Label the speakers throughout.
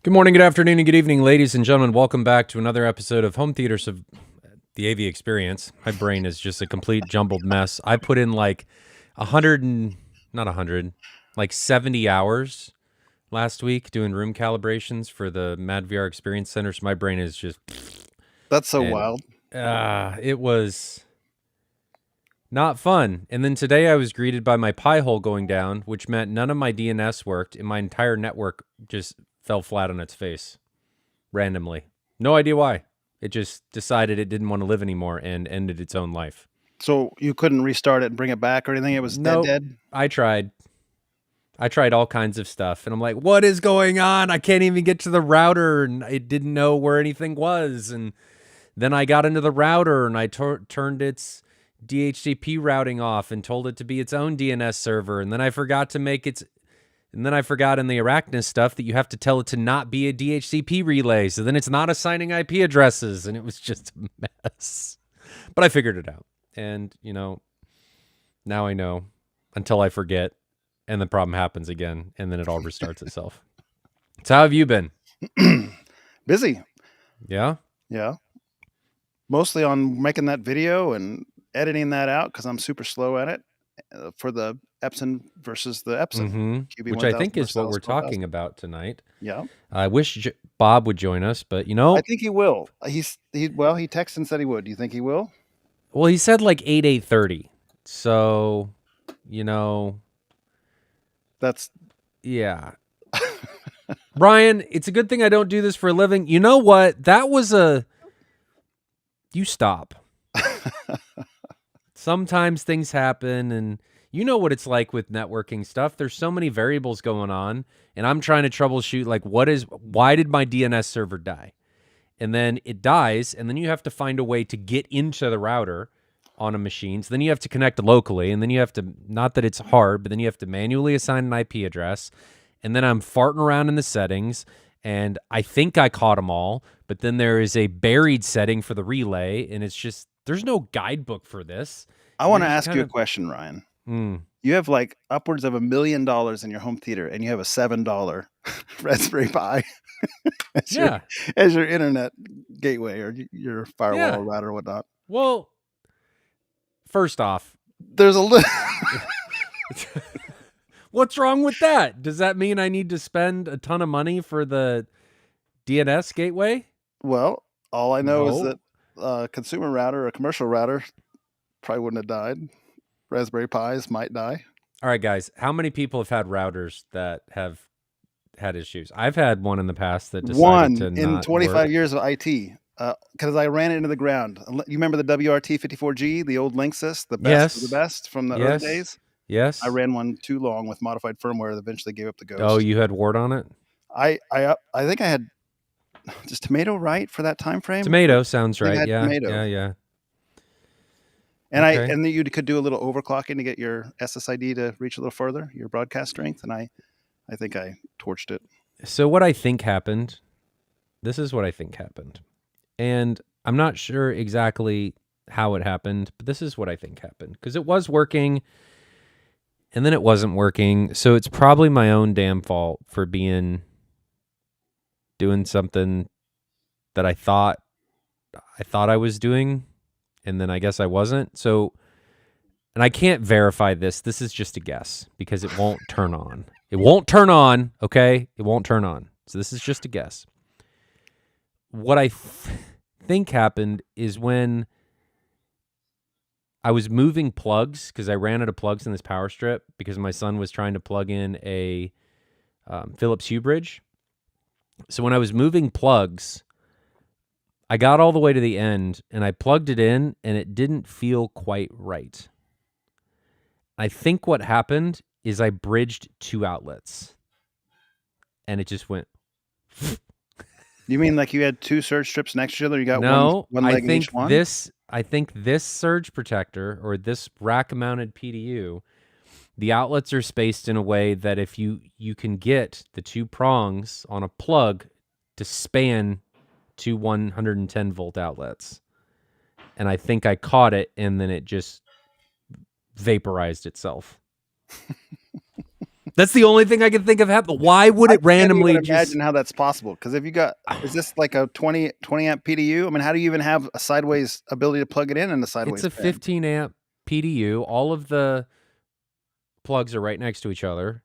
Speaker 1: Good morning, good afternoon, and good evening, ladies and gentlemen. Welcome back to another episode of Home Theaters of the AV Experience. My brain is just a complete jumbled mess. I put in like 100 and not 100, like 70 hours last week doing room calibrations for the Mad VR Experience Center. So my brain is just
Speaker 2: That's so
Speaker 1: and
Speaker 2: wild.
Speaker 1: it was not fun. And then today I was greeted by my pie hole going down, which meant none of my DNS worked and my entire network just fell flat on its face randomly. No idea why. It just decided it didn't want to live anymore and ended its own life.
Speaker 2: So you couldn't restart it and bring it back or anything? It was
Speaker 1: Nope.
Speaker 2: dead?
Speaker 1: I tried all kinds of stuff, and I'm like, what is going on? I can't even get to the router, and it didn't know where anything was. And then I got into the router, and I turned its DHCP routing off and told it to be its own DNS server. And then I forgot to make its And then I forgot in the Arachnus stuff that you have to tell it to not be a DHCP relay. So then it's not assigning IP addresses. And it was just a mess. But I figured it out. And, now I know until I forget. And the problem happens again. And then it all restarts itself. So how have you been?
Speaker 2: Busy.
Speaker 1: Yeah?
Speaker 2: Yeah. Mostly on making that video and editing that out because I'm super slow at it for the Epson versus the Epson. QB1000
Speaker 1: Which I think is
Speaker 2: versus
Speaker 1: what we're
Speaker 2: LS12000.
Speaker 1: talking about tonight.
Speaker 2: Yeah.
Speaker 1: I wish Bob would join us, but
Speaker 2: I think he will. He texted and said he would. Do you think he will?
Speaker 1: Well, he said like 8:30. So,
Speaker 2: That's
Speaker 1: yeah. Brian, it's a good thing I don't do this for a living. You know what? That was you stop. Sometimes things happen, and you know what it's like with networking stuff. There's so many variables going on, and I'm trying to troubleshoot like why did my DNS server die? And then it dies, and then you have to find a way to get into the router on a machine. So then you have to connect locally, and then you have to, not that it's hard, but then you have to manually assign an IP address. And then I'm farting around in the settings, and I think I caught them all, but then there is a buried setting for the relay, and it's just, there's no guidebook for this.
Speaker 2: I want to ask you a question, Ryan.
Speaker 1: Mm.
Speaker 2: You have like upwards of $1 million in your home theater, and you have a $7 Raspberry Pi as your internet gateway or your firewall router or whatnot.
Speaker 1: Well, first off,
Speaker 2: there's a little.
Speaker 1: What's wrong with that? Does that mean I need to spend a ton of money for the DNS gateway?
Speaker 2: Well, all I know is that a consumer router, a commercial router, probably wouldn't have died. Raspberry Pis might die.
Speaker 1: All right, guys. How many people have had routers that have had issues? I've had one in the past that decided to not
Speaker 2: in 25
Speaker 1: work.
Speaker 2: years of IT. Because I ran it into the ground. You remember the WRT54G, the old Linksys, the best of the best from the early days?
Speaker 1: Yes.
Speaker 2: I ran one too long with modified firmware that eventually gave up the ghost.
Speaker 1: Oh, you had wart on it?
Speaker 2: I think I had just Tomato, right, for that time frame?
Speaker 1: Tomato sounds right. Yeah.
Speaker 2: Tomato.
Speaker 1: Yeah.
Speaker 2: And and then you could do a little overclocking to get your SSID to reach a little further, your broadcast strength, and I think I torched it.
Speaker 1: So what I think happened, this is what I think happened. And I'm not sure exactly how it happened, but this is what I think happened. Because it was working, and then it wasn't working. So it's probably my own damn fault for doing something that I thought I was doing, and then I guess I wasn't. So, and I can't verify this. This is just a guess because it won't turn on. It won't turn on, okay? It won't turn on. So this is just a guess. What I think happened is when I was moving plugs, because I ran out of plugs in this power strip because my son was trying to plug in a Philips Hue bridge. So when I was moving plugs, I got all the way to the end and I plugged it in and it didn't feel quite right. I think what happened is I bridged two outlets and it just went.
Speaker 2: You mean like you had two surge strips next to each other? You got one leg in each one?
Speaker 1: I think this surge protector or this rack-mounted PDU, the outlets are spaced in a way that if you can get the two prongs on a plug to span two 110-volt outlets. And I think I caught it, and then it just vaporized itself. That's the only thing I can think of happening. Why would it randomly
Speaker 2: I can't even imagine how that's possible. Because if you got, is this like a 20 amp PDU? I mean, how do you even have a sideways ability to plug it in and a sideways?
Speaker 1: It's a 15 amp PDU. All of the plugs are right next to each other.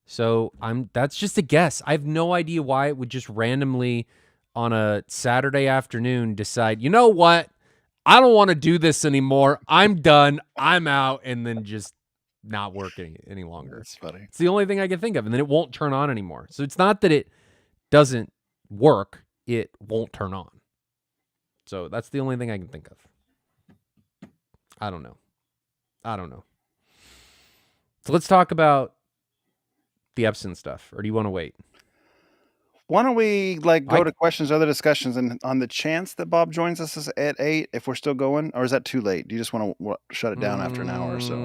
Speaker 1: So that's just a guess. I have no idea why it would just randomly on a Saturday afternoon decide, you know what? I don't want to do this anymore. I'm done. I'm out. And then just not working any longer.
Speaker 2: That's funny.
Speaker 1: It's the only thing I can think of. And then it won't turn on anymore. So it's not that it doesn't work. It won't turn on. So that's the only thing I can think of. I don't know. So let's talk about the Epson stuff. Or do you want to wait?
Speaker 2: Why don't we go to questions, other discussions, and on the chance that Bob joins us at 8, if we're still going, or is that too late? Do you just want to shut it down after an hour or so?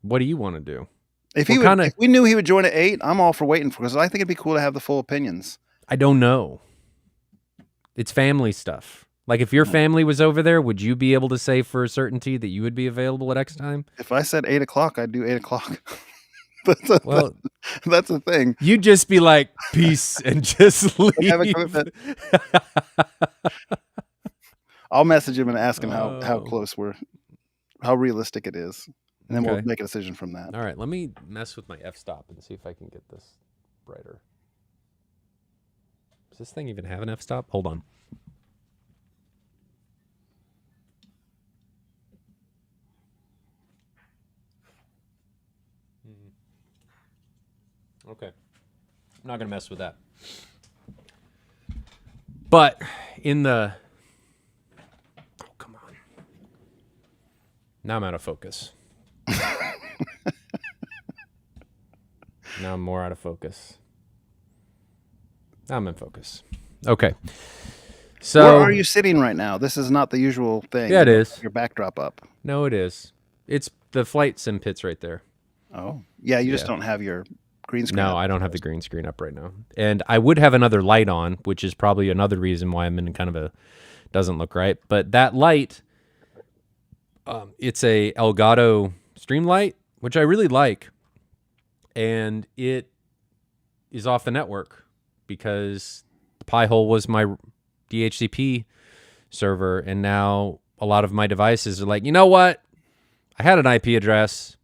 Speaker 1: What do you want to do?
Speaker 2: If we knew he would join at 8, I'm all for waiting because I think it'd be cool to have the full opinions.
Speaker 1: I don't know. It's family stuff. Like if your family was over there, would you be able to say for certainty that you would be available at X time?
Speaker 2: If I said 8 o'clock, I'd do 8 o'clock. That's the thing.
Speaker 1: You'd just be like, peace, and just leave.
Speaker 2: I'll message him and ask him how close how realistic it is. And then we'll make a decision from that.
Speaker 1: All right, let me mess with my f-stop and see if I can get this brighter. Does this thing even have an f-stop? Hold on. Okay. I'm not going to mess with that. But in the... Oh, come on. Now I'm out of focus. Now I'm more out of focus. Now I'm in focus. Okay. So
Speaker 2: where are you sitting right now? This is not the usual thing.
Speaker 1: Yeah, it is.
Speaker 2: Your backdrop up.
Speaker 1: No, it is. It's the flight sim pit's right there.
Speaker 2: Oh. Yeah, you just don't have your green screen.
Speaker 1: No, I don't have the green screen up right now. And I would have another light on, which is probably another reason why I'm in kind of a doesn't look right. But that light, it's a Elgato Streamlight, which I really like. And it is off the network because the Pi-hole was my DHCP server. And now a lot of my devices are like, you know what? I had an IP address.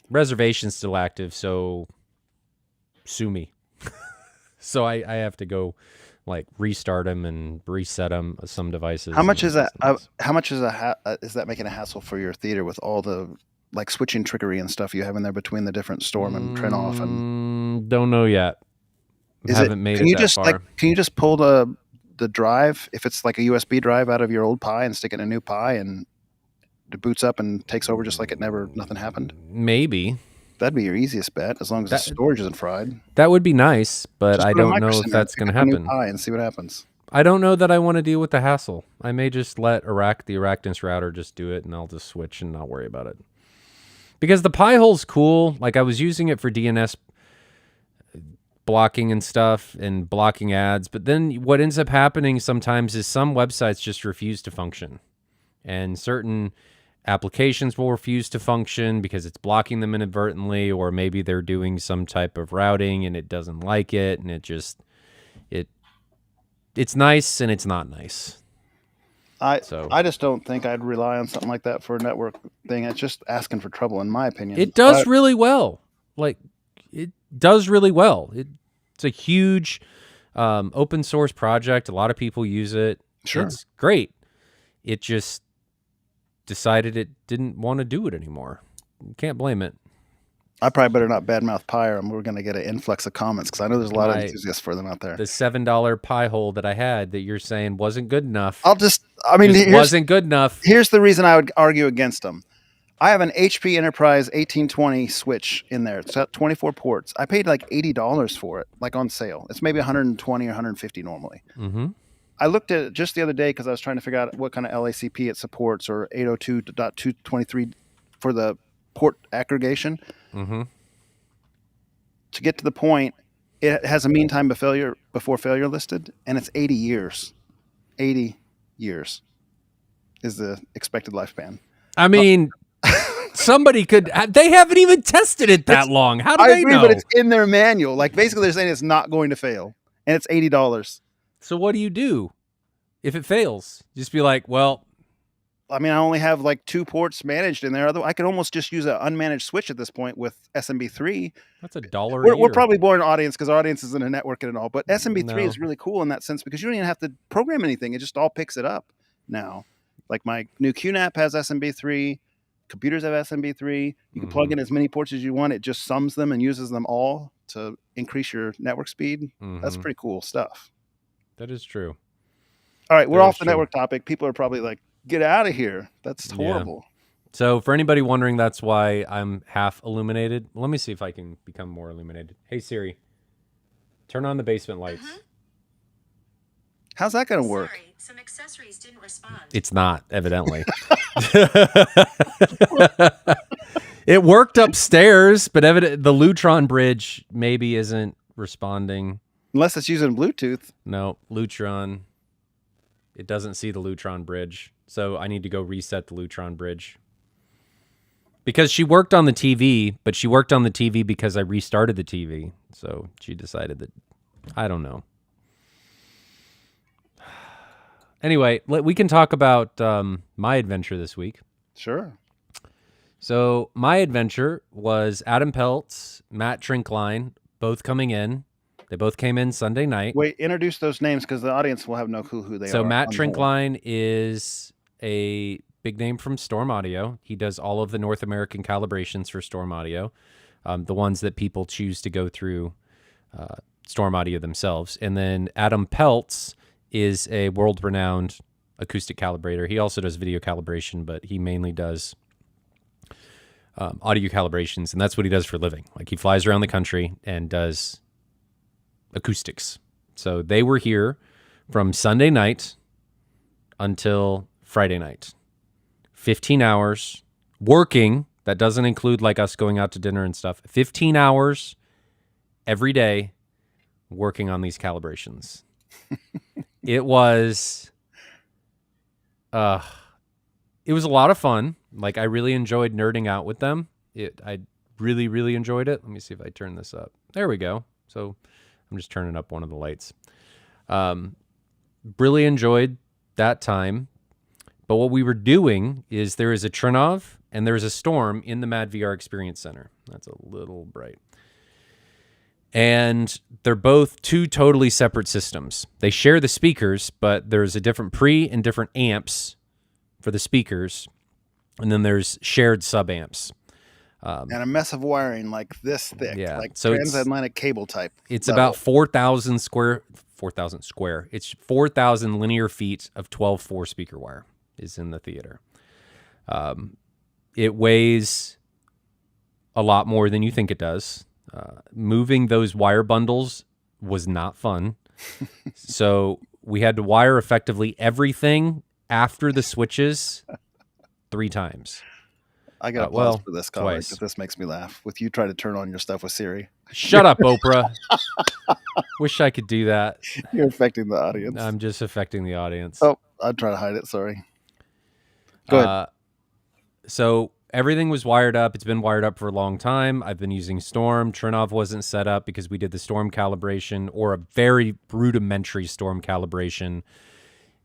Speaker 1: Reservation's still active, so sue me. So I have to go restart them and reset them some devices.
Speaker 2: How much is that? How much is that making a hassle for your theater with all the switching trickery and stuff you have in there between the different Storm and Trenoff and?
Speaker 1: Don't know yet. Haven't made it that far.
Speaker 2: Can you just pull the drive if it's like a USB drive out of your old Pi and stick it in a new Pi and it boots up and takes over just like nothing happened?
Speaker 1: Maybe.
Speaker 2: That'd be your easiest bet, as long as the storage isn't fried.
Speaker 1: That would be nice, but I don't know if that's going to happen.
Speaker 2: And see what happens.
Speaker 1: I don't know that I want to deal with the hassle. I may just let the Arachnus router just do it, and I'll just switch and not worry about it. Because the Pi-hole's cool. Like I was using it for DNS blocking and stuff and blocking ads, but then what ends up happening sometimes is some websites just refuse to function, and certain applications will refuse to function because it's blocking them inadvertently, or maybe they're doing some type of routing and it doesn't like it, and it's nice and it's not nice.
Speaker 2: I just don't think I'd rely on something like that for a network thing. It's just asking for trouble, in my opinion.
Speaker 1: It does really well. It does really well. It's a huge open source project. A lot of people use it.
Speaker 2: Sure.
Speaker 1: It's great. It just decided it didn't want to do it anymore. You can't blame it.
Speaker 2: I probably better not badmouth Pi, or we're going to get an influx of comments, because I know there's a lot of enthusiasts for them out there.
Speaker 1: The $7 Pi-hole that I had that you're saying wasn't good enough.
Speaker 2: Wasn't
Speaker 1: good enough.
Speaker 2: Here's the reason I would argue against them. I have an HP Enterprise 1820 switch in there. It's got 24 ports. I paid like $80 for it, on sale. It's maybe 120 or 150 normally.
Speaker 1: Mm-hmm.
Speaker 2: I looked at it just the other day because I was trying to figure out what kind of LACP it supports, or 802.223 for the port aggregation.
Speaker 1: Mm-hmm.
Speaker 2: To get to the point, it has a mean time before failure listed, and it's 80 years. 80 years is the expected lifespan.
Speaker 1: I mean, Somebody could. They haven't even tested it that long. How do they know?
Speaker 2: But it's in their manual. Like basically, they're saying it's not going to fail, and it's $80.
Speaker 1: So what do you do if it fails? Just be like, well.
Speaker 2: I mean, I only have like 2 ports managed in there. I could almost just use an unmanaged switch at this point with SMB3.
Speaker 1: That's $1.
Speaker 2: We're probably boring audience because our audience isn't a networking and all. But SMB3 is really cool in that sense because you don't even have to program anything. It just all picks it up now. Like my new QNAP has SMB3. Computers have SMB3. You can plug in as many ports as you want. It just sums them and uses them all to increase your network speed. That's pretty cool stuff.
Speaker 1: That is true.
Speaker 2: All right, we're off the network topic. People are probably like, get out of here. That's horrible.
Speaker 1: Yeah. So for anybody wondering, that's why I'm half illuminated. Let me see if I can become more illuminated. Hey, Siri, turn on the basement lights.
Speaker 2: How's that going to work?
Speaker 3: Sorry, some accessories didn't respond.
Speaker 1: It's not, evidently. It worked upstairs, but the Lutron bridge maybe isn't responding.
Speaker 2: Unless it's using Bluetooth.
Speaker 1: No, Lutron. It doesn't see the Lutron bridge. So I need to go reset the Lutron bridge. Because she worked on the TV, but she worked on the TV because I restarted the TV. So she decided that, I don't know. Anyway, we can talk about my adventure this week.
Speaker 2: Sure.
Speaker 1: So my adventure was Adam Peltz, Matt Trinkline, both coming in. They both came in Sunday night.
Speaker 2: Wait, introduce those names because the audience will have no clue who they are.
Speaker 1: So Matt Trinkline is a big name from Storm Audio. He does all of the North American calibrations for Storm Audio, the ones that people choose to go through Storm Audio themselves. And then Adam Peltz is a world-renowned acoustic calibrator. He also does video calibration, but he mainly does audio calibrations, and that's what he does for a living. Like, he flies around the country and does acoustics. So they were here from Sunday night until Friday night. 15 hours working. That doesn't include like us going out to dinner and stuff. 15 hours every day working on these calibrations. It was a lot of fun. Like, I really enjoyed nerding out with them. I really, really enjoyed it. Let me see if I turn this up. There we go. So I'm just turning up one of the lights. Really enjoyed that time. But what we were doing is there is a Trinov and there's a Storm in the Mad VR Experience Center. That's a little bright. And they're both 2 totally separate systems. They share the speakers, but there's a different pre and different amps for the speakers. And then there's shared sub-amps.
Speaker 2: And a mess of wiring like this thick, like
Speaker 1: so
Speaker 2: transatlantic cable type.
Speaker 1: It's level. About 4,000 square. It's 4,000 linear feet of 12/4 speaker wire is in the theater. It weighs a lot more than you think it does. Moving those wire bundles was not fun. So we had to wire effectively everything after the switches 3 times.
Speaker 2: I got to pause for this comment because this makes me laugh. With you trying to turn on your stuff with Siri.
Speaker 1: Shut up, Oprah. Wish I could do that.
Speaker 2: You're affecting the audience.
Speaker 1: I'm just affecting the audience.
Speaker 2: Oh, I'm trying to hide it. Sorry. Go ahead.
Speaker 1: So everything was wired up. It's been wired up for a long time. I've been using Storm. Trinov wasn't set up because we did the Storm calibration, or a very rudimentary Storm calibration,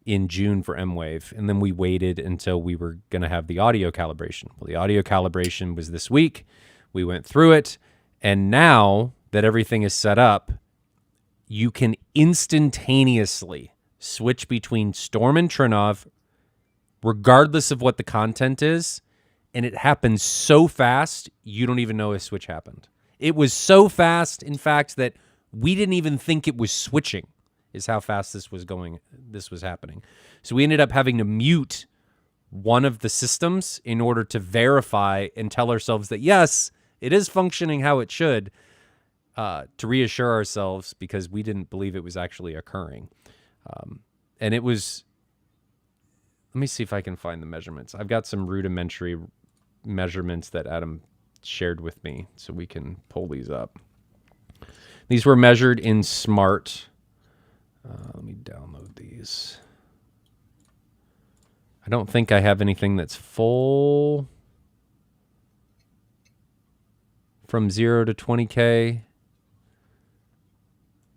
Speaker 1: in June for M-Wave. And then we waited until we were going to have the audio calibration. Well, the audio calibration was this week. We went through it. And now that everything is set up, you can instantaneously switch between Storm and Trinov, regardless of what the content is. And it happens so fast, you don't even know a switch happened. It was so fast, in fact, that we didn't even think it was switching, is how fast this was happening. So we ended up having to mute one of the systems in order to verify and tell ourselves that, yes, it is functioning how it should, to reassure ourselves, because we didn't believe it was actually occurring. And it was... Let me see if I can find the measurements. I've got some rudimentary measurements that Adam shared with me, so we can pull these up. These were measured in Smart. Let me download these. I don't think I have anything that's full. from 0 to 20K.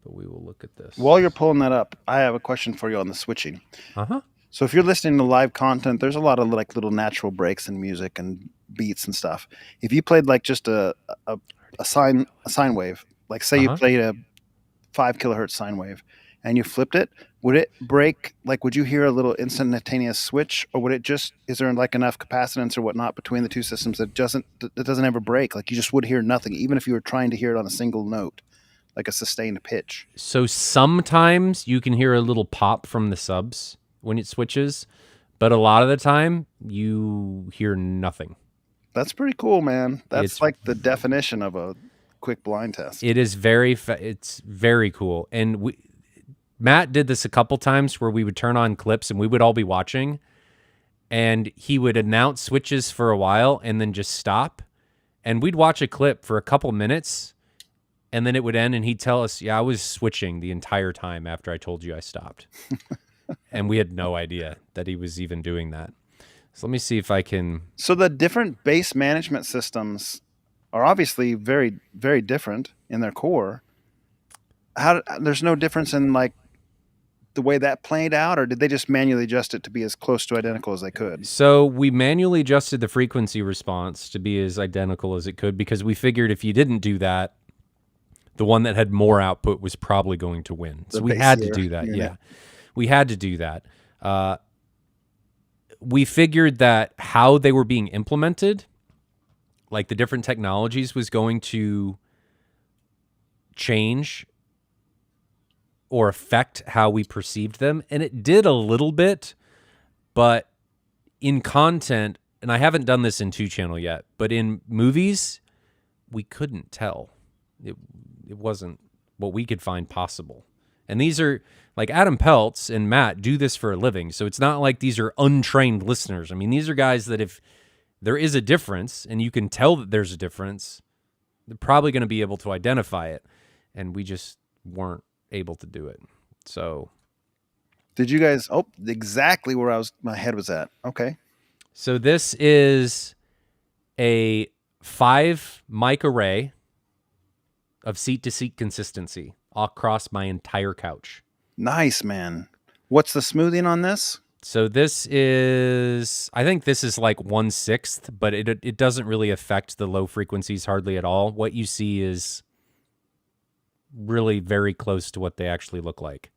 Speaker 1: But we will look at this.
Speaker 2: While you're pulling that up, I have a question for you on the switching.
Speaker 1: Uh-huh.
Speaker 2: So if you're listening to live content, there's a lot of like little natural breaks in music and beats and stuff. If you played like just a sine wave, like say you played a 5 kilohertz sine wave and you flipped it, would it break? Like, would you hear a little instantaneous switch, or would it just, is there like enough capacitance or whatnot between the two systems that doesn't ever break? Like you just would hear nothing, even if you were trying to hear it on a single note, like a sustained pitch.
Speaker 1: So sometimes you can hear a little pop from the subs when it switches, but a lot of the time you hear nothing.
Speaker 2: That's pretty cool, man. That's like the definition of a quick blind test.
Speaker 1: It is it's very cool. And Matt did this a couple times where we would turn on clips and we would all be watching, and he would announce switches for a while and then just stop. And we'd watch a clip for a couple minutes, and then it would end and he'd tell us, yeah, I was switching the entire time after I told you I stopped. And we had no idea that he was even doing that. So let me see if I can.
Speaker 2: So the different bass management systems are obviously very, very different in their core. There's no difference in like the way that played out, or did they just manually adjust it to be as close to identical as they could?
Speaker 1: So we manually adjusted the frequency response to be as identical as it could, because we figured if you didn't do that, the one that had more output was probably going to win. So we had to do that. Yeah. We had to do that. We figured that how they were being implemented, like the different technologies, was going to change or affect how we perceived them. And it did a little bit, but in content, and I haven't done this in 2-channel yet, but in movies, we couldn't tell. It wasn't what we could find possible. And these are, like, Adam Peltz and Matt do this for a living, so it's not like these are untrained listeners. I mean, these are guys that if there is a difference, and you can tell that there's a difference, they're probably going to be able to identify it, and we just weren't able to do it. So,
Speaker 2: did you guys? Oh, exactly where my head was at. Okay.
Speaker 1: So this is a 5 mic array of seat-to-seat consistency across my entire couch.
Speaker 2: Nice, man. What's the smoothing on this?
Speaker 1: So this is, I think this is like 1/6, but it doesn't really affect the low frequencies hardly at all. What you see is really very close to what they actually look like.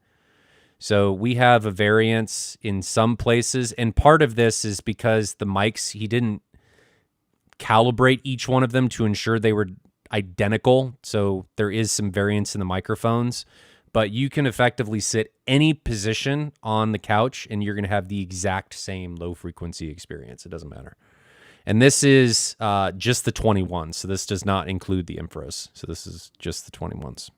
Speaker 1: So we have a variance in some places, and part of this is because the mics, he didn't calibrate each one of them to ensure they were identical. So there is some variance in the microphones, but you can effectively sit any position on the couch and you're going to have the exact same low frequency experience. It doesn't matter. And this is just the 21. So this does not include the infras. So this is just the 21s.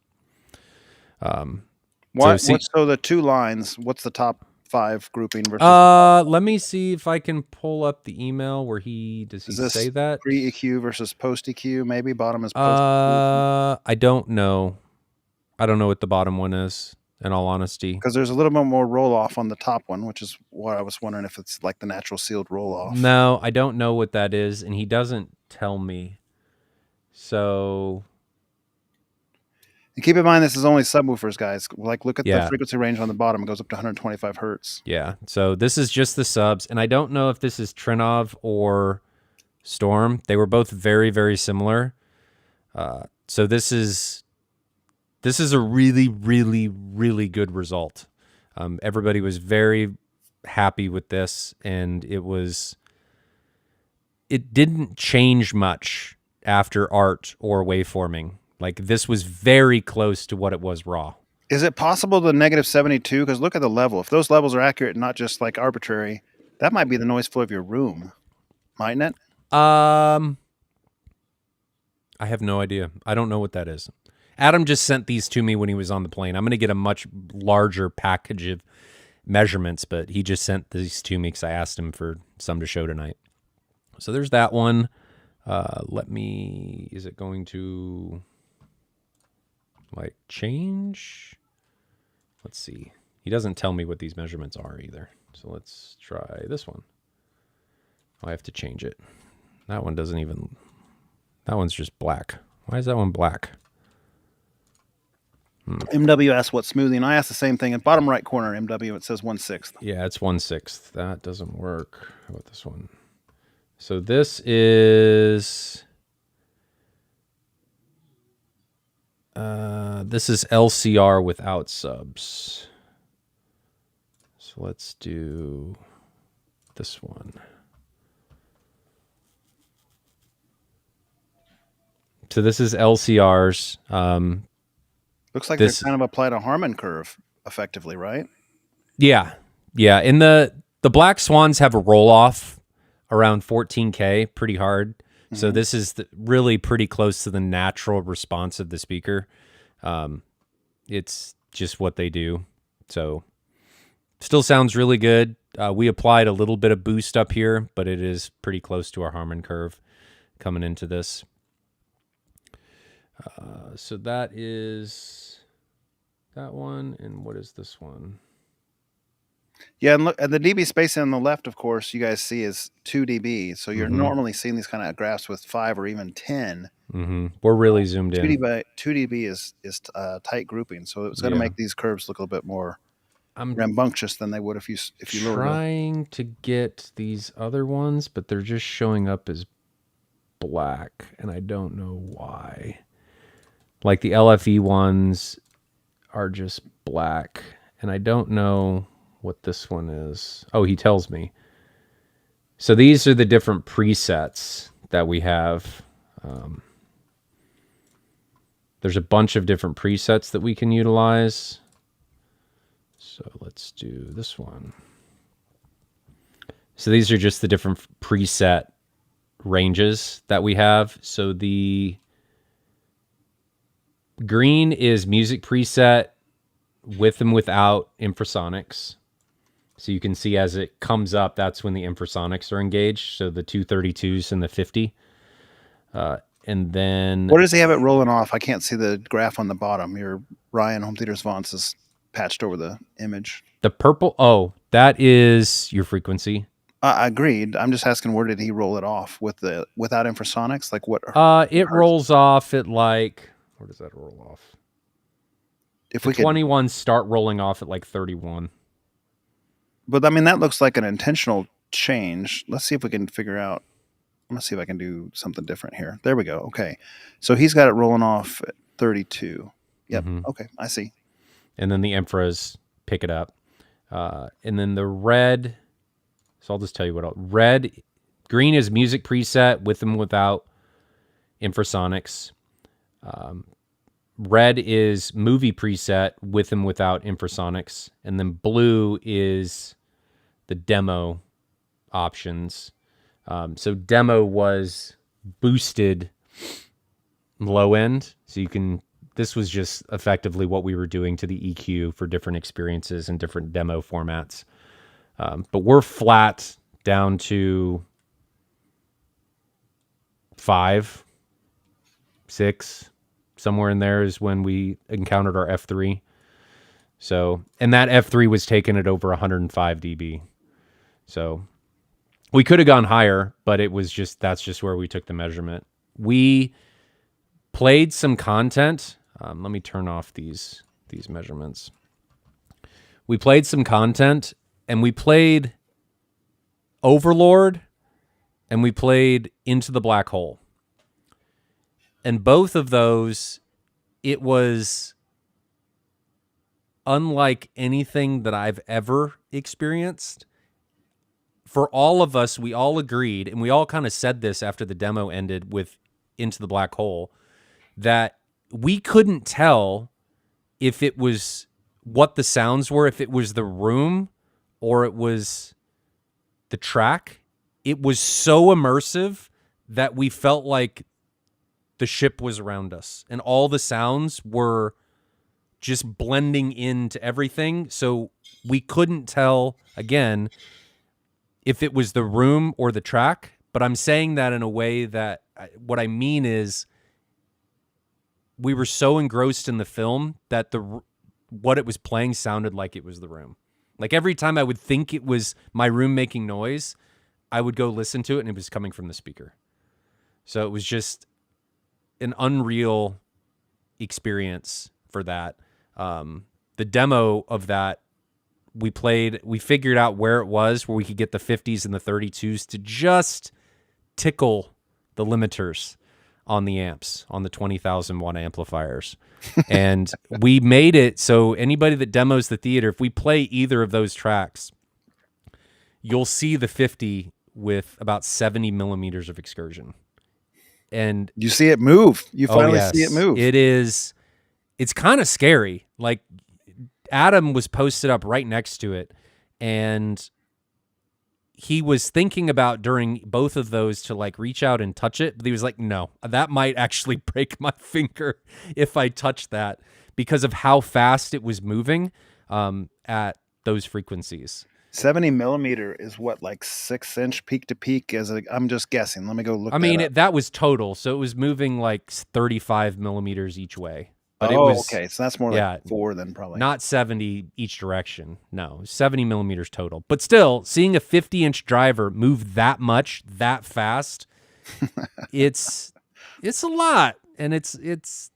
Speaker 2: So the two lines, what's the top 5 grouping versus?
Speaker 1: Let me see if I can pull up the email where does he say that?
Speaker 2: Pre-EQ versus post-EQ, maybe bottom is post-EQ?
Speaker 1: I don't know. I don't know what the bottom one is, in all honesty.
Speaker 2: Because there's a little bit more roll-off on the top one, which is what I was wondering if it's like the natural sealed roll-off.
Speaker 1: No, I don't know what that is, and he doesn't tell me. So...
Speaker 2: And keep in mind, this is only subwoofers, guys. Like, look at the frequency range on the bottom. It goes up to 125 hertz.
Speaker 1: Yeah. So this is just the subs, and I don't know if this is Trinov or Storm. They were both very, very similar. So this is a really, really, really good result. Everybody was very happy with this, and it didn't change much after art or waveforming. Like, this was very close to what it was raw.
Speaker 2: Is it possible the -72? Because look at the level. If those levels are accurate and not just like arbitrary, that might be the noise floor of your room, mightn't it?
Speaker 1: I have no idea. I don't know what that is. Adam just sent these to me when he was on the plane. I'm going to get a much larger package of measurements, but he just sent these to me because I asked him for some to show tonight. So there's that one. Is it going to... like change? Let's see. He doesn't tell me what these measurements are either. So let's try this one. I have to change it. That one doesn't even, that one's just black. Why is that one black?
Speaker 2: MW asked what smoothing. I asked the same thing. In bottom right corner, MW, it says 1/6.
Speaker 1: Yeah, it's 1/6. That doesn't work. How about this one? So this is LCR without subs. So let's do this one. So this is LCRs.
Speaker 2: Looks like they're kind of applied a Harman curve effectively, right?
Speaker 1: Yeah. Yeah. And the Black Swans have a roll off around 14K pretty hard. Mm-hmm. So this is really pretty close to the natural response of the speaker. It's just what they do. So still sounds really good. We applied a little bit of boost up here, but it is pretty close to our Harman curve coming into this. So that is that one. And what is this one?
Speaker 2: Yeah, and look at the dB spacing on the left, of course, you guys see is 2 dB. So you're normally seeing these kind of graphs with 5 or even 10.
Speaker 1: Mm-hmm. We're really zoomed in.
Speaker 2: 2 dB is tight grouping, so it's going to make these curves look a little bit more rambunctious than they would if you lowered.
Speaker 1: Trying to get these other ones, but they're just showing up as black, and I don't know why. Like the LFE ones are just black, and I don't know what this one is. Oh, he tells me. So these are the different presets that we have. There's a bunch of different presets that we can utilize. So let's do this one. So these are just the different preset ranges that we have. So the green is music preset with and without infrasonics. So you can see as it comes up, that's when the infrasonics are engaged. So the 232s and the 50. And then...
Speaker 2: Where does he have it rolling off? I can't see the graph on the bottom. Your Ryan Home Theaters Vaughn's is patched over the image.
Speaker 1: The purple... Oh, that is your frequency.
Speaker 2: Agreed. I'm just asking, where did he roll it off without infrasonics? Like what?
Speaker 1: It rolls off at like... Where does that roll off?
Speaker 2: If
Speaker 1: the 21s start rolling off at like 31.
Speaker 2: But I mean, that looks like an intentional change. Let's see if we can figure out. I'm going to see if I can do something different here. There we go. Okay. So he's got it rolling off at 32. Yep. Mm-hmm. Okay. I see.
Speaker 1: And then the infras pick it up. And then the red. So I'll just tell you what else. Green is music preset with and without infrasonics. Red is movie preset with and without infrasonics. And then blue is the demo options. So demo was boosted low end. So this was just effectively what we were doing to the EQ for different experiences and different demo formats. But we're flat down to 5, 6, somewhere in there is when we encountered our F3. So, and that F3 was taken at over 105 dB. So we could have gone higher, but that's just where we took the measurement. We played some content. Let me turn off these measurements. We played some content, and we played Overlord, and we played Into the Black Hole. And both of those, it was unlike anything that I've ever experienced. For all of us, we all agreed, and we all kind of said this after the demo ended with Into the Black Hole, that we couldn't tell if it was what the sounds were, if it was the room or it was the track. It was so immersive that we felt like the ship was around us, and all the sounds were just blending into everything. So we couldn't tell, again, if it was the room or the track. But I'm saying that in a way that what I mean is we were so engrossed in the film that what it was playing sounded like it was the room. Like every time I would think it was my room making noise, I would go listen to it, and it was coming from the speaker. So it was just an unreal experience for that. The demo of that, we figured out where it was, where we could get the 50s and the 32s to just tickle the limiters on the amps, on the 20,000 watt amplifiers. And we made it so anybody that demos the theater, if we play either of those tracks, you'll see the 50 with about 70 millimeters of excursion. And
Speaker 2: you see it move. You finally
Speaker 1: yes,
Speaker 2: see it move.
Speaker 1: It's kind of scary. Like, Adam was posted up right next to it, and he was thinking about during both of those to like reach out and touch it, but he was like, no, that might actually break my finger if I touch that, because of how fast it was moving at those frequencies.
Speaker 2: 70 millimeter is what, like 6-inch peak to peak? I'm just guessing. Let me go look.
Speaker 1: I mean, that was total, so it was moving like 35 millimeters each way. But it was,
Speaker 2: okay. So that's more like 4 than probably.
Speaker 1: Not 70 each direction. No, 70 millimeters total. But still, seeing a 50-inch driver move that much, that fast, it's a lot. And it's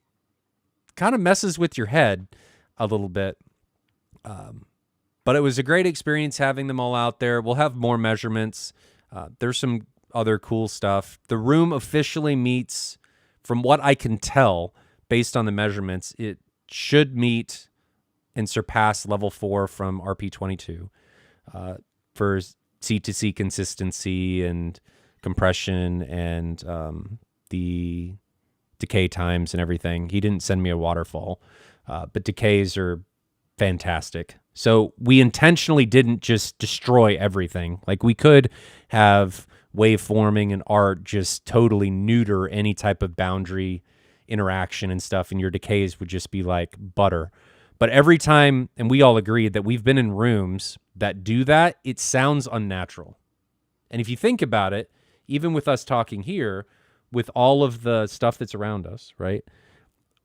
Speaker 1: kind of messes with your head a little bit. But it was a great experience having them all out there. We'll have more measurements. There's some other cool stuff. The room officially meets, from what I can tell, based on the measurements, it should meet and surpass level 4 from RP22 for C2C consistency and compression and the decay times and everything. He didn't send me a waterfall, but decays are fantastic. So we intentionally didn't just destroy everything. Like, we could have waveforming and art just totally neuter any type of boundary interaction and stuff, and your decays would just be like butter. But every time, and we all agreed that we've been in rooms that do that, it sounds unnatural. And if you think about it, even with us talking here, with all of the stuff that's around us, right?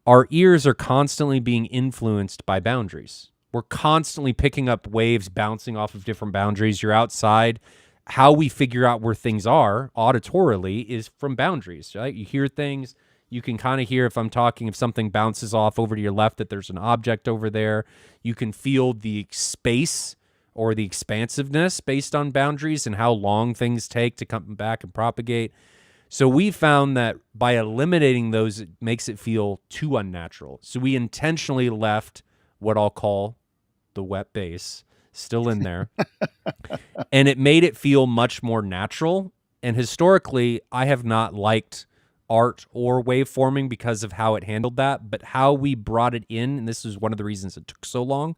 Speaker 1: Our ears are constantly being influenced by boundaries. We're constantly picking up waves bouncing off of different boundaries. You're outside. How we figure out where things are auditorily is from boundaries, right? You hear things. You can kind of hear, if I'm talking, if something bounces off over to your left, that there's an object over there. You can feel the space or the expansiveness based on boundaries and how long things take to come back and propagate. So we found that by eliminating those, it makes it feel too unnatural. So we intentionally left what I'll call the wet bass still in there. And it made it feel much more natural. And historically, I have not liked art or waveforming because of how it handled that, but how we brought it in, and this is one of the reasons it took so long,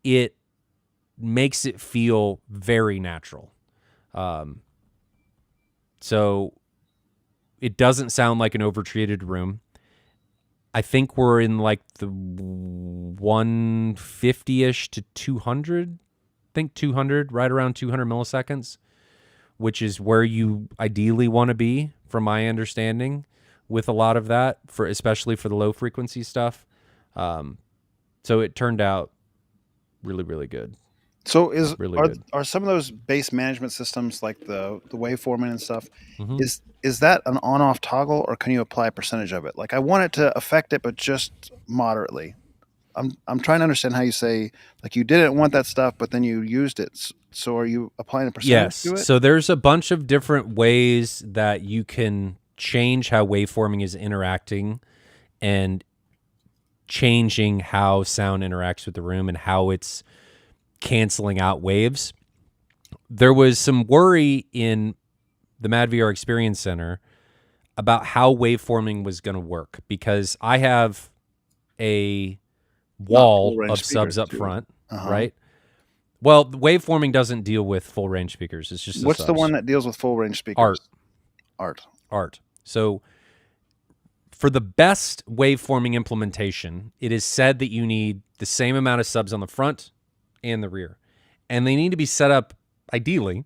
Speaker 1: it makes it feel very natural. So it doesn't sound like an overtreated room. I think we're in like the 150-ish to 200, I think 200, right around 200 milliseconds, which is where you ideally want to be, from my understanding, with a lot of that, for especially for the low frequency stuff. So it turned out really, really good.
Speaker 2: So
Speaker 1: good.
Speaker 2: Are some of those bass management systems, like the waveforming and stuff,
Speaker 1: Mm-hmm.
Speaker 2: is that an on-off toggle, or can you apply a percentage of it? Like, I want it to affect it, but just moderately. I'm trying to understand how you say, like, you didn't want that stuff, but then you used it. So are you applying a percentage to it?
Speaker 1: Yes. So there's a bunch of different ways that you can change how waveforming is interacting and changing how sound interacts with the room and how it's canceling out waves. There was some worry in the MadVR Experience Center about how waveforming was going to work, because I have a wall of subs up front, right? Well, waveforming doesn't deal with full range speakers. It's just
Speaker 2: what's the one that deals with full range speakers? Art.
Speaker 1: So for the best waveforming implementation, it is said that you need the same amount of subs on the front and the rear, and they need to be set up ideally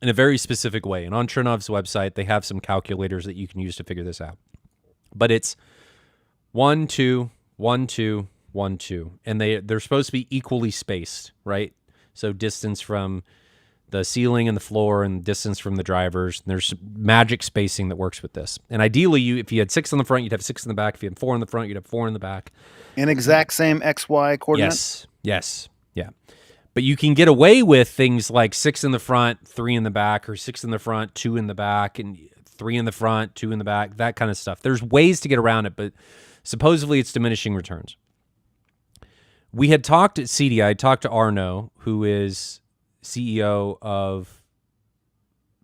Speaker 1: in a very specific way. And on Trinov's website, they have some calculators that you can use to figure this out. But it's 1, 2, 1, 2, 1, 2, and they're supposed to be equally spaced, right? So distance from the ceiling and the floor and distance from the drivers. And there's magic spacing that works with this. And ideally, if you had 6 on the front, you'd have 6 in the back. If you had 4 in the front, you'd have 4 in the back.
Speaker 2: In exact same XY coordinates?
Speaker 1: Yes. Yeah. But you can get away with things like 6 in the front, 3 in the back, or 6 in the front, 2 in the back, and 3 in the front, 2 in the back, that kind of stuff. There's ways to get around it, but supposedly it's diminishing returns. We had talked at CDI, I talked to Arno, who is CEO of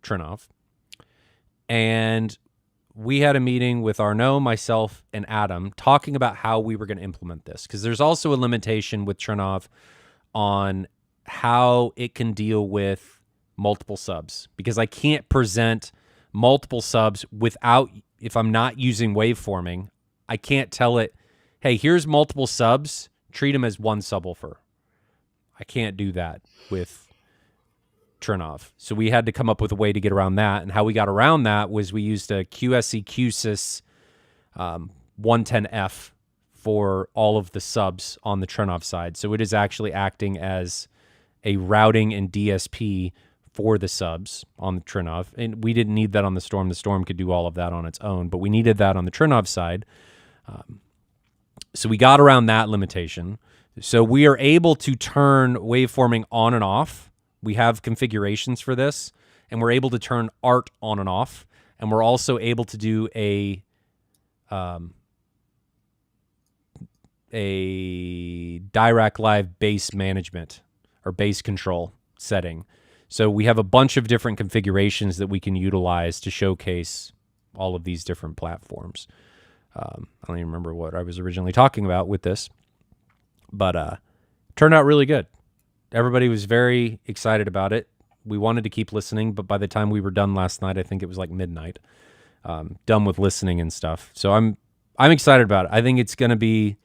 Speaker 1: Trinov, and we had a meeting with Arno, myself, and Adam talking about how we were going to implement this, because there's also a limitation with Trinov on how it can deal with multiple subs, because I can't present multiple subs without, if I'm not using waveforming, I can't tell it, hey, here's multiple subs, treat them as one subwoofer. I can't do that with Trinov. So we had to come up with a way to get around that. And how we got around that was we used a QSE QSYS 110F for all of the subs on the Trinov side. So it is actually acting as a routing and DSP for the subs on the Trinov. And we didn't need that on the Storm. The Storm could do all of that on its own, but we needed that on the Trinov side. So we got around that limitation. So we are able to turn waveforming on and off. We have configurations for this, and we're able to turn art on and off. And we're also able to do a Dirac Live bass management or bass control setting. So we have a bunch of different configurations that we can utilize to showcase all of these different platforms. I don't even remember what I was originally talking about with this, but turned out really good. Everybody was very excited about it. We wanted to keep listening, but by the time we were done last night, I think it was like midnight, done with listening and stuff. So I'm excited about it. I think it's going to be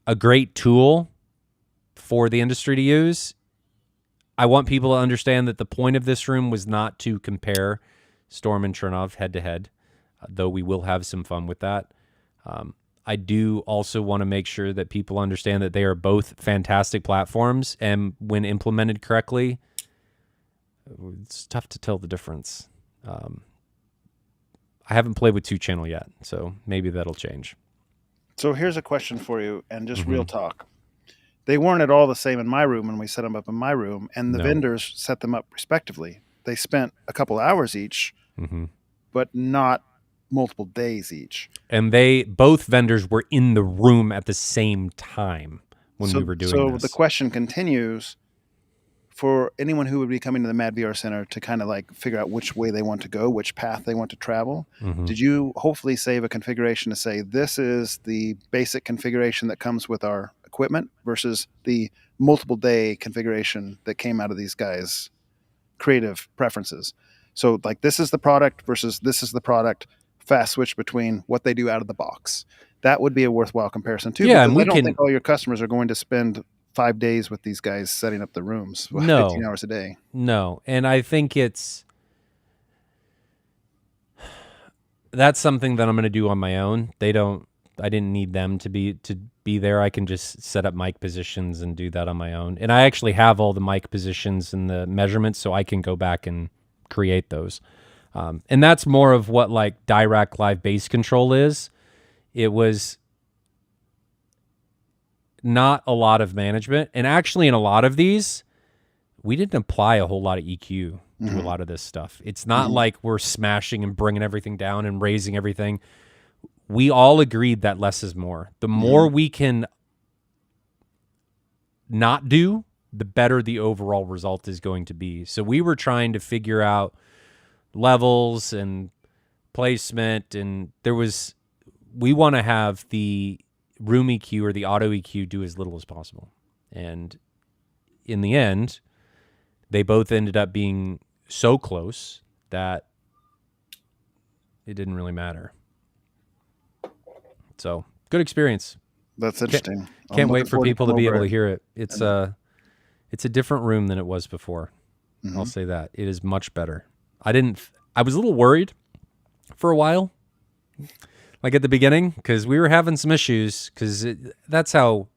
Speaker 1: a great tool for the industry to use. I want people to understand that the point of this room was not to compare Storm and Trinov head to head, though we will have some fun with that. I do also want to make sure that people understand that they are both fantastic platforms, and when implemented correctly, it's tough to tell the difference. I haven't played with 2-channel yet, so maybe that'll change.
Speaker 2: So here's a question for you, and just real talk. They weren't at all the same in my room when we set them up in my room, and the vendors set them up respectively. They spent a couple hours each, but not multiple days each.
Speaker 1: And both vendors were in the room at the same time when we were doing this.
Speaker 2: So the question continues for anyone who would be coming to the Mad VR Center to kind of like figure out which way they want to go, which path they want to travel. Did you hopefully save a configuration to say, this is the basic configuration that comes with our equipment versus the multiple day configuration that came out of these guys' creative preferences? So like, this is the product versus this is the product, fast switch between what they do out of the box. That would be a worthwhile comparison too.
Speaker 1: Yeah,
Speaker 2: and I don't think all your customers are going to spend 5 days with these guys setting up the rooms 15 hours a day.
Speaker 1: No. And I think that's something that I'm going to do on my own. I didn't need them to be there. I can just set up mic positions and do that on my own. And I actually have all the mic positions and the measurements, so I can go back and create those. And that's more of what like Dirac Live bass control is. It was not a lot of management. And actually in a lot of these, we didn't apply a whole lot of EQ to a lot of this stuff. It's not like we're smashing and bringing everything down and raising everything. We all agreed that less is more. The more we can not do, the better the overall result is going to be. So we were trying to figure out levels and placement, and we want to have the room EQ or the auto EQ do as little as possible. And in the end, they both ended up being so close that it didn't really matter. So good experience.
Speaker 2: That's interesting.
Speaker 1: Can't wait for people to be able to hear it. It's a different room than it was before. I'll say that. It is much better. I was a little worried for a while, like at the beginning, because we were having some issues, because that's how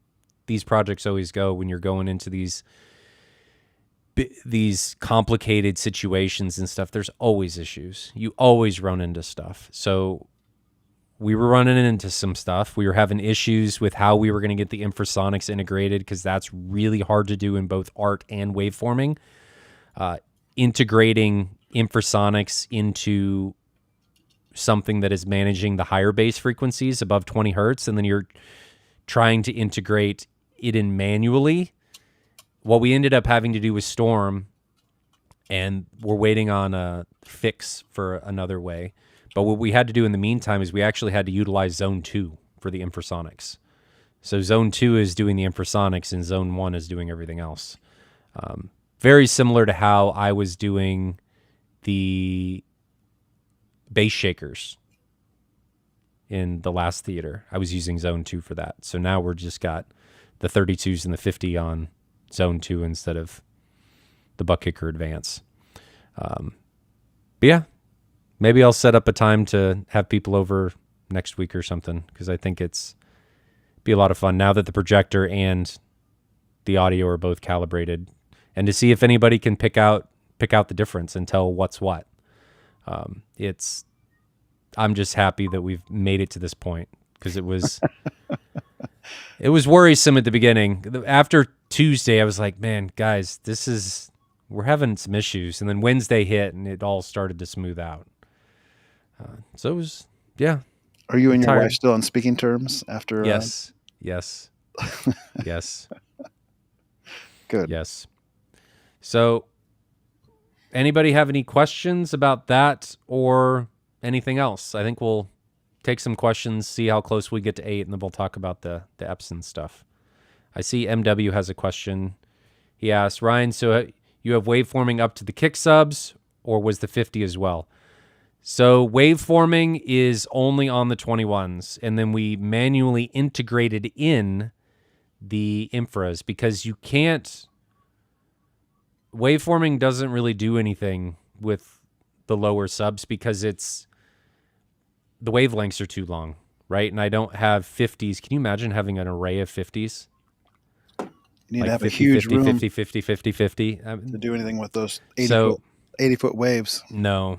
Speaker 1: these projects always go when you're going into these these complicated situations and stuff, there's always issues. You always run into stuff. So we were running into some stuff. We were having issues with how we were going to get the infrasonics integrated, because that's really hard to do in both art and waveforming. Integrating infrasonics into something that is managing the higher bass frequencies above 20 hertz, and then you're trying to integrate it in manually. What we ended up having to do was Storm, and we're waiting on a fix for another way. But what we had to do in the meantime is we actually had to utilize Zone 2 for the infrasonics. So Zone 2 is doing the infrasonics, and Zone 1 is doing everything else. Very similar to how I was doing the bass shakers in the last theater. I was using Zone 2 for that. So now we're just got the 32s and the 50 on Zone 2 instead of the Buck Kicker Advance. But yeah, maybe I'll set up a time to have people over next week or something, because I think it's be a lot of fun now that the projector and the audio are both calibrated, and to see if anybody can pick out the difference and tell what's what. I'm just happy that we've made it to this point, because it was it was worrisome at the beginning. After Tuesday, I was like, man, guys, we're having some issues. And then Wednesday hit, and it all started to smooth out. So it was, yeah.
Speaker 2: Are you and your wife still on speaking terms after?
Speaker 1: Yes. Yes.
Speaker 2: Good.
Speaker 1: Yes. So, anybody have any questions about that or anything else? I think we'll take some questions, see how close we get to 8, and then we'll talk about the Epson stuff. I see MW has a question. He asked, Ryan, so you have waveforming up to the kick subs, or was the 50 as well? So waveforming is only on the 21s, and then we manually integrated in the infras, because you can't... Waveforming doesn't really do anything with the lower subs, because the wavelengths are too long, right? And I don't have 50s. Can you imagine having an array of 50s?
Speaker 2: You need
Speaker 1: like
Speaker 2: to have
Speaker 1: 50,
Speaker 2: a huge
Speaker 1: 50,
Speaker 2: room
Speaker 1: 50, 50, 50, 50.
Speaker 2: to do anything with those 80-foot waves.
Speaker 1: No,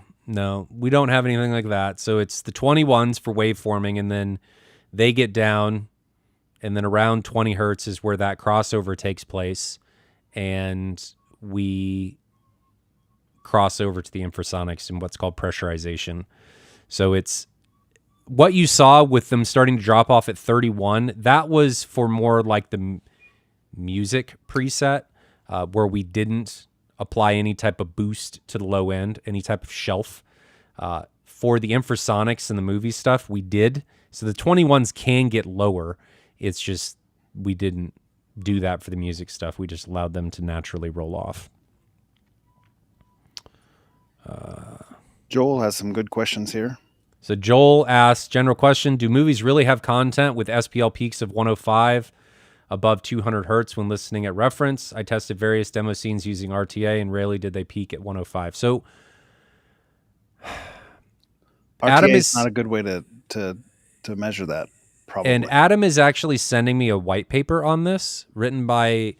Speaker 1: we don't have anything like that. So it's the 21s for waveforming, and then they get down, and then around 20 hertz is where that crossover takes place, and we cross over to the infrasonics and what's called pressurization. So it's what you saw with them starting to drop off at 31. That was for more like the music preset, where we didn't apply any type of boost to the low end, any type of shelf. For the infrasonics and the movie stuff, we did. So the 21s can get lower. It's just we didn't do that for the music stuff. We just allowed them to naturally roll off.
Speaker 2: Joel has some good questions here.
Speaker 1: So Joel asks, general question, do movies really have content with SPL peaks of 105 above 200 hertz when listening at reference? I tested various demo scenes using RTA, and rarely did they peak at 105. So
Speaker 2: RTA is not a good way to measure that, probably.
Speaker 1: And Adam is actually sending me a white paper on this, written by,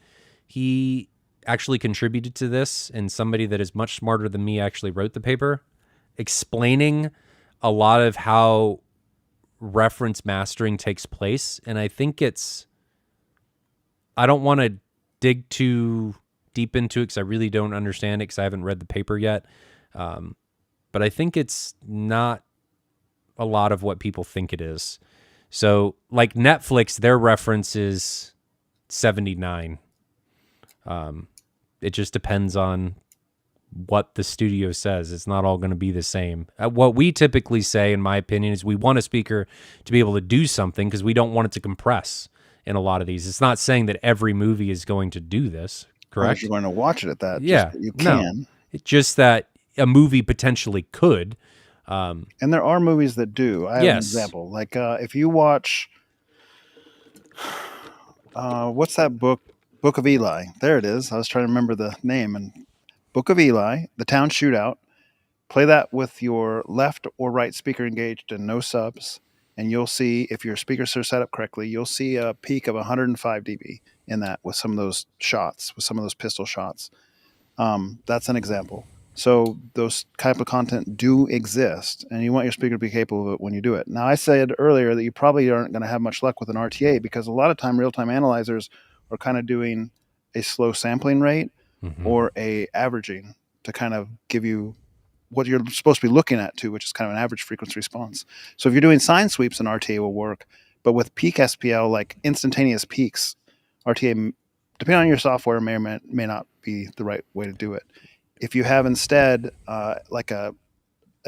Speaker 1: he actually contributed to this, and somebody that is much smarter than me actually wrote the paper, explaining a lot of how reference mastering takes place. And I think I don't want to dig too deep into it, because I really don't understand it, because I haven't read the paper yet. But I think it's not a lot of what people think it is. So like Netflix, their reference is 79. It just depends on what the studio says. It's not all going to be the same. What we typically say, in my opinion, is we want a speaker to be able to do something, because we don't want it to compress in a lot of these. It's not saying that every movie is going to do this, correct?
Speaker 2: You're going to watch it at that.
Speaker 1: Yeah,
Speaker 2: you can.
Speaker 1: No, it's just that a movie potentially could.
Speaker 2: And there are movies that do. I have an example. Like if you watch, what's that book? Book of Eli. There it is. I was trying to remember the name. And Book of Eli, the town shootout. Play that with your left or right speaker engaged and no subs. And you'll see, if your speakers are set up correctly, you'll see a peak of 105 dB in that with some of those shots, with some of those pistol shots. That's an example. So those type of content do exist, and you want your speaker to be capable of it when you do it. Now, I said earlier that you probably aren't going to have much luck with an RTA because a lot of time real-time analyzers are kind of doing a slow sampling rate or a averaging to kind of give you what you're supposed to be looking at too, which is kind of an average frequency response. So if you're doing sine sweeps, an RTA will work, but with peak SPL, like instantaneous peaks, RTA, depending on your software, may or may not be the right way to do it. If you have instead like an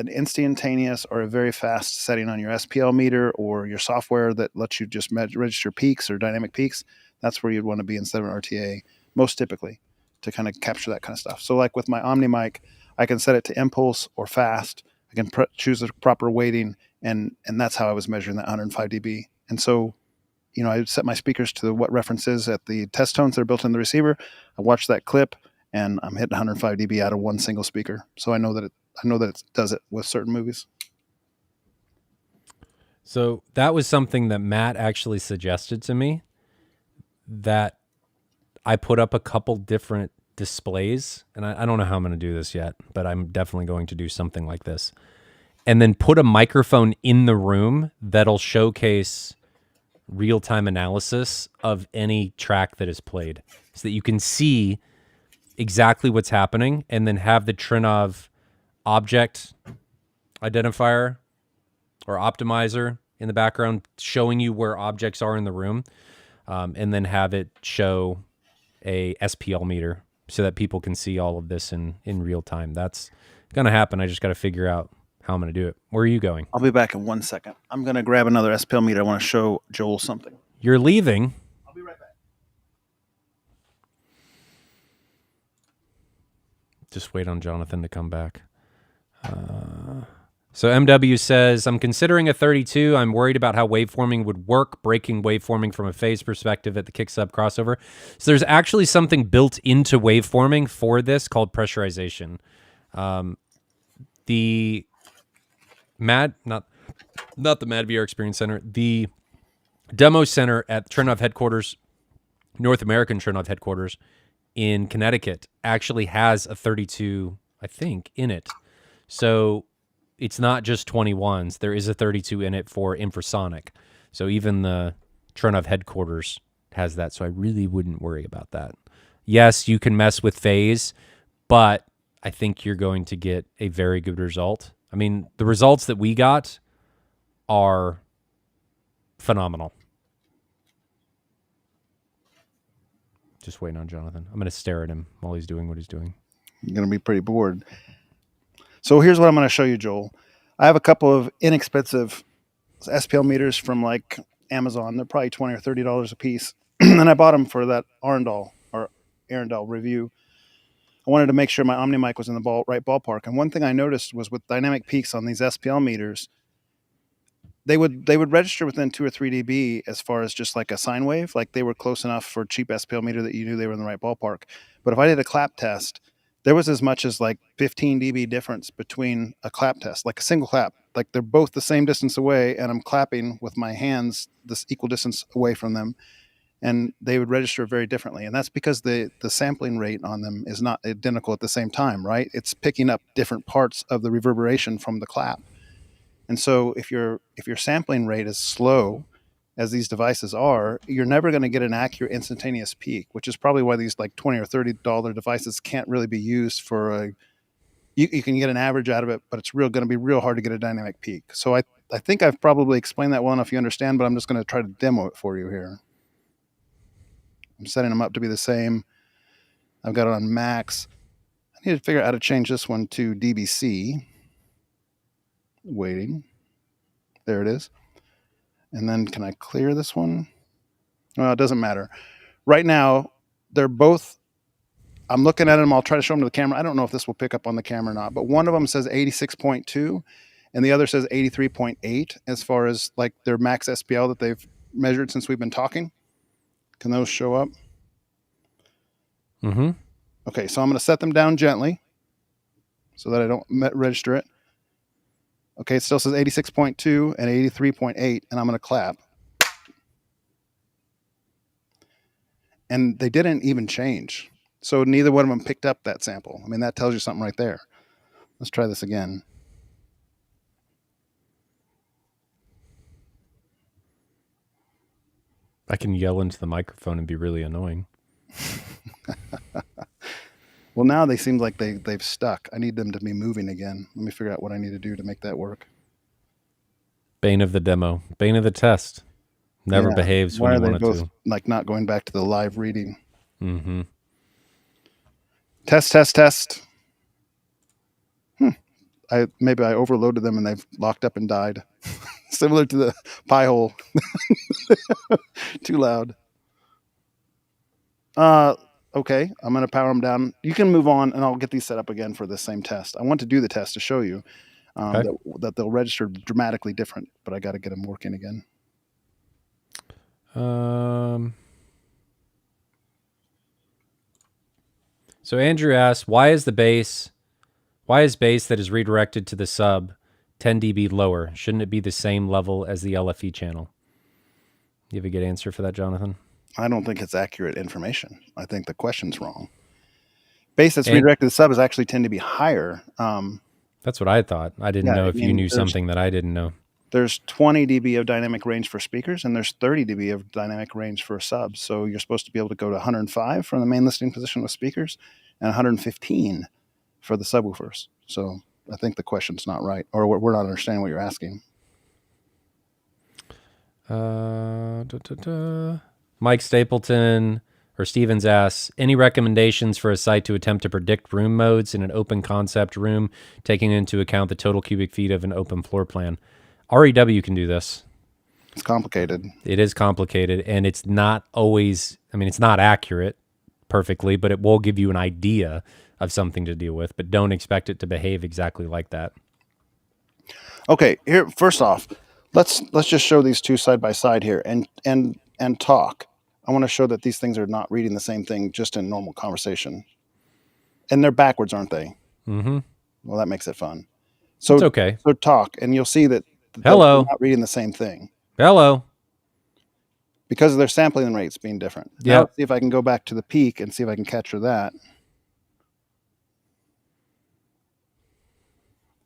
Speaker 2: instantaneous or a very fast setting on your SPL meter or your software that lets you just register peaks or dynamic peaks, that's where you'd want to be instead of an RTA, most typically, to kind of capture that kind of stuff. So like with my Omni mic, I can set it to impulse or fast. I can choose the proper weighting, and that's how I was measuring that 105 dB. And so, I set my speakers to what references at the test tones that are built in the receiver. I watch that clip, and I'm hitting 105 dB out of one single speaker. So I know that it does it with certain movies.
Speaker 1: So that was something that Matt actually suggested to me, that I put up a couple different displays, and I don't know how I'm going to do this yet, but I'm definitely going to do something like this, and then put a microphone in the room that'll showcase real-time analysis of any track that is played so that you can see exactly what's happening, and then have the Trinov object identifier or optimizer in the background showing you where objects are in the room, and then have it show a SPL meter so that people can see all of this in real time. That's going to happen. I just got to figure out how I'm going to do it. Where are you going?
Speaker 2: I'll be back in 1 second. I'm going to grab another SPL meter. I want to show Joel something.
Speaker 1: You're leaving?
Speaker 2: I'll be right back.
Speaker 1: Just wait on Jonathan to come back. So MW says, I'm considering a 32. I'm worried about how waveforming would work, breaking waveforming from a phase perspective at the kick sub crossover. So there's actually something built into waveforming for this called pressurization. The not the Mad VR Experience Center, the demo center at Trinov headquarters, North American Trinov headquarters in Connecticut, actually has a 32, I think, in it. So it's not just 21s. There is a 32 in it for infrasonic. So even the Trinov headquarters has that. So I really wouldn't worry about that. Yes, you can mess with phase, but I think you're going to get a very good result. I mean, the results that we got are phenomenal. Just waiting on Jonathan. I'm going to stare at him while he's doing what he's doing.
Speaker 2: You're going to be pretty bored. So here's what I'm going to show you, Joel. I have a couple of inexpensive SPL meters from like Amazon. They're probably $20 or $30 a piece. And I bought them for that Arundel review. I wanted to make sure my Omni mic was in the right ballpark. And one thing I noticed was with dynamic peaks on these SPL meters, they would register within 2 or 3 dB as far as just like a sine wave. Like they were close enough for a cheap SPL meter that you knew they were in the right ballpark. But if I did a clap test, there was as much as like 15 dB difference between a clap test, like a single clap. Like they're both the same distance away, and I'm clapping with my hands this equal distance away from them, and they would register very differently. And that's because the sampling rate on them is not identical at the same time, right? It's picking up different parts of the reverberation from the clap. And so if your sampling rate is slow, as these devices are, you're never going to get an accurate instantaneous peak, which is probably why these like $20 or $30 devices can't really be used for you can get an average out of it, but it's going to be real hard to get a dynamic peak. So I think I've probably explained that well enough you understand, but I'm just going to try to demo it for you here. I'm setting them up to be the same. I've got it on max. I need to figure out how to change this one to DBC. Waiting. There it is. And then can I clear this one? Well, it doesn't matter. Right now, they're both, I'm looking at them. I'll try to show them to the camera. I don't know if this will pick up on the camera or not, but one of them says 86.2 and the other says 83.8 as far as like their max SPL that they've measured since we've been talking. Can those show up?
Speaker 1: Mm-hmm.
Speaker 2: Okay, so I'm going to set them down gently so that I don't register it. Okay, it still says 86.2 and 83.8, and I'm going to clap. And they didn't even change. So neither one of them picked up that sample. I mean, that tells you something right there. Let's try this again.
Speaker 1: I can yell into the microphone and be really annoying.
Speaker 2: Well, now they seem like they've stuck. I need them to be moving again. Let me figure out what I need to do to make that work.
Speaker 1: Bane of the demo. Bane of the test. Never
Speaker 2: Yeah.
Speaker 1: behaves
Speaker 2: Why
Speaker 1: when
Speaker 2: are
Speaker 1: you
Speaker 2: they
Speaker 1: want it
Speaker 2: both
Speaker 1: to.
Speaker 2: like not going back to the live reading?
Speaker 1: Mm-hmm.
Speaker 2: Test. Maybe I overloaded them and they've locked up and died. Similar to the pie hole. Too loud. Okay, I'm going to power them down. You can move on, and I'll get these set up again for the same test. I want to do the test to show you
Speaker 1: Okay.
Speaker 2: that they'll register dramatically different, but I got to get them working again.
Speaker 1: So Andrew asks, why is bass that is redirected to the sub 10 dB lower? Shouldn't it be the same level as the LFE channel? You have a good answer for that, Jonathan?
Speaker 2: I don't think it's accurate information. I think the question's wrong. Bass that's redirected to the sub is actually tend to be higher.
Speaker 1: That's what I thought. I didn't know if you knew something that I didn't know.
Speaker 2: There's 20 dB of dynamic range for speakers, and there's 30 dB of dynamic range for subs. So you're supposed to be able to go to 105 from the main listening position with speakers and 115 for the subwoofers. So I think the question's not right, or we're not understanding what you're asking.
Speaker 1: Mike Stapleton or Stevens asks, any recommendations for a site to attempt to predict room modes in an open concept room, taking into account the total cubic feet of an open floor plan? REW can do this.
Speaker 2: It's complicated.
Speaker 1: It is complicated, and it's not always, it's not accurate perfectly, but it will give you an idea of something to deal with, but don't expect it to behave exactly like that.
Speaker 2: Okay, here, first off, let's just show these two side by side here and talk. I want to show that these things are not reading the same thing just in normal conversation. And they're backwards, aren't they?
Speaker 1: Mm-hmm.
Speaker 2: Well, that makes it fun. So
Speaker 1: it's okay.
Speaker 2: So talk, and you'll see that
Speaker 1: Hello.
Speaker 2: they're not reading the same thing.
Speaker 1: Hello.
Speaker 2: Because of their sampling rates being different.
Speaker 1: Yeah.
Speaker 2: Now let's see if I can go back to the peak and see if I can capture that.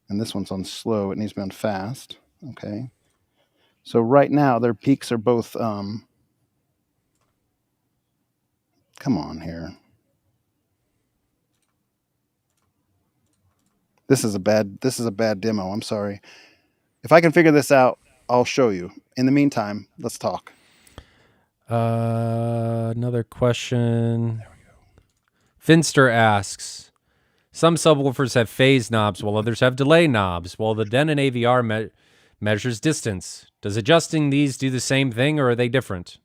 Speaker 2: And this one's on slow. It needs to be on fast. Okay. So right now, their peaks are both... come on here. This is a bad demo. I'm sorry. If I can figure this out, I'll show you. In the meantime, let's talk.
Speaker 1: Another question. There we go. Finster asks, some subwoofers have phase knobs while others have delay knobs, while the Denon AVR measures distance. Does adjusting these do the same thing, or are they different?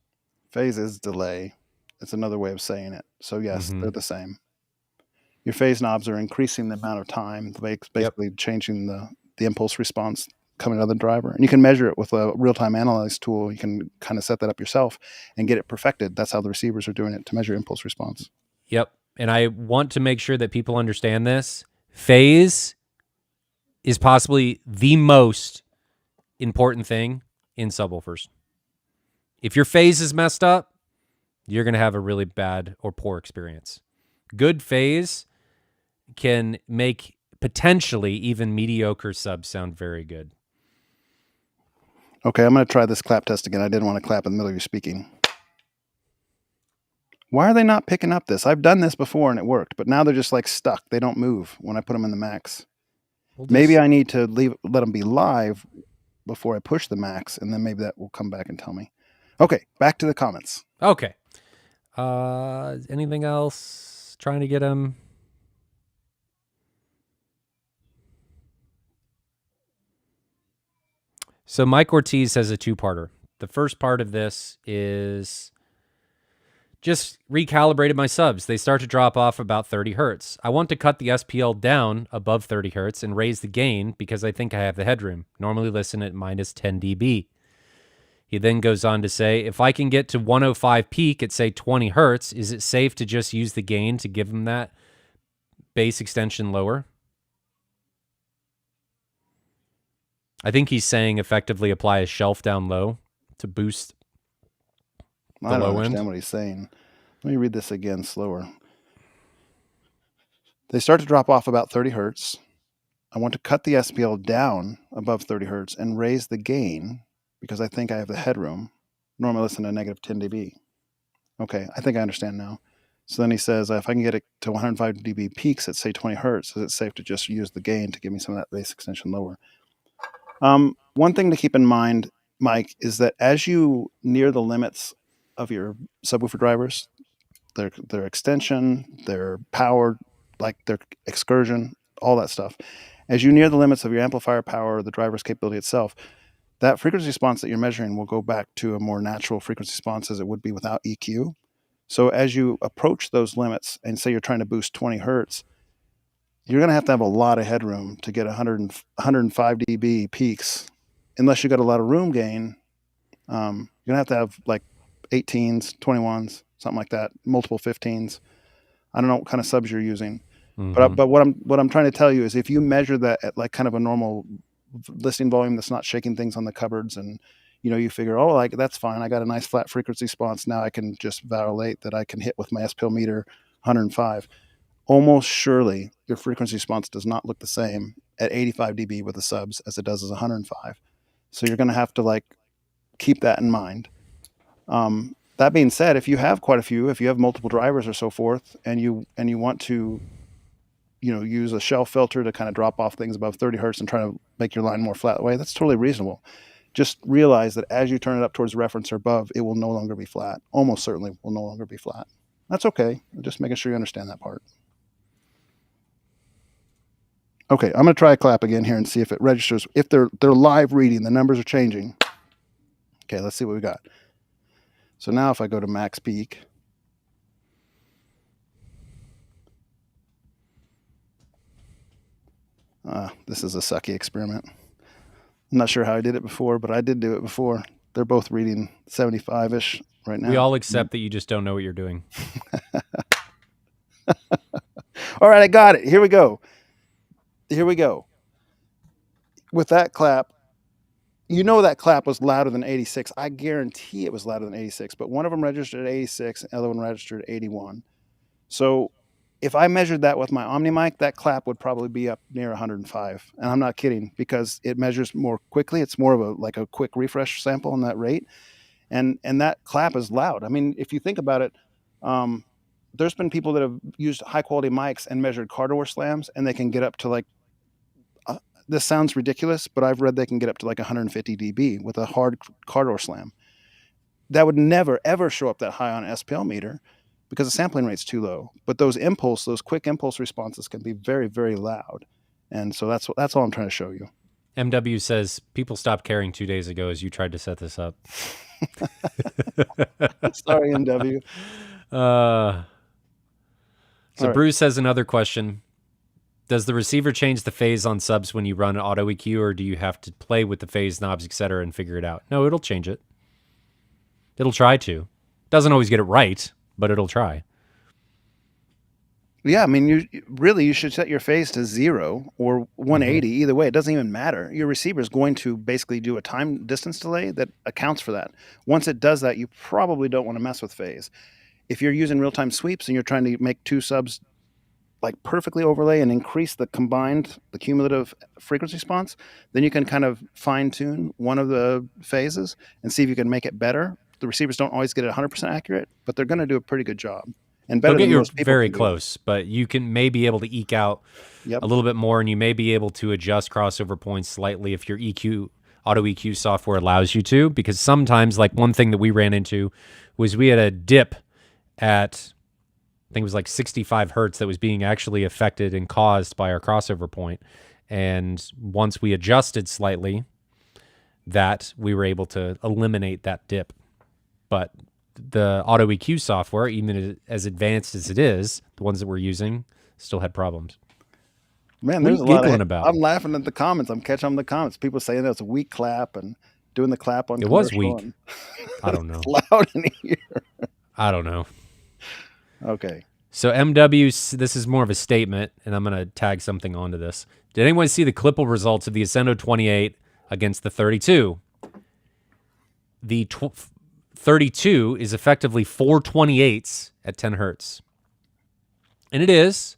Speaker 2: Phase is delay. It's another way of saying it. So yes, they're the same. Your phase knobs are increasing the amount of time, basically changing the impulse response coming out of the driver. And you can measure it with a real-time analyze tool. You can kind of set that up yourself and get it perfected. That's how the receivers are doing it, to measure impulse response.
Speaker 1: Yep. And I want to make sure that people understand this. Phase is possibly the most important thing in subwoofers. If your phase is messed up, you're going to have a really bad or poor experience. Good phase can make potentially even mediocre subs sound very good.
Speaker 2: Okay, I'm going to try this clap test again. I didn't want to clap in the middle of you speaking. Why are they not picking up this? I've done this before and it worked, but now they're just like stuck. They don't move when I put them in the max. Maybe I need to let them be live before I push the max, and then maybe that will come back and tell me. Okay, back to the comments.
Speaker 1: Okay. Anything else? Trying to get them. So Mike Ortiz has a two-parter. The first part of this is just recalibrated my subs. They start to drop off about 30 hertz. I want to cut the SPL down above 30 hertz and raise the gain because I think I have the headroom. Normally listen at minus 10 dB. He then goes on to say, if I can get to 105 peak at, say, 20 hertz, is it safe to just use the gain to give him that bass extension lower? I think he's saying effectively apply a shelf down low to boost the low end.
Speaker 2: I don't understand what he's saying. Let me read this again slower. They start to drop off about 30 hertz. I want to cut the SPL down above 30 hertz and raise the gain because I think I have the headroom. Normally I listen to negative 10 dB. Okay, I think I understand now. So then he says, if I can get it to 105 dB peaks at say 20 hertz, is it safe to just use the gain to give me some of that bass extension lower? One thing to keep in mind, Mike, is that as you near the limits of your subwoofer drivers, their extension, their power, like their excursion, all that stuff, as you near the limits of your amplifier power or the driver's capability itself, that frequency response that you're measuring will go back to a more natural frequency response as it would be without EQ. So as you approach those limits and say you're trying to boost 20 hertz, you're going to have a lot of headroom to get 105 dB peaks. Unless you got a lot of room gain, you're going to have like 18s, 21s, something like that, multiple 15s. I don't know what kind of subs you're using.
Speaker 1: Mm-hmm.
Speaker 2: But what I'm trying to tell you is if you measure that at like kind of a normal listening volume that's not shaking things on the cupboards, and you figure, oh, like that's fine, I got a nice flat frequency response, now I can just validate that I can hit with my SPL meter 105. Almost surely your frequency response does not look the same at 85 dB with the subs as it does as 105. So you're going to have to like keep that in mind. That being said, if you have quite a few, if you have multiple drivers or so forth, and you want to use a shelf filter to kind of drop off things above 30 hertz and try to make your line more flat away, that's totally reasonable. Just realize that as you turn it up towards reference or above, it will no longer be flat. Almost certainly will no longer be flat. That's okay. Just making sure you understand that part. Okay, I'm going to try a clap again here and see if it registers. If they're live reading, the numbers are changing. Okay, let's see what we got. So now if I go to max peak, this is a sucky experiment. I'm not sure how I did it before, but I did do it before. They're both reading 75-ish right now.
Speaker 1: We all accept that you just don't know what you're doing.
Speaker 2: All right, I got it. Here we go. With that clap, that clap was louder than 86. I guarantee it was louder than 86, but one of them registered at 86, the other one registered at 81. So if I measured that with my Omni mic, that clap would probably be up near 105. And I'm not kidding, because it measures more quickly. It's more of a quick refresh sample on that rate. And that clap is loud. I mean, if you think about it, there's been people that have used high quality mics and measured car door slams, and they can get up to like, this sounds ridiculous, but I've read they can get up to like 150 dB with a hard car door slam. That would never, ever show up that high on an SPL meter because the sampling rate's too low. But those quick impulse responses can be very, very loud. And so that's all I'm trying to show you.
Speaker 1: MW says, people stopped caring 2 days ago as you tried to set this up.
Speaker 2: Sorry, MW.
Speaker 1: So
Speaker 2: All right.
Speaker 1: Bruce has another question. Does the receiver change the phase on subs when you run auto EQ, or do you have to play with the phase knobs, etc., and figure it out? No, it'll change it. It'll try to. Doesn't always get it right, but it'll try.
Speaker 2: Yeah, I mean, you should set your phase to 0 or 180. Either way, it doesn't even matter. Your receiver is going to basically do a time distance delay that accounts for that. Once it does that, you probably don't want to mess with phase. If you're using real-time sweeps and you're trying to make two subs like perfectly overlay and increase the cumulative frequency response, then you can kind of fine-tune one of the phases and see if you can make it better. The receivers don't always get it 100% accurate, but they're going to do a pretty good job. And better
Speaker 1: They'll get
Speaker 2: than
Speaker 1: you
Speaker 2: most people
Speaker 1: very
Speaker 2: can do.
Speaker 1: close, but you may be able to eke out a little bit more, and you may be able to adjust crossover points slightly if your auto EQ software allows you to, because sometimes, like one thing that we ran into was we had a dip at, I think it was like 65 hertz that was being actually affected and caused by our crossover point. And once we adjusted slightly, that we were able to eliminate that dip. But the auto EQ software, even as advanced as it is, the ones that we're using still had problems.
Speaker 2: Man,
Speaker 1: What are
Speaker 2: there's
Speaker 1: you
Speaker 2: a lot
Speaker 1: giggling
Speaker 2: of.
Speaker 1: about?
Speaker 2: I'm laughing at the comments. I'm catching on the comments. People saying that's a weak clap and doing the clap on.
Speaker 1: It was
Speaker 2: commercial
Speaker 1: weak.
Speaker 2: and
Speaker 1: I don't know.
Speaker 2: it's loud in here.
Speaker 1: I don't know.
Speaker 2: Okay.
Speaker 1: So MW, this is more of a statement, and I'm going to tag something onto this. Did anyone see the Clipple results of the Ascendo 28 against the 32? The 32 is effectively 428s at 10 hertz. And it is.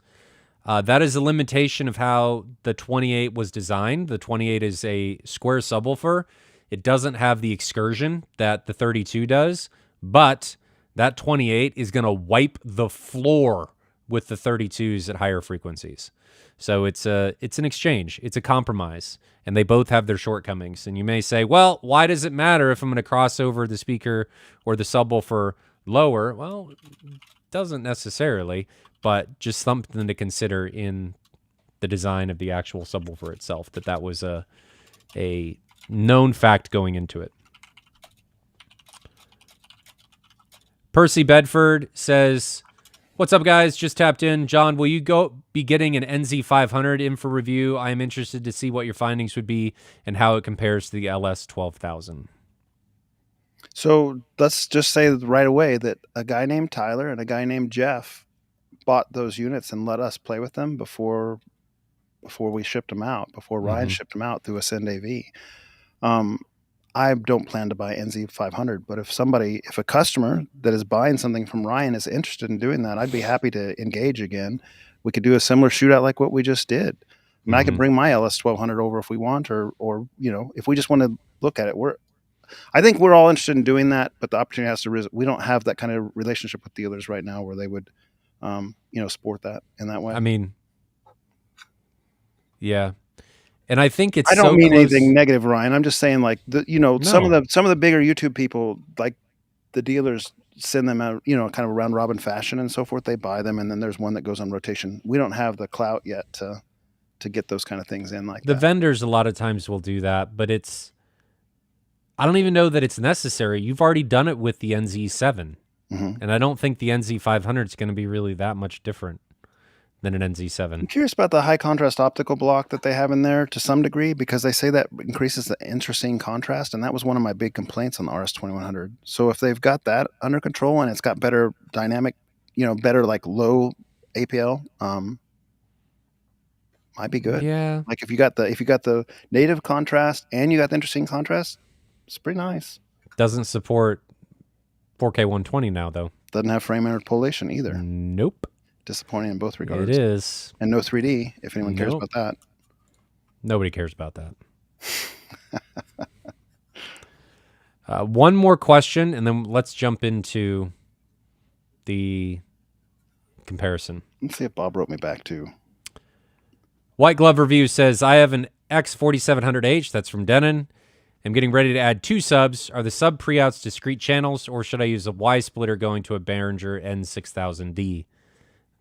Speaker 1: That is a limitation of how the 28 was designed. The 28 is a square subwoofer. It doesn't have the excursion that the 32 does, but that 28 is going to wipe the floor with the 32s at higher frequencies. So it's an exchange. It's a compromise, and they both have their shortcomings. And you may say, well, why does it matter if I'm going to cross over the speaker or the subwoofer lower? Well, it doesn't necessarily, but just something to consider in the design of the actual subwoofer itself, that was a known fact going into it. Percy Bedford says, what's up, guys? Just tapped in. John, will you be getting an NZ500 in for review? I am interested to see what your findings would be and how it compares to the LS12000.
Speaker 2: So let's just say right away that a guy named Tyler and a guy named Jeff bought those units and let us play with them before we shipped them out, before Ryan shipped them out through Ascend AV. I don't plan to buy NZ500, but if a customer that is buying something from Ryan is interested in doing that, I'd be happy to engage again. We could do a similar shootout like what we just did. I mean, I could bring my LS1200 over if we want, or if we just want to look at it. I think we're all interested in doing that, but the opportunity has to. We don't have that kind of relationship with dealers right now where they would, sport that in that way.
Speaker 1: I mean, yeah. And I think it's.
Speaker 2: I don't mean anything negative, Ryan. I'm just saying, like some of the bigger YouTube people, like the dealers, send them out, kind of a round robin fashion and so forth. They buy them, and then there's one that goes on rotation. We don't have the clout yet to get those kind of things in like
Speaker 1: the
Speaker 2: that.
Speaker 1: Vendors. A lot of times will do that, but I don't even know that it's necessary. You've already done it with the NZ7, and I don't think the NZ500 is going to be really that much different than an NZ7.
Speaker 2: I'm curious about the high contrast optical block that they have in there to some degree, because they say that increases the interesting contrast, and that was one of my big complaints on the RS2100. So if they've got that under control and it's got better dynamic, better like low APL, might be good.
Speaker 1: Yeah.
Speaker 2: Like if you got the native contrast and you got the interesting contrast, it's pretty nice.
Speaker 1: Doesn't support 4K 120 now though.
Speaker 2: Doesn't have frame interpolation either.
Speaker 1: Nope.
Speaker 2: Disappointing in both regards.
Speaker 1: It is.
Speaker 2: And no 3D, if anyone cares about that.
Speaker 1: Nobody cares about that. One more question, and then let's jump into the comparison.
Speaker 2: Let's see if Bob wrote me back too.
Speaker 1: White Glove Review says, I have an X4700H, that's from Denon. I'm getting ready to add 2 subs. Are the sub pre-outs discrete channels, or should I use a Y splitter going to a Behringer N6000D?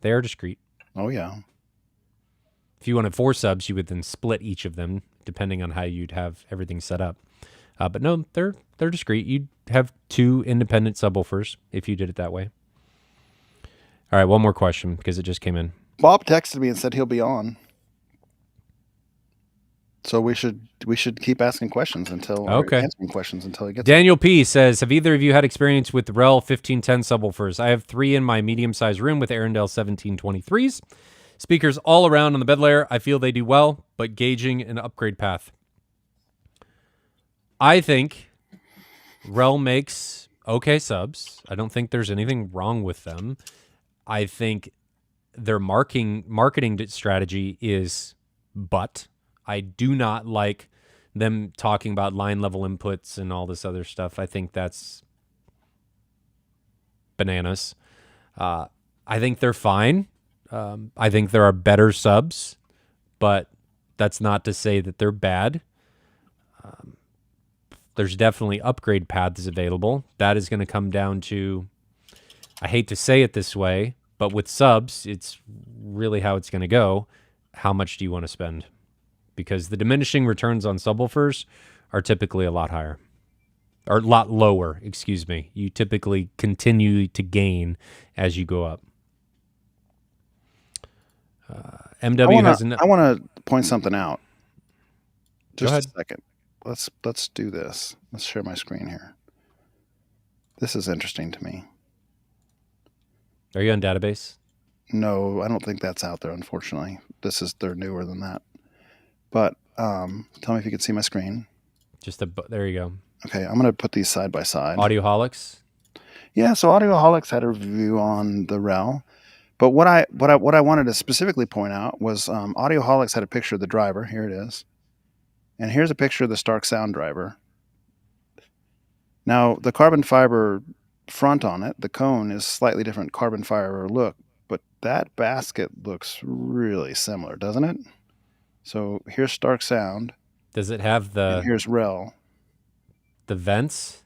Speaker 1: They are discrete.
Speaker 2: Oh, yeah.
Speaker 1: If you wanted 4 subs, you would then split each of them, depending on how you'd have everything set up. But no, they're discrete. You'd have 2 independent subwoofers if you did it that way. All right, one more question, because it just came in.
Speaker 2: Bob texted me and said he'll be on. So we should keep asking questions answering questions until he gets.
Speaker 1: Daniel P says, have either of you had experience with REL 1510 subwoofers? I have 3 in my medium-sized room with Arendelle 1723s. Speakers all around on the bed layer. I feel they do well, but gauging an upgrade path. I think REL makes okay subs. I don't think there's anything wrong with them. I think their marketing strategy is butt. I do not like them talking about line level inputs and all this other stuff. I think that's bananas. I think they're fine. I think there are better subs, but that's not to say that they're bad. There's definitely upgrade paths available. That is going to come down to, I hate to say it this way, but with subs, it's really how it's going to go. How much do you want to spend? Because the diminishing returns on subwoofers are typically a lot higher. Or a lot lower, excuse me. You typically continue to gain as you go up. MW has an...
Speaker 2: I want to point something out.
Speaker 1: Just
Speaker 2: a second. Let's do this. Let's share my screen here. This is interesting to me.
Speaker 1: Are you on database?
Speaker 2: No, I don't think that's out there, unfortunately. They're newer than that. But tell me if you can see my screen.
Speaker 1: There you go.
Speaker 2: Okay, I'm going to put these side by side.
Speaker 1: Audioholics?
Speaker 2: Yeah, so Audioholics had a review on the REL. But what I wanted to specifically point out was Audioholics had a picture of the driver. Here it is, and here's a picture of the Stark Sound driver. Now the carbon fiber front on it, the cone is slightly different carbon fiber look, but that basket looks really similar, doesn't it? So here's Stark Sound.
Speaker 1: Does it have
Speaker 2: And here's Rel.
Speaker 1: the vents?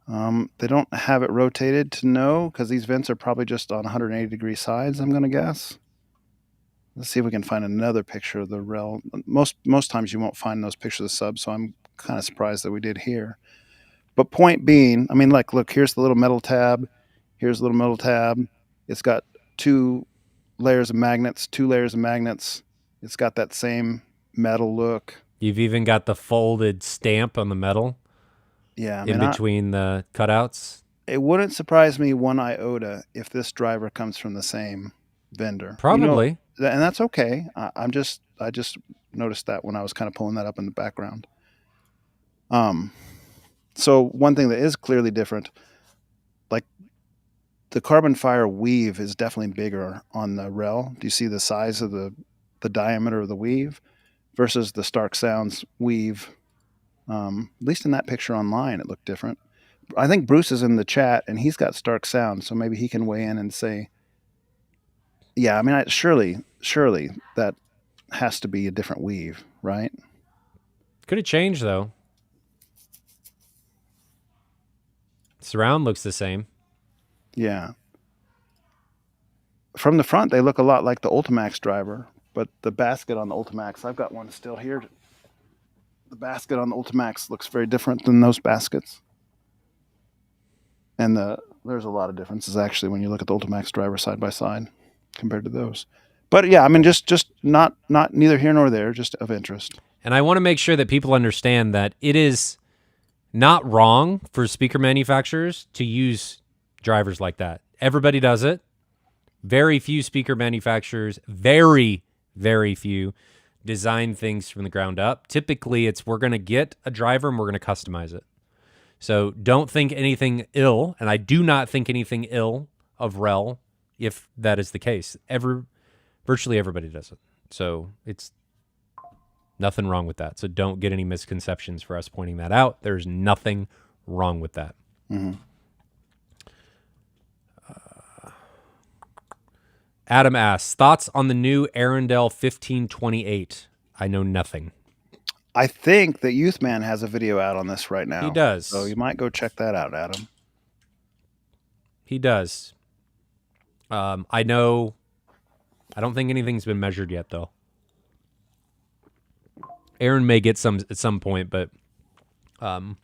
Speaker 2: They don't have it rotated to know because these vents are probably just on 180-degree sides, I'm going to guess. Let's see if we can find another picture of the Rel. Most times you won't find those pictures of subs, so I'm kind of surprised that we did here. But point being, I mean, like, look, here's the little metal tab. Here's the little metal tab. It's got 2 layers of magnets, 2 layers of magnets. It's got that same metal look.
Speaker 1: You've even got the folded stamp on the metal.
Speaker 2: Yeah,
Speaker 1: in between the cutouts.
Speaker 2: It wouldn't surprise me one iota if this driver comes from the same vendor.
Speaker 1: Probably,
Speaker 2: and that's okay. I just noticed that when I was kind of pulling that up in the background. So one thing that is clearly different, like the carbon fiber weave is definitely bigger on the Rel. Do you see the size of the diameter of the weave versus the Stark Sounds weave? At least in that picture online, it looked different. I think Bruce is in the chat, and he's got Stark Sound, so maybe he can weigh in and say, yeah, I mean, surely that has to be a different weave, right?
Speaker 1: Could have changed, though. Surround looks the same.
Speaker 2: Yeah. From the front, they look a lot like the Ultimax driver, but the basket on the Ultimax, I've got one still here. The basket on the Ultimax looks very different than those baskets. And there's a lot of differences, actually, when you look at the Ultimax driver side by side compared to those. But yeah, I mean, just not neither here nor there, just of interest.
Speaker 1: And I want to make sure that people understand that it is not wrong for speaker manufacturers to use drivers like that. Everybody does it. Very few speaker manufacturers, very, very few, design things from the ground up. Typically, it's we're going to get a driver and we're going to customize it. So don't think anything ill, and I do not think anything ill of Rel if that is the case. Virtually everybody does it. So it's nothing wrong with that. So don't get any misconceptions for us pointing that out. There's nothing wrong with that.
Speaker 2: Mm-hmm.
Speaker 1: Adam asks, thoughts on the new Arundel 1528? I know nothing.
Speaker 2: I think that Youthman has a video out on this right now.
Speaker 1: He does.
Speaker 2: So you might go check that out, Adam.
Speaker 1: He does. I know. I don't think anything's been measured yet, though. Aaron may get some at some point, but I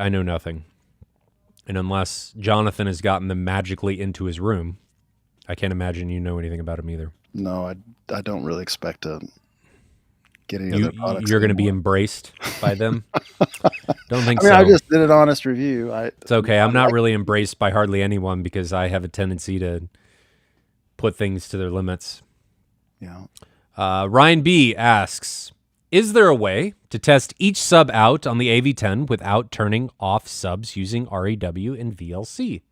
Speaker 1: know nothing. And unless Jonathan has gotten them magically into his room, I can't imagine you know anything about him either.
Speaker 2: No, I don't really expect to get any other products.
Speaker 1: You're going to be embraced by them? Don't think
Speaker 2: I mean,
Speaker 1: so.
Speaker 2: I just did an honest review.
Speaker 1: It's okay. I'm not really embraced by hardly anyone because I have a tendency to put things to their limits.
Speaker 2: Yeah.
Speaker 1: Ryan B. asks, is there a way to test each sub out on the AV10 without turning off subs using REW and VLC?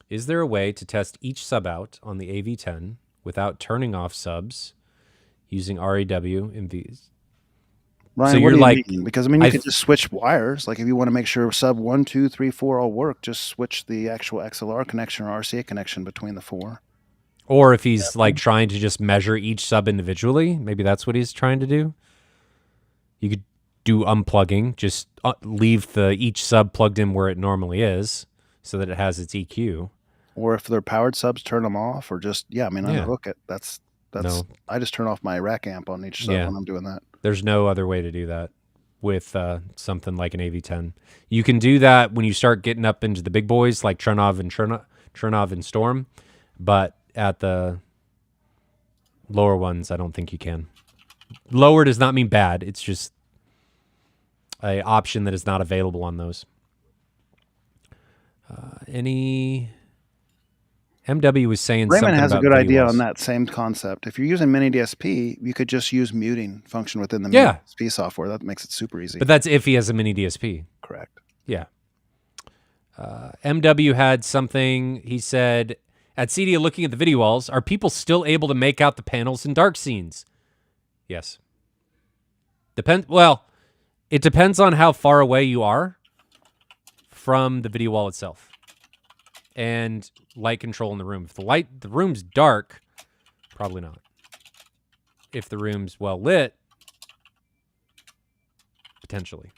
Speaker 1: Is there a way to test each sub out on the AV10 without turning off subs using REW and VLC?
Speaker 2: Ryan,
Speaker 1: so
Speaker 2: what
Speaker 1: you're
Speaker 2: do you
Speaker 1: like,
Speaker 2: mean? Because I mean, you could just switch wires. Like if you want to make sure sub 1, 2, 3, 4 all work, just switch the actual XLR connection or RCA connection between the 4.
Speaker 1: Or if he's like trying to just measure each sub individually, maybe that's what he's trying to do. You could do unplugging, just leave each sub plugged in where it normally is so that it has its EQ.
Speaker 2: Or if they're powered subs, turn them off or just, unhook it. That's
Speaker 1: No.
Speaker 2: I just turn off my rack amp on each sub when I'm doing that.
Speaker 1: There's no other way to do that with something like an AV10. You can do that when you start getting up into the big boys like Trinov and Storm, but at the lower ones, I don't think you can. Lower does not mean bad. It's just an option that is not available on those. MW was saying
Speaker 2: Raymond
Speaker 1: something
Speaker 2: has a
Speaker 1: about
Speaker 2: good idea
Speaker 1: videos.
Speaker 2: on that same concept. If you're using mini DSP, you could just use muting function within the mini DSP software. That makes it super easy.
Speaker 1: But that's if he has a mini DSP.
Speaker 2: Correct.
Speaker 1: Yeah. MW had something. He said, at CDA looking at the video walls, are people still able to make out the panels in dark scenes? Yes. Well, it depends on how far away you are from the video wall itself and light control in the room. If the room's dark, probably not. If the room's well lit, potentially.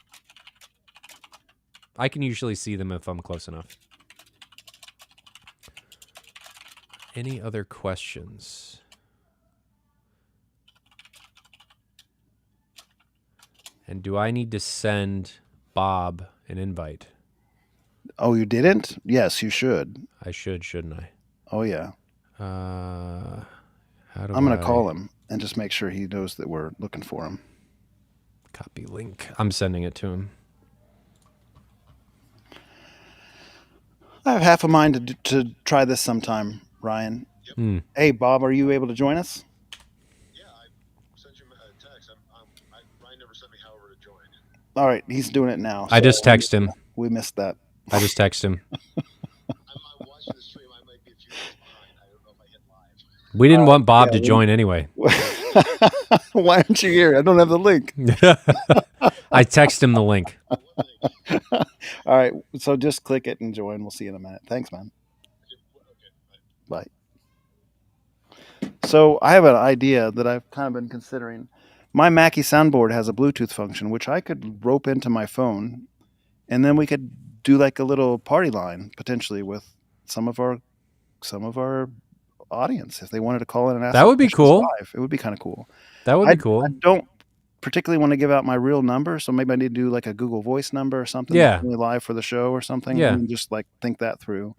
Speaker 1: I can usually see them if I'm close enough. Any other questions? And do I need to send Bob an invite?
Speaker 2: Oh, you didn't? Yes, you should.
Speaker 1: I should, shouldn't I?
Speaker 2: Oh, yeah.
Speaker 1: How do
Speaker 2: I'm going to call him and just make sure he knows that we're looking for him.
Speaker 1: Copy link. I'm sending it to him.
Speaker 2: I have half a mind to try this sometime, Ryan.
Speaker 1: Hmm.
Speaker 2: Hey, Bob, are you able to join us?
Speaker 4: Yeah, I sent you a text. Ryan never sent me however to join.
Speaker 2: All right, he's doing it now.
Speaker 1: I just text him.
Speaker 2: We missed that.
Speaker 1: I just text him.
Speaker 4: I'm watching the stream. I might be a few minutes behind. I don't know if I hit live.
Speaker 1: We didn't want Bob to join anyway.
Speaker 2: Why aren't you here? I don't have the link.
Speaker 1: I text him the link.
Speaker 2: All right, so just click it and join. We'll see you in a minute. Thanks, man. Bye. So I have an idea that I've kind of been considering. My Mackie soundboard has a Bluetooth function, which I could rope into my phone, and then we could do like a little party line potentially with some of our audience if they wanted to call in and ask.
Speaker 1: That would be cool.
Speaker 2: Live. It would be kind of cool.
Speaker 1: That would be cool.
Speaker 2: I don't particularly want to give out my real number, so maybe I need to do like a Google Voice number or something.
Speaker 1: Yeah.
Speaker 2: Live for the show or something.
Speaker 1: Yeah.
Speaker 2: And just like think that through.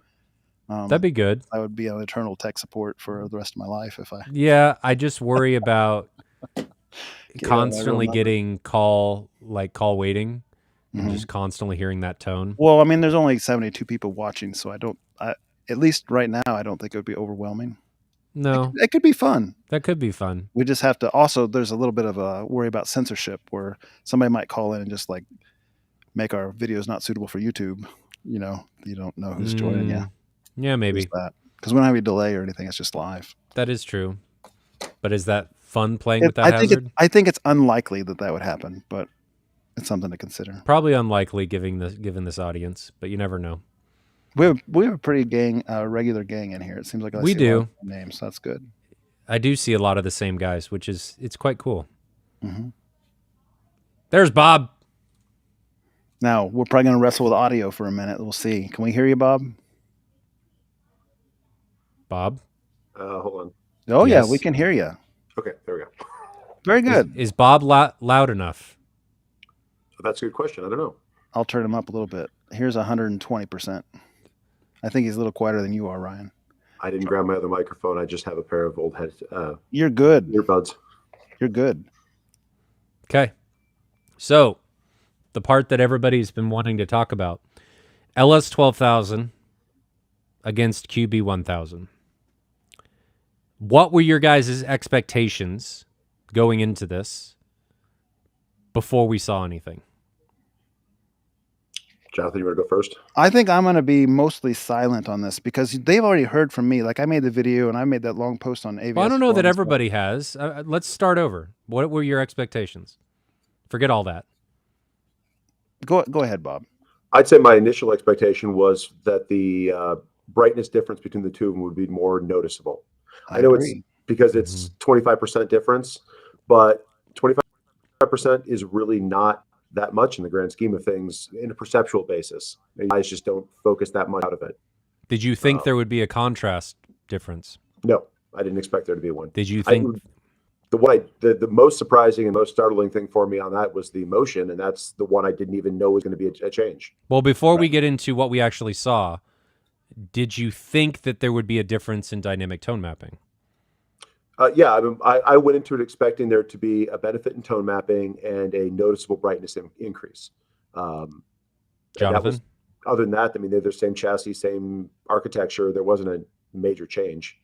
Speaker 1: That'd be good.
Speaker 2: I would be on eternal tech support for the rest of my life if I.
Speaker 1: Yeah, I just worry about constantly getting call waiting and just constantly hearing that tone.
Speaker 2: Well, I mean, there's only 72 people watching, so at least right now, I don't think it would be overwhelming.
Speaker 1: No.
Speaker 2: It could be fun.
Speaker 1: That could be fun.
Speaker 2: We just have to also, there's a little bit of a worry about censorship where somebody might call in and just like make our videos not suitable for YouTube. You know, you don't know who's joining you.
Speaker 1: Yeah, maybe.
Speaker 2: Because we don't have any delay or anything. It's just live.
Speaker 1: That is true. But is that fun playing with that hazard?
Speaker 2: I think it's unlikely that would happen, but it's something to consider.
Speaker 1: Probably unlikely given this audience, but you never know.
Speaker 2: We have a pretty regular gang in here. It seems like
Speaker 1: we do
Speaker 2: names. So that's good.
Speaker 1: I do see a lot of the same guys, it's quite cool.
Speaker 2: Mm-hmm.
Speaker 1: There's Bob.
Speaker 2: Now we're probably going to wrestle with audio for a minute. We'll see. Can we hear you, Bob?
Speaker 1: Bob?
Speaker 4: Hold on.
Speaker 2: Oh,
Speaker 1: Yes.
Speaker 2: yeah, we can hear you.
Speaker 4: Okay, there we go.
Speaker 2: Very good.
Speaker 1: Is Bob loud enough?
Speaker 4: That's a good question. I don't know.
Speaker 2: I'll turn him up a little bit. Here's 120%. I think he's a little quieter than you are, Ryan.
Speaker 4: I didn't grab my other microphone. I just have a pair of old
Speaker 2: You're good.
Speaker 4: earbuds.
Speaker 2: You're good.
Speaker 1: Okay. So, the part that everybody's been wanting to talk about. LS12000 against QB1000. What were your guys' expectations going into this before we saw anything?
Speaker 4: Jonathan, you want to go first?
Speaker 2: I think I'm going to be mostly silent on this because they've already heard from me. Like I made the video and I made that long post on AVS.
Speaker 1: Well, I don't know that everybody has. Let's start over. What were your expectations? Forget all that.
Speaker 2: Go ahead, Bob.
Speaker 4: I'd say my initial expectation was that the brightness difference between the two of them would be more noticeable. I know
Speaker 2: agree.
Speaker 4: it's because it's 25% difference, but 25% is really not that much in the grand scheme of things in a perceptual basis. Maybe eyes just don't focus that much out of it.
Speaker 1: Did you think there would be a contrast difference?
Speaker 4: No, I didn't expect there to be one.
Speaker 1: Did you think
Speaker 4: the most surprising and most startling thing for me on that was the motion, and that's the one I didn't even know was going to be a change.
Speaker 1: Well, before we get into what we actually saw, did you think that there would be a difference in dynamic tone mapping?
Speaker 4: Yeah, I went into it expecting there to be a benefit in tone mapping and a noticeable brightness increase.
Speaker 1: Jonathan?
Speaker 4: Other than that, I mean, they're the same chassis, same architecture. There wasn't a major change.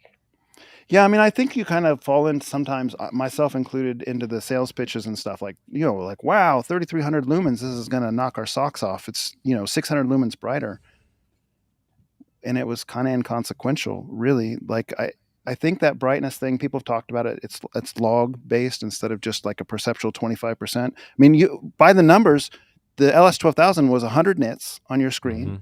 Speaker 2: Yeah, I mean, I think you kind of fall in sometimes, myself included, into the sales pitches and stuff like, wow, 3,300 lumens, this is going to knock our socks off. It's, 600 lumens brighter. and it was kind of inconsequential, really. Like I think that brightness thing, people have talked about it. It's log based instead of just like a perceptual 25%. I mean, you by the numbers, the LS12000 was 100 nits on your screen,
Speaker 1: Mm-hmm.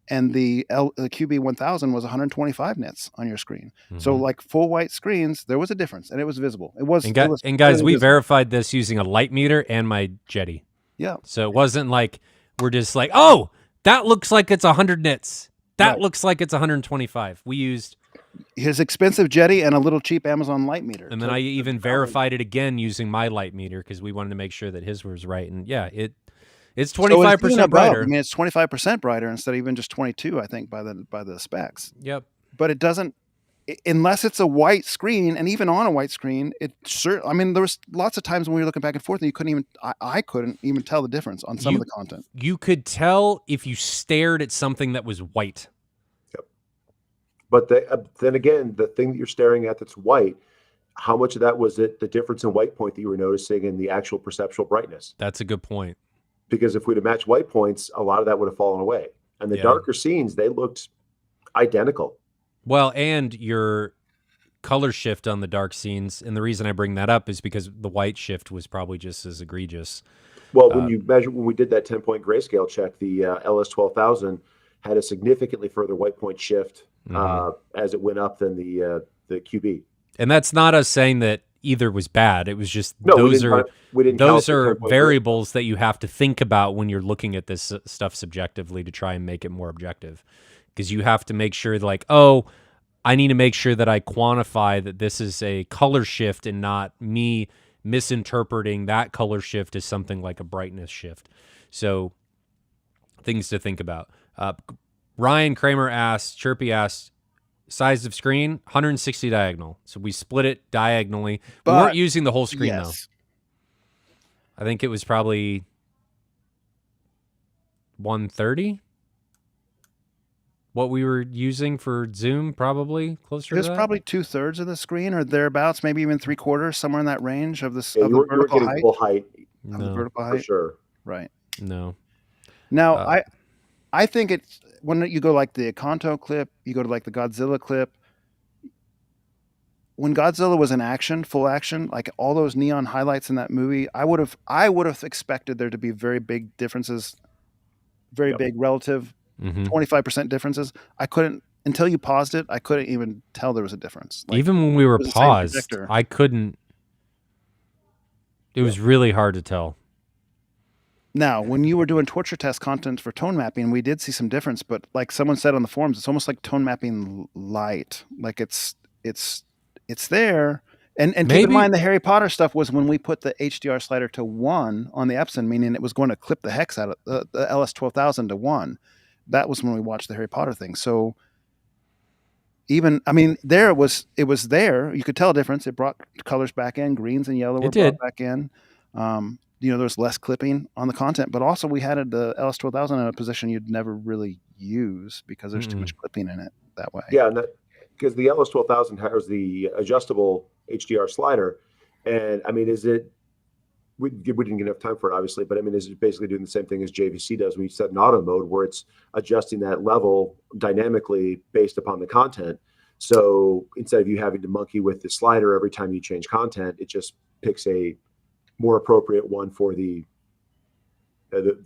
Speaker 2: and the QB1000 was 125 nits on your screen. So
Speaker 1: Mm-hmm.
Speaker 2: like full white screens, there was a difference, and it was visible. It was
Speaker 1: And,
Speaker 2: it was
Speaker 1: and guys,
Speaker 2: clearly
Speaker 1: we
Speaker 2: visible.
Speaker 1: verified this using a light meter and my Jetty.
Speaker 2: Yeah,
Speaker 1: So it wasn't like we're just like, oh, that looks like it's 100 nits. That
Speaker 2: Right.
Speaker 1: looks like it's 125. We used,
Speaker 2: his expensive Jetty and a little cheap Amazon light meter.
Speaker 1: and then I even verified it again using my light meter because we wanted to make sure that his was right. And yeah, it's 25% brighter.
Speaker 2: I mean, it's 25% brighter instead of even just 22. I think by the specs.
Speaker 1: Yep.
Speaker 2: But it doesn't, unless it's a white screen, and even on a white screen, I mean, there was lots of times when we were looking back and forth, and you couldn't even, I couldn't even tell the difference on some of the content.
Speaker 1: You could tell if you stared at something that was white.
Speaker 4: Yep. But then again, the thing that you're staring at that's white, how much of that was it the difference in white point that you were noticing in the actual perceptual brightness?
Speaker 1: That's a good point.
Speaker 4: Because if we'd have matched white points, a lot of that would have fallen away. And the darker scenes, they looked identical.
Speaker 1: Well, and your color shift on the dark scenes, and the reason I bring that up is because the white shift was probably just as egregious.
Speaker 4: Well, when we did that 10-point grayscale check, the LS12000 had a significantly further white point shift as it went up than the QB.
Speaker 1: And that's not us saying that either was bad. It was just
Speaker 4: those
Speaker 1: are variables that you have to think about when you're looking at this stuff subjectively to try and make it more objective. Because you have to make sure, like, oh, I need to make sure that I quantify that this is a color shift and not me misinterpreting that color shift as something like a brightness shift. So things to think about. Ryan Kramer Chirpy asked, size of screen, 160 diagonal. So we split it diagonally. We weren't using the whole screen, though. I think it was probably 130. What we were using for Zoom, probably closer to that?
Speaker 2: It was probably 2/3 of the screen or thereabouts, maybe even 3/4, somewhere in that range of the
Speaker 4: you were getting full height.
Speaker 2: Of the vertical
Speaker 4: for
Speaker 2: height.
Speaker 4: sure.
Speaker 2: Right.
Speaker 1: No.
Speaker 2: Now, I think it's when you go like the Akanto clip, you go to like the Godzilla clip. When Godzilla was in action, full action, like all those neon highlights in that movie, I would have expected there to be very big differences, big relative 25% differences. I couldn't, until you paused it, I couldn't even tell there was a difference. Like,
Speaker 1: even when we were paused, I couldn't. It was really hard to tell.
Speaker 2: Now, when you were doing torture test content for tone mapping, we did see some difference, but like someone said on the forums, it's almost like tone mapping light. Like it's there. And keep in mind, the Harry Potter stuff was when we put the HDR slider to 1 on the Epson, meaning it was going to clip the hex out of the LS12000 to 1. That was when we watched the Harry Potter thing. So even, I mean, it was there. You could tell a difference. It brought colors back in, greens and yellow were brought back in. There was less clipping on the content, but also we had the LS12000 in a position you'd never really use because there's too much clipping in it that way.
Speaker 4: Yeah, and because the LS12000 has the adjustable HDR slider, and I mean, we didn't get enough time for it, obviously, but I mean, is it basically doing the same thing as JVC does when you set in auto mode, where it's adjusting that level dynamically based upon the content. So instead of you having to monkey with the slider every time you change content, it just picks a more appropriate one for the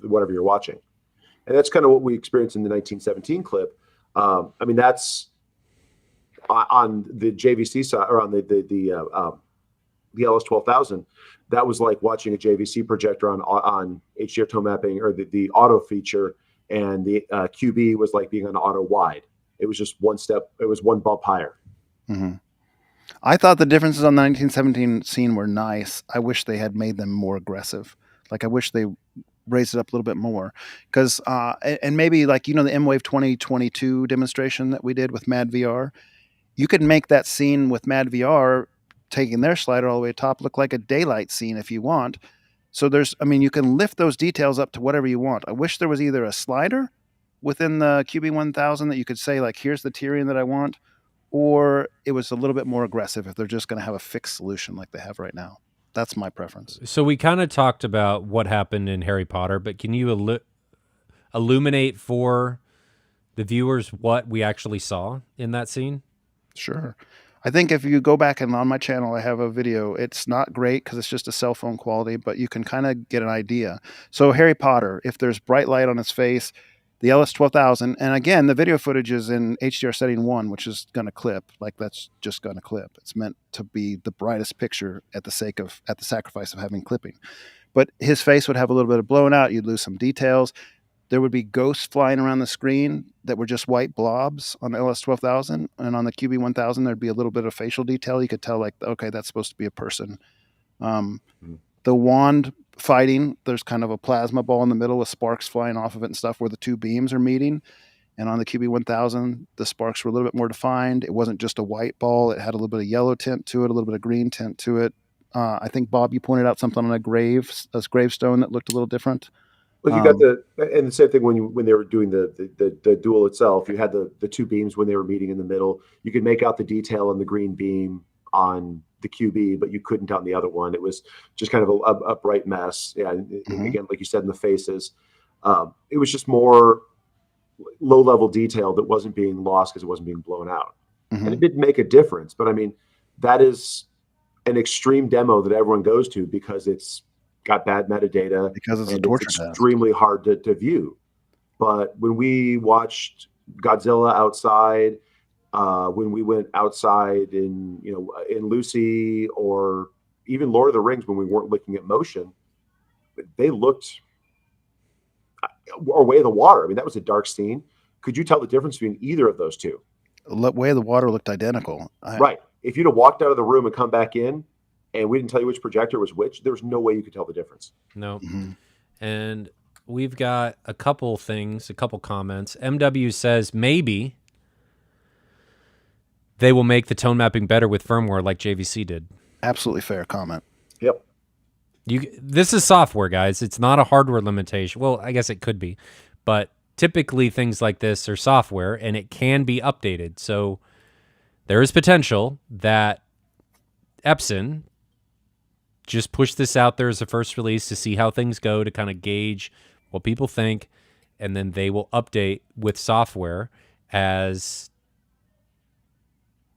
Speaker 4: whatever you're watching. And that's kind of what we experienced in the 1917 clip. I mean, that's on the JVC side, or on the LS12000. That was like watching a JVC projector on HDR tone mapping, or the auto feature, and the QB was like being on auto wide. It was just one step. It was one bump higher.
Speaker 2: Mm-hmm. I thought the differences on the 1917 scene were nice. I wish they had made them more aggressive. Like I wish they raised it up a little bit more, because and maybe like the M-Wave 2022 demonstration that we did with Mad VR, you could make that scene with Mad VR taking their slider all the way to top look like a daylight scene if you want. So you can lift those details up to whatever you want. I wish there was either a slider within the QB1000 that you could say like, here's the Tyrian that I want, or it was a little bit more aggressive if they're just going to have a fixed solution like they have right now. That's my preference.
Speaker 1: So we kind of talked about what happened in Harry Potter, but can you illuminate for the viewers what we actually saw in that scene?
Speaker 2: Sure. I think if you go back and on my channel, I have a video. It's not great because it's just a cell phone quality, but you can kind of get an idea. So Harry Potter, if there's bright light on his face, the LS12000, and again, the video footage is in HDR setting 1, which is going to clip. Like that's just going to clip. It's meant to be the brightest picture at the sacrifice of having clipping. But his face would have a little bit of blown out. You'd lose some details. There would be ghosts flying around the screen that were just white blobs on the LS12000, and on the QB1000 there'd be a little bit of facial detail. You could tell, like, okay, that's supposed to be a person. The wand fighting, there's kind of a plasma ball in the middle with sparks flying off of it and stuff where the two beams are meeting. And on the QB1000, the sparks were a little bit more defined. It wasn't just a white ball. It had a little bit of yellow tint to it, a little bit of green tint to it. I think, Bob, you pointed out something on a gravestone that looked a little different.
Speaker 4: Well, you got and the same thing when they were doing the duel itself. You had the two beams when they were meeting in the middle. You could make out the detail on the green beam on the QB, but you couldn't on the other one. It was just kind of a bright mess. Yeah, again, like you said, in the faces, it was just more low level detail that wasn't being lost because it wasn't being blown out, and it didn't make a difference. But I mean, that is an extreme demo that everyone goes to because it's got bad metadata,
Speaker 2: because it's a torture test.
Speaker 4: Extremely hard to view. But when we watched Godzilla outside, when we went outside in Lucy, or even Lord of the Rings, when we weren't looking at motion, they looked, or Way of the Water. I mean, that was a dark scene. Could you tell the difference between either of those two?
Speaker 2: Way of the Water looked identical.
Speaker 4: Right. If you'd have walked out of the room and come back in, and we didn't tell you which projector was which, there was no way you could tell the difference.
Speaker 1: No. And we've got a couple comments. MW says maybe they will make the tone mapping better with firmware like JVC did.
Speaker 2: Absolutely fair comment.
Speaker 4: Yep.
Speaker 1: This is software, guys. It's not a hardware limitation. Well, I guess it could be, but typically things like this are software and it can be updated. So there is potential that Epson just push this out there as a first release to see how things go, to kind of gauge what people think, and then they will update with software as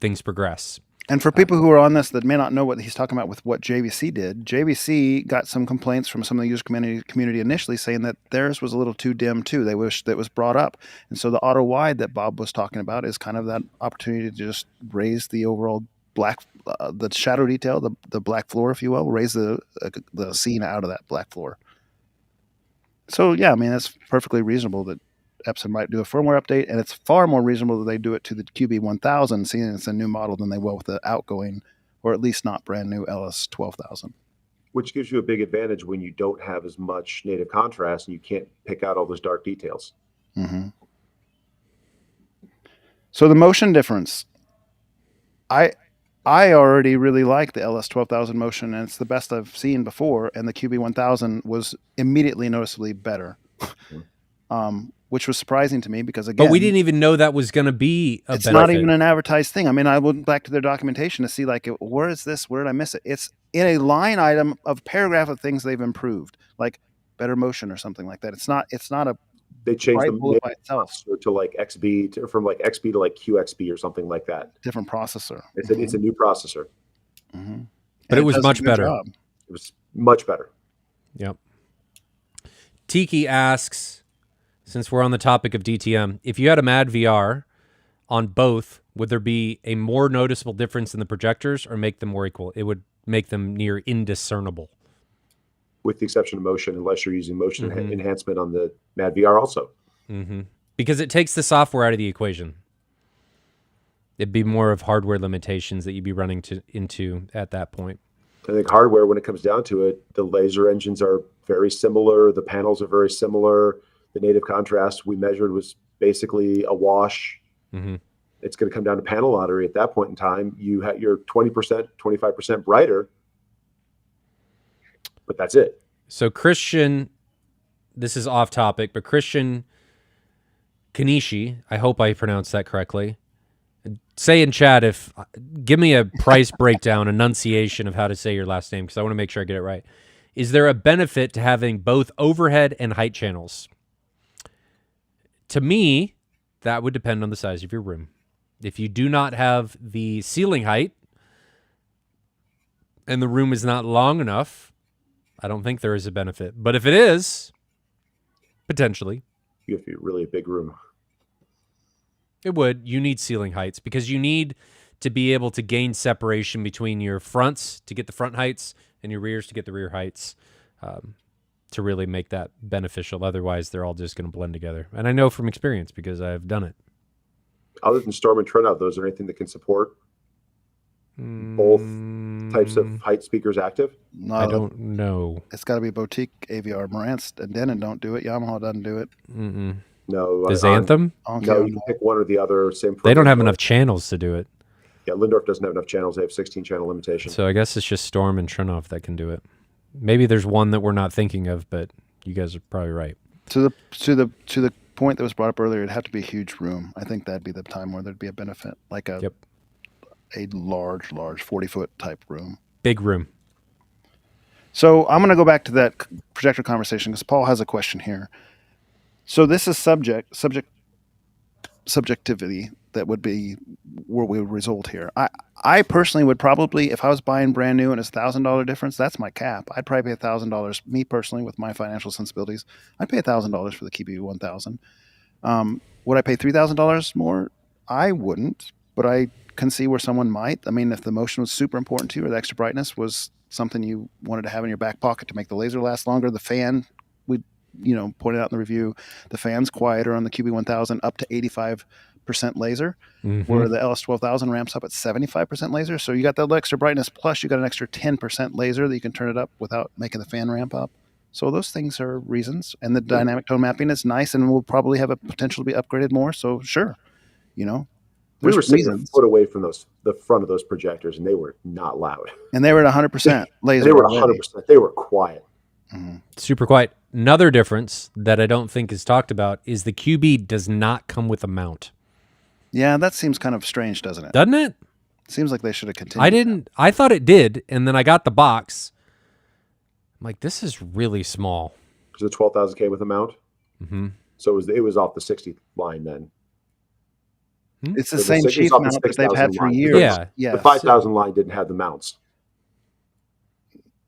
Speaker 1: things progress.
Speaker 2: And for people who are on this that may not know what he's talking about with what JVC did, JVC got some complaints from some of the user community initially saying that theirs was a little too dim too. They wish that was brought up. And so the auto wide that Bob was talking about is kind of that opportunity to just raise the overall the shadow detail, the black floor, if you will, raise the scene out of that black floor. So yeah, I mean, it's perfectly reasonable that Epson might do a firmware update, and it's far more reasonable that they do it to the QB1000, seeing it's a new model, than they will with the outgoing, or at least not brand new LS12000.
Speaker 4: Which gives you a big advantage when you don't have as much native contrast and you can't pick out all those dark details.
Speaker 2: So the motion difference, I already really like the LS12000 motion, and it's the best I've seen before, and the QB1000 was immediately noticeably better, which was surprising to me because, again...
Speaker 1: But we didn't even know that was going to be a benefit.
Speaker 2: It's not even an advertised thing. I mean, I went back to their documentation to see, like, where is this? Where did I miss it? It's in a line item of paragraph of things they've improved, like better motion or something like that. It's not a...
Speaker 4: They changed
Speaker 2: the by itself
Speaker 4: to like XB, from like XB to like QXB or something like that.
Speaker 2: Different processor.
Speaker 4: It's a new processor.
Speaker 1: But it was much better.
Speaker 4: It was much better.
Speaker 1: Yep. Tiki asks, since we're on the topic of DTM, if you had a Mad VR on both, would there be a more noticeable difference in the projectors or make them more equal? It would make them near indiscernible. With
Speaker 4: the exception of motion, unless you're using motion enhancement on the Mad VR also.
Speaker 1: Because it takes the software out of the equation. It'd be more of hardware limitations that you'd be running into at that point.
Speaker 4: I think hardware, when it comes down to it, the laser engines are very similar. The panels are very similar. The native contrast we measured was basically a wash. It's going to come down to panel lottery at that point in time. You're 20%, 25% brighter, but that's it.
Speaker 1: So Christian, this is off topic, but Christian Kanishi, I hope I pronounced that correctly. Say in chat give me a price breakdown, enunciation of how to say your last name, because I want to make sure I get it right. Is there a benefit to having both overhead and height channels? To me, That would depend on the size of your room. If you do not have the ceiling height and the room is not long enough, I don't think there is a benefit. But if it is, potentially,
Speaker 4: You have to be really a big room.
Speaker 1: it would. You need ceiling heights because you need to be able to gain separation between your fronts to get the front heights and your rears to get the rear heights to really make that beneficial. Otherwise, they're all just going to blend together. And I know from experience because I've done it.
Speaker 4: Other than storm and turnout, those are anything that can support both types of height speakers active?
Speaker 1: I don't know.
Speaker 2: It's got to be boutique AVR. Marantz and Denon don't do it. Yamaha doesn't do it.
Speaker 4: No.
Speaker 1: Does Anthem?
Speaker 4: No, you can pick one or the other. Same.
Speaker 1: They don't have enough channels to do it.
Speaker 4: Yeah, Lindorf doesn't have enough channels. They have 16 channel limitation.
Speaker 1: So I guess it's just Storm and Trinov that can do it. Maybe there's one that we're not thinking of, but you guys are probably right.
Speaker 2: To the point that was brought up earlier, it'd have to be a huge room. I think that'd be the time where there'd be a benefit, like a large 40-foot type room.
Speaker 1: Big room.
Speaker 2: So I'm going to go back to that projector conversation because Paul has a question here. So this is subjectivity that would be where we would result here. I personally would probably, if I was buying brand new and it's $1,000 difference, that's my cap. I'd probably pay $1,000. Me personally, with my financial sensibilities, I'd pay $1,000 for the QB1000. Would I pay $3,000 more? I wouldn't, but I can see where someone might. I mean, if the motion was super important to you or the extra brightness was something you wanted to have in your back pocket to make the laser last longer, the fan, we pointed out in the review, the fan's quieter on the QB1000 up to 85% laser, where the LS12000 ramps up at 75% laser. So you got that extra brightness, plus you got an extra 10% laser that you can turn it up without making the fan ramp up. So those things are reasons. And the dynamic tone mapping is nice and will probably have a potential to be upgraded more. So sure,
Speaker 4: we were sitting a foot away from the front of those projectors, and they were not loud.
Speaker 2: And they were at 100% laser.
Speaker 4: They were 100%. They were quiet.
Speaker 1: Super quiet. Another difference that I don't think is talked about is the QB does not come with a mount.
Speaker 2: Yeah, that seems kind of strange, doesn't it?
Speaker 1: Doesn't it?
Speaker 2: Seems like they should have continued.
Speaker 1: I thought it did, and then I got the box. I'm like, this is really small.
Speaker 4: Because the 12,000 came with a mount. So it was off the 60 line then.
Speaker 2: It's the same Chief mount that they've had for years.
Speaker 4: Yeah. The 5,000 line didn't have the mounts.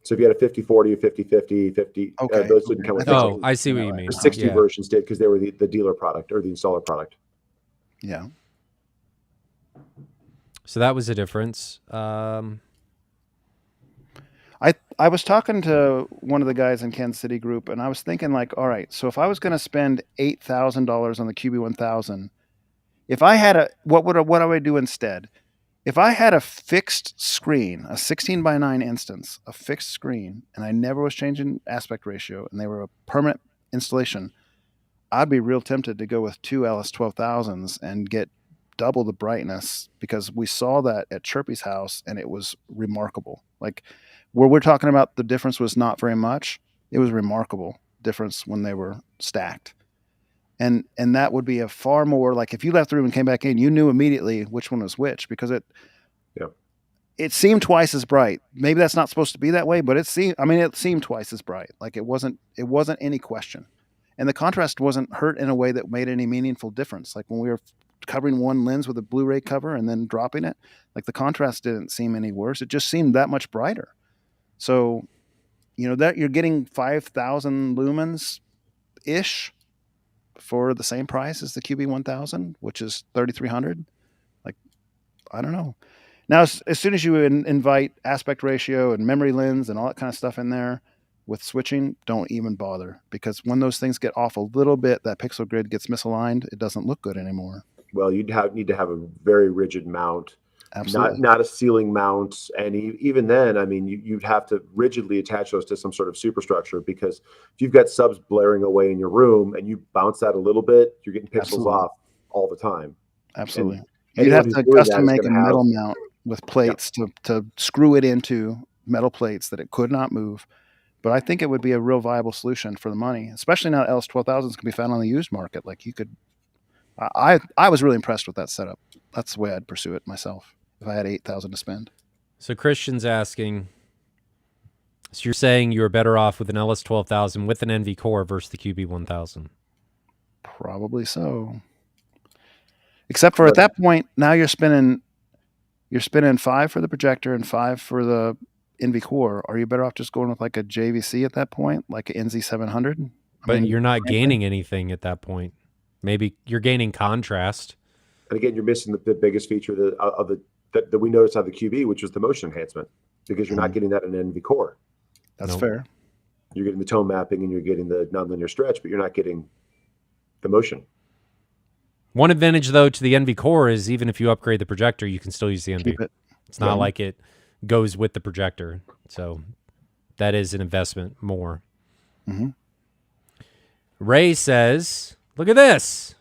Speaker 4: So if you had a 50-40 or 50-50, 50, those didn't come with.
Speaker 1: Oh, I see what you mean.
Speaker 4: The 60 versions did because they were the dealer product or the installer product.
Speaker 2: Yeah.
Speaker 1: So that was a difference.
Speaker 2: I was talking to one of the guys in Kansas City group, and I was thinking, like, all right, so if I was going to spend $8,000 on the QB1000, if I had what would I do instead? If I had a fixed screen, a 16:9 instance, a fixed screen, and I never was changing aspect ratio, and they were a permanent installation, I'd be real tempted to go with two LS12000s and get double the brightness, because we saw that at Chirpy's house, and it was remarkable. Like, where we're talking about the difference was not very much, it was remarkable difference when they were stacked. And that would be a far more, like, if you left the room and came back in, you knew immediately which one was which, because it seemed twice as bright. Maybe that's not supposed to be that way, but it seemed twice as bright. Like, it wasn't any question. And the contrast wasn't hurt in a way that made any meaningful difference. Like when we were covering one lens with a Blu-ray cover and then dropping it, like the contrast didn't seem any worse. It just seemed that much brighter. So, that you're getting 5,000 lumens ish for the same price as the QB1000, which is 3,300. Like, I don't know. Now, as soon as you invite aspect ratio and memory lens and all that kind of stuff in there with switching, don't even bother, because when those things get off a little bit, that pixel grid gets misaligned. It doesn't look good anymore.
Speaker 4: Well, you'd need to have a very rigid mount.
Speaker 2: Absolutely.
Speaker 4: Not a ceiling mount. And even then, I mean, you'd have to rigidly attach those to some sort of superstructure, because if you've got subs blaring away in your room and you bounce that a little bit, you're getting pixels off all the time.
Speaker 2: Absolutely. You'd have to custom make a metal mount with plates to screw it into metal plates that it could not move. But I think it would be a real viable solution for the money, especially now that LS12000s can be found on the used market. Like, you could, I was really impressed with that setup. That's the way I'd pursue it myself if I had $8,000 to spend.
Speaker 1: So Christian's asking, so you're saying you're better off with an LS12000 with an NV core versus the QB1000?
Speaker 2: Probably so. Except for at that point, now you're spinning 5 for the projector and 5 for the NV core. Are you better off just going with like a JVC at that point, like an NZ700?
Speaker 1: But you're not gaining anything at that point. Maybe you're gaining contrast.
Speaker 4: And again, you're missing the biggest feature that we noticed out of the QB, which was the motion enhancement, because you're not getting that in an NV core.
Speaker 2: That's fair.
Speaker 4: You're getting the tone mapping and you're getting the nonlinear stretch, but you're not getting the motion.
Speaker 1: One advantage, though, to the NV core is even if you upgrade the projector, you can still use the NV. It's not like it goes with the projector. So that is an investment more.
Speaker 2: Mm-hmm.
Speaker 1: Ray says, look at this.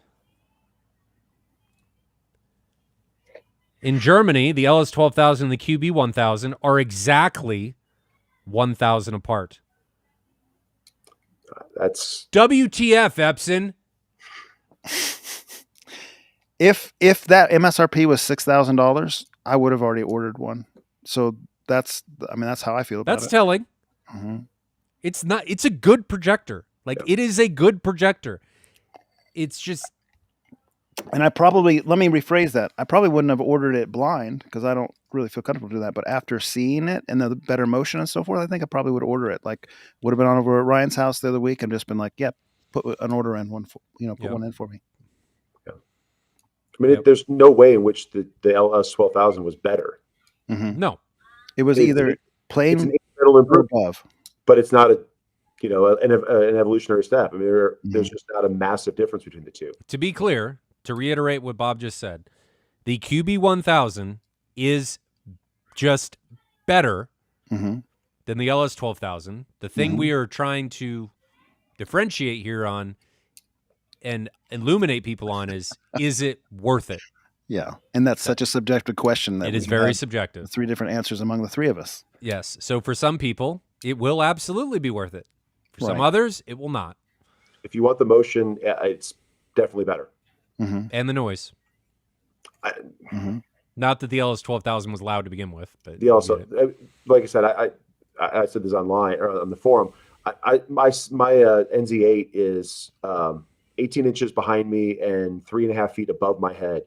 Speaker 1: In Germany, the LS12000 and the QB1000 are exactly 1,000 apart.
Speaker 4: That's
Speaker 1: WTF, Epson.
Speaker 2: If that MSRP was $6,000, I would have already ordered one. So that's how I feel about it.
Speaker 1: That's telling.
Speaker 2: Mm-hmm.
Speaker 1: It's a good projector. It is a good projector. It's just.
Speaker 2: And let me rephrase that. I probably wouldn't have ordered it blind because I don't really feel comfortable doing that. But after seeing it and the better motion and so forth, I think I probably would order it. Would have been on over at Ryan's house the other week and just been like, yep, put an order in one in for me.
Speaker 4: Yeah. I mean, there's no way in which the LS12000 was better.
Speaker 2: Mm-hmm.
Speaker 1: No.
Speaker 2: It was either plain
Speaker 4: it's an incremental improvement,
Speaker 2: above.
Speaker 4: But it's not an evolutionary step. I mean, there's just not a massive difference between the two.
Speaker 1: To be clear, to reiterate what Bob just said, the QB1000 is just better than the LS12000. The thing we are trying to differentiate here on and illuminate people on is it worth it?
Speaker 2: Yeah, and that's such a subjective question. That
Speaker 1: it is very subjective.
Speaker 2: 3 different answers among the 3 of us.
Speaker 1: Yes. So for some people, it will absolutely be worth it. For some others, it will not.
Speaker 4: If you want the motion, it's definitely better.
Speaker 2: Mm-hmm.
Speaker 1: And the noise. Not that the LS12000 was loud to begin with, but
Speaker 4: like I said, I said this online or on the forum. My NZ8 is 18 inches behind me and 3.5 feet above my head,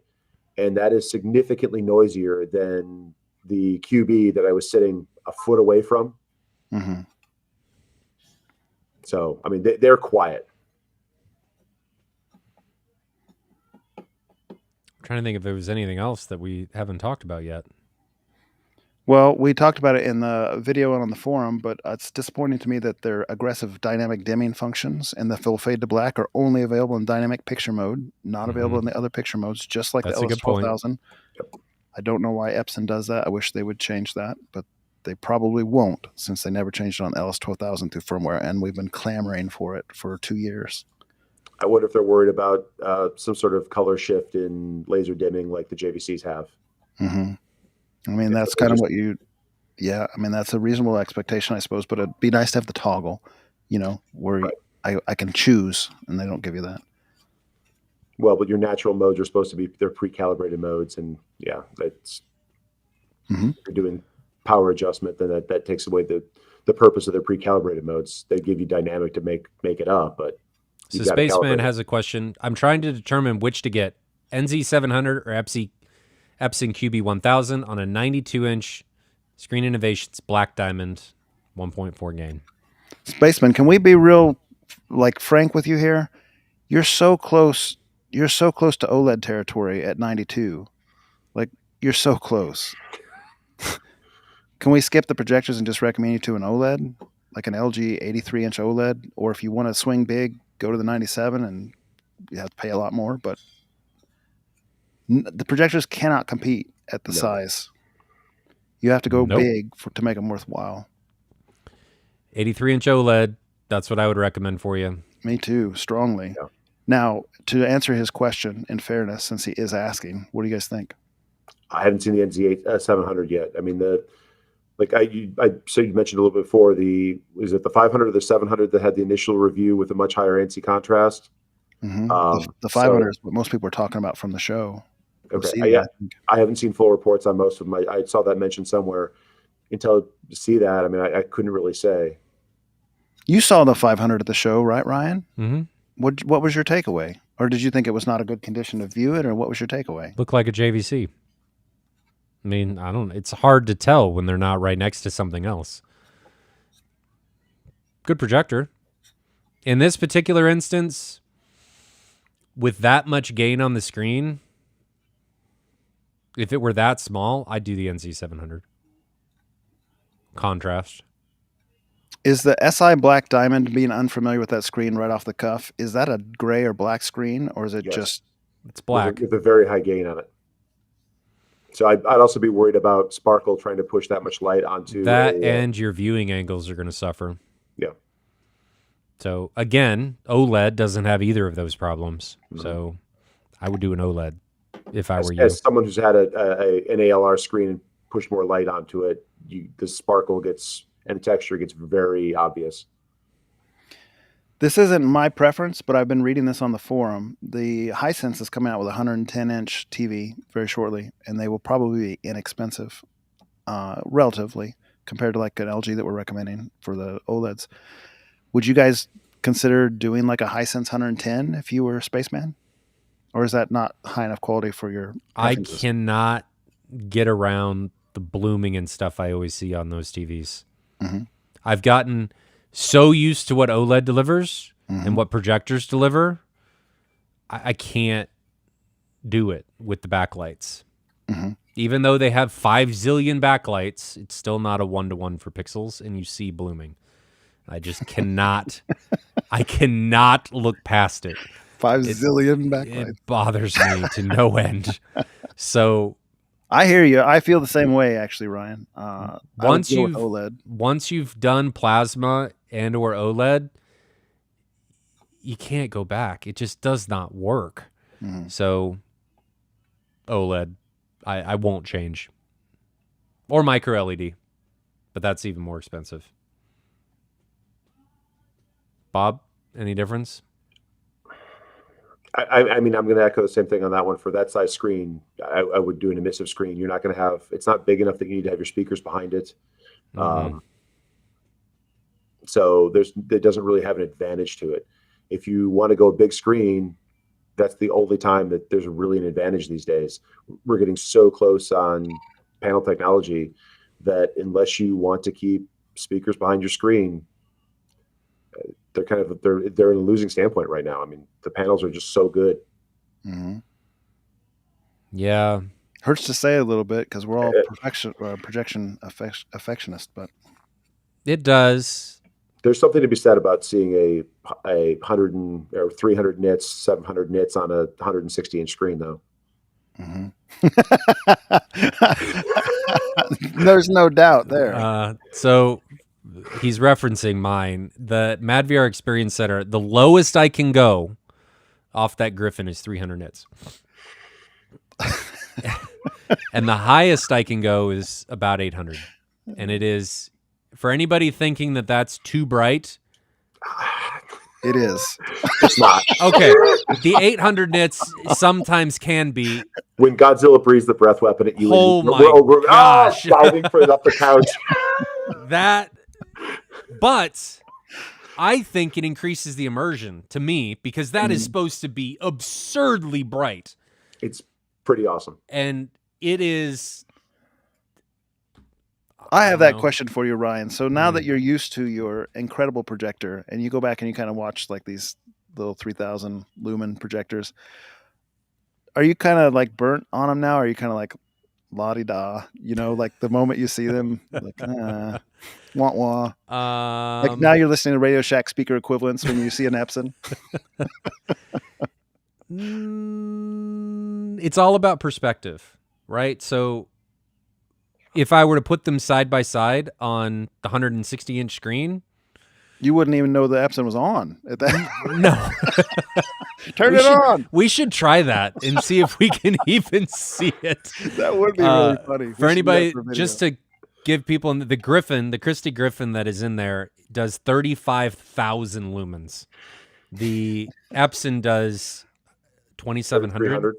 Speaker 4: and that is significantly noisier than the QB that I was sitting a foot away from.
Speaker 2: Mm-hmm.
Speaker 4: So, I mean, they're quiet.
Speaker 1: I'm trying to think if there was anything else that we haven't talked about yet.
Speaker 2: Well, we talked about it in the video and on the forum, but it's disappointing to me that their aggressive dynamic dimming functions and the full fade to black are only available in dynamic picture mode, not available in the other picture modes, just like
Speaker 1: That's
Speaker 2: the
Speaker 1: a good point.
Speaker 2: LS12000. I don't know why Epson does that. I wish they would change that, but they probably won't since they never changed it on LS12000 through firmware, and we've been clamoring for it for 2 years.
Speaker 4: I wonder if they're worried about some sort of color shift in laser dimming like the JVCs have.
Speaker 2: Mm-hmm. I mean, that's kind of that's a reasonable expectation, I suppose, but it'd be nice to have the toggle, where I can choose, and they don't give you that.
Speaker 4: Well, but your natural modes are supposed to be, they're pre-calibrated modes, and that's you're doing power adjustment, then that takes away the purpose of their pre-calibrated modes. They give you dynamic to make it up, but
Speaker 1: so Spaceman has a question. I'm trying to determine which to get, NZ700 or Epson QB1000 on a 92-inch Screen Innovations Black Diamond 1.4 gain.
Speaker 2: Spaceman, can we be real, frank with you here? You're so close. You're so close to OLED territory at 92. You're so close. Can we skip the projectors and just recommend you to an OLED, like an LG 83-inch OLED? Or if you want to swing big, go to the 97, and you have to pay a lot more. But the projectors cannot compete at the size. You have to go big to make them worthwhile.
Speaker 1: 83-inch OLED, that's what I would recommend for you.
Speaker 2: Me too, strongly. Yeah. Now, to answer his question, in fairness, since he is asking, what do you guys think?
Speaker 4: I haven't seen the NZ700 yet. I mean, so you mentioned a little bit before, is it the 500 or the 700 that had the initial review with a much higher ANSI contrast?
Speaker 2: Mm-hmm. The 500 is what most people are talking about from the show.
Speaker 4: Okay. I haven't seen full reports on most of I saw that mentioned somewhere. Until to see that, I mean, I couldn't really say.
Speaker 2: You saw the 500 at the show, right, Ryan?
Speaker 1: Mm-hmm.
Speaker 2: What was your takeaway? Or did you think it was not a good condition to view it, or what was your takeaway?
Speaker 1: Look like a JVC. I mean, it's hard to tell when they're not right next to something else. Good projector. In this particular instance, with that much gain on the screen, if it were that small, I'd do the NC700. Contrast.
Speaker 2: Is the SI Black Diamond, being unfamiliar with that screen right off the cuff, is that a gray or black screen, or is it
Speaker 4: Yes.
Speaker 2: just...
Speaker 1: It's black.
Speaker 4: With a very high gain on it. So I'd also be worried about sparkle trying to push that much light onto
Speaker 1: that, and your viewing angles are going to suffer.
Speaker 4: Yeah.
Speaker 1: So again, OLED doesn't have either of those problems. So I would do an OLED if I were you.
Speaker 4: As someone who's had an ALR screen and pushed more light onto it, the sparkle gets and the texture gets very obvious.
Speaker 2: This isn't my preference, but I've been reading this on the forum. The Hisense is coming out with a 110-inch TV very shortly, and they will probably be inexpensive, relatively, compared to like an LG that we're recommending for the OLEDs. Would you guys consider doing like a Hisense 110 if you were a spaceman? Or is that not high enough quality for your preferences?
Speaker 1: I cannot get around the blooming and stuff I always see on those TVs.
Speaker 2: Mm-hmm.
Speaker 1: I've gotten so used to what OLED delivers and what projectors deliver, I can't do it with the backlights.
Speaker 2: Mm-hmm.
Speaker 1: Even though they have 5 zillion backlights, it's still not a 1-to-1 for pixels, and you see blooming. I just cannot. I cannot look past it.
Speaker 2: 5 zillion backlights.
Speaker 1: It bothers me to no end. So
Speaker 2: I hear you. I feel the same way, actually, Ryan.
Speaker 1: once
Speaker 2: OLED.
Speaker 1: Once you've done plasma and or OLED, you can't go back. It just does not work.
Speaker 2: Mm-hmm.
Speaker 1: So OLED, I won't change. Or micro LED, but that's even more expensive. Bob, any difference?
Speaker 4: I mean, I'm going to echo the same thing on that one. For that size screen, I would do an emissive screen. You're not going to have, it's not big enough that you need to have your speakers behind it. So it doesn't really have an advantage to it. If you want to go a big screen, that's the only time that there's really an advantage these days. We're getting so close on panel technology that unless you want to keep speakers behind your screen, they're in a losing standpoint right now. I mean, the panels are just so good.
Speaker 2: Mm-hmm.
Speaker 1: Yeah.
Speaker 2: Hurts to say a little bit because we're all projection affectionists, but
Speaker 1: it does.
Speaker 4: There's something to be said about seeing a 300 nits, 700 nits on a 160-inch screen, though.
Speaker 2: Mm-hmm. There's no doubt there.
Speaker 1: So he's referencing mine. The MadVR Experience Center, the lowest I can go off that Griffin is 300 nits. And the highest I can go is about 800. And it is, for anybody thinking that that's too bright,
Speaker 2: it is.
Speaker 4: It's not.
Speaker 1: Okay. The 800 nits sometimes can be.
Speaker 4: When Godzilla breathes the breath weapon at you,
Speaker 1: we're gosh.
Speaker 4: Diving for it up the couch.
Speaker 1: But I think it increases the immersion to me because that is supposed to be absurdly bright.
Speaker 4: It's pretty awesome.
Speaker 1: And it is.
Speaker 2: I have that question for you, Ryan. So now that you're used to your incredible projector and you go back and you kind of watch like these little 3000 lumen projectors, are you kind of like burnt on them now? Or are you kind of like la-di-da, like the moment you see them, like, wah-wah. Like now you're listening to Radio Shack speaker equivalents when you see an Epson.
Speaker 1: It's all about perspective, right? So if I were to put them side by side on the 160-inch screen,
Speaker 2: you wouldn't even know the Epson was on at that.
Speaker 1: No.
Speaker 2: Turn it on.
Speaker 1: We should try that and see if we can even see it.
Speaker 2: That would be really funny.
Speaker 1: For anybody, just to give people the Griffin, the Christie Griffin that is in there does 35,000 lumens. The Epson does 2,700.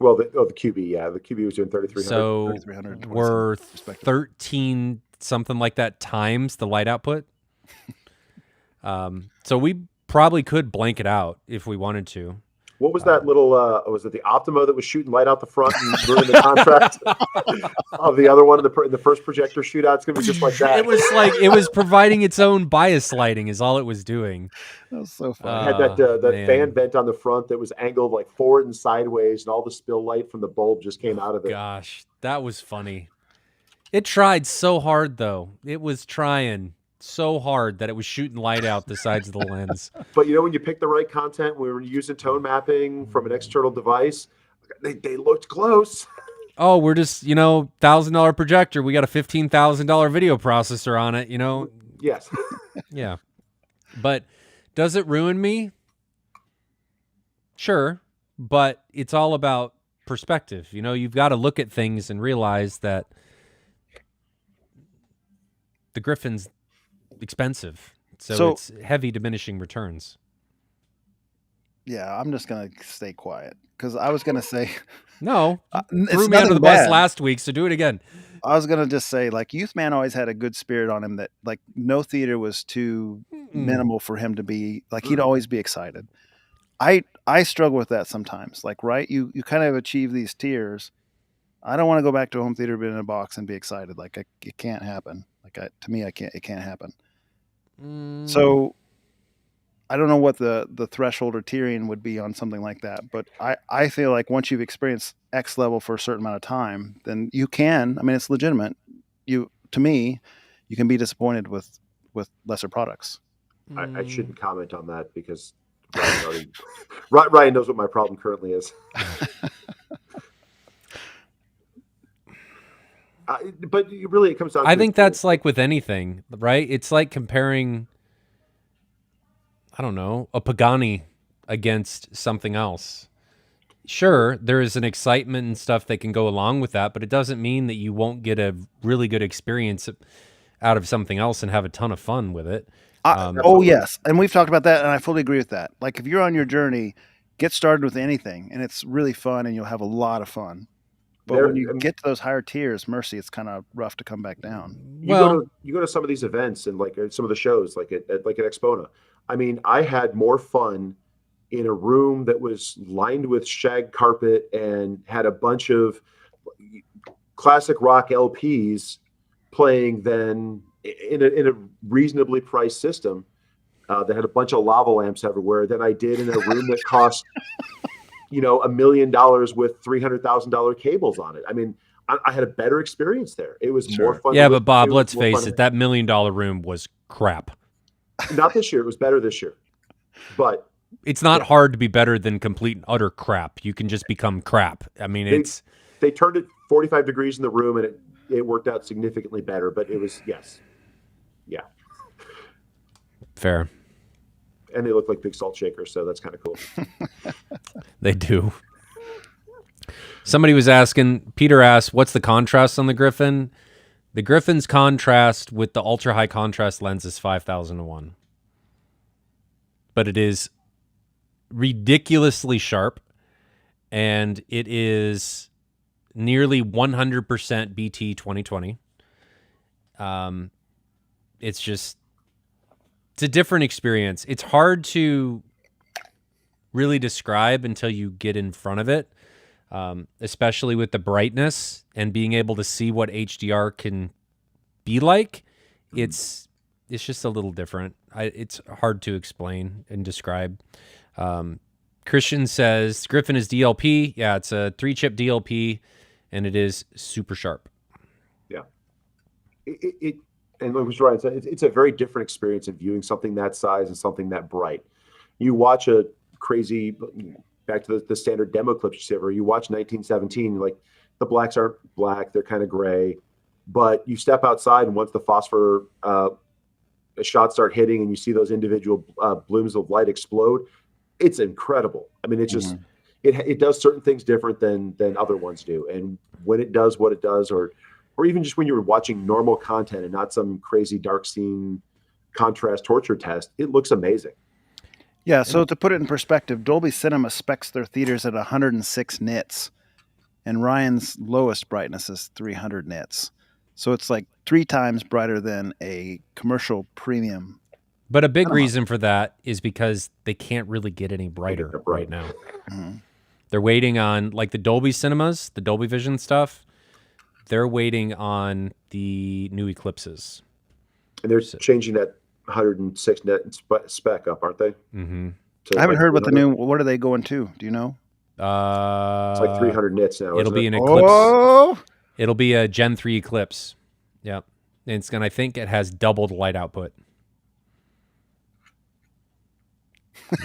Speaker 4: Well, the QB, yeah, the QB was doing 3,300.
Speaker 1: So
Speaker 2: 3,300
Speaker 1: we're 13 something like that times the light output. So we probably could blank it out if we wanted to.
Speaker 4: What was that little? Was it the Optimo that was shooting light out the front and ruining the contract of the other one in the first projector shootout? It's gonna be just like that.
Speaker 1: It was providing its own bias lighting is all it was doing.
Speaker 2: That was so fun.
Speaker 4: It had that
Speaker 1: Man.
Speaker 4: fan vent on the front that was angled like forward and sideways, and all the spill light from the bulb just came out of it.
Speaker 1: Gosh, that was funny. It tried so hard though. It was trying so hard that it was shooting light out the sides of the lens.
Speaker 4: But when you pick the right content, we were using tone mapping from an external device. They looked close.
Speaker 1: Oh, we're just, $1,000 projector. We got a $15,000 video processor on it,
Speaker 4: Yes.
Speaker 1: Yeah. But does it ruin me? Sure. But it's all about perspective. You've got to look at things and realize that the Griffin's expensive. So it's heavy diminishing returns.
Speaker 2: Yeah, I'm just going to stay quiet because I was going to say...
Speaker 1: No,
Speaker 2: it's
Speaker 1: threw me under the bus
Speaker 2: bad.
Speaker 1: last week, so do it again.
Speaker 2: I was going to just say, like, Youth Man always had a good spirit on him that, like, no theater was too minimal for him to be, like, he'd always be excited. I struggle with that sometimes. Like, right, you kind of achieve these tiers. I don't want to go back to a home theater, be in a box and be excited. Like, it can't happen. Like, to me, it can't happen. So I don't know what the threshold or tiering would be on something like that, but I feel like once you've experienced X level for a certain amount of time, then you can. I mean, it's legitimate. To me, you can be disappointed with lesser products.
Speaker 4: I shouldn't comment on that because Ryan knows what my problem currently is. But really, it comes down.
Speaker 1: I think that's like with anything, right? It's like comparing, I don't know, a Pagani against something else. Sure, there is an excitement and stuff that can go along with that, but it doesn't mean that you won't get a really good experience out of something else and have a ton of fun with it.
Speaker 2: Yes, and we've talked about that, and I fully agree with that. Like, if you're on your journey, get started with anything, and it's really fun, and you'll have a lot of fun. But when you get to those higher tiers, mercy, it's kind of rough to come back down.
Speaker 4: You go to some of these events and like some of the shows, like at Expona. I mean, I had more fun in a room that was lined with shag carpet and had a bunch of classic rock LPs playing than in a reasonably priced system that had a bunch of lava lamps everywhere than I did in a room that cost $1 million with $300,000 cables on it. I mean, I had a better experience there. It was more fun.
Speaker 1: Yeah, but Bob, let's face it, that $1 million room was crap.
Speaker 4: Not this year. It was better this year. But
Speaker 1: it's not hard to be better than complete and utter crap. You can just become crap. I mean,
Speaker 4: they turned it 45 degrees in the room and it worked out significantly better, but it was, yes. Yeah.
Speaker 1: Fair.
Speaker 4: And they look like big salt shakers, so that's kind of cool.
Speaker 1: They do. Somebody was asking, Peter asked, what's the contrast on the Griffin? The Griffin's contrast with the ultra high contrast lens is 5,000:1. But it is ridiculously sharp, and it is nearly 100% BT 2020. It's a different experience. It's hard to really describe until you get in front of it, especially with the brightness and being able to see what HDR can be like. It's just a little different. It's hard to explain and describe. Christian says Griffin is DLP. Yeah, it's a 3-chip DLP, and it is super sharp.
Speaker 4: Yeah. And like Ryan said, it's a very different experience of viewing something that size and something that bright. You watch a crazy, back to the standard demo clips you see, or you watch 1917, like the blacks aren't black, they're kind of gray, but you step outside and once the phosphor shots start hitting and you see those individual blooms of light explode, it's incredible. I mean, it's just, it does certain things different than other ones do. And when it does what it does, or even just when you're watching normal content and not some crazy dark scene contrast torture test, it looks amazing.
Speaker 2: Yeah, so to put it in perspective, Dolby Cinema specs their theaters at 106 nits, and Ryan's lowest brightness is 300 nits. So it's like 3 times brighter than a commercial premium
Speaker 1: But a big reason for that is because they can't really get any brighter
Speaker 4: that
Speaker 1: right
Speaker 4: bright.
Speaker 1: now.
Speaker 2: Mm-hmm.
Speaker 1: They're waiting on, like, the Dolby cinemas, the Dolby Vision stuff. They're waiting on the new Eclipses.
Speaker 4: And they're changing that 106 net spec up, aren't they?
Speaker 1: Mm-hmm.
Speaker 2: I haven't heard what the new. What are they going to? Do you know?
Speaker 4: It's like 300 nits now.
Speaker 1: It'll be
Speaker 4: isn't
Speaker 1: an
Speaker 4: it?
Speaker 1: Eclipse.
Speaker 2: Oh,
Speaker 1: It'll be a Gen 3 Eclipse. Yep. And it's gonna. I think it has doubled light output.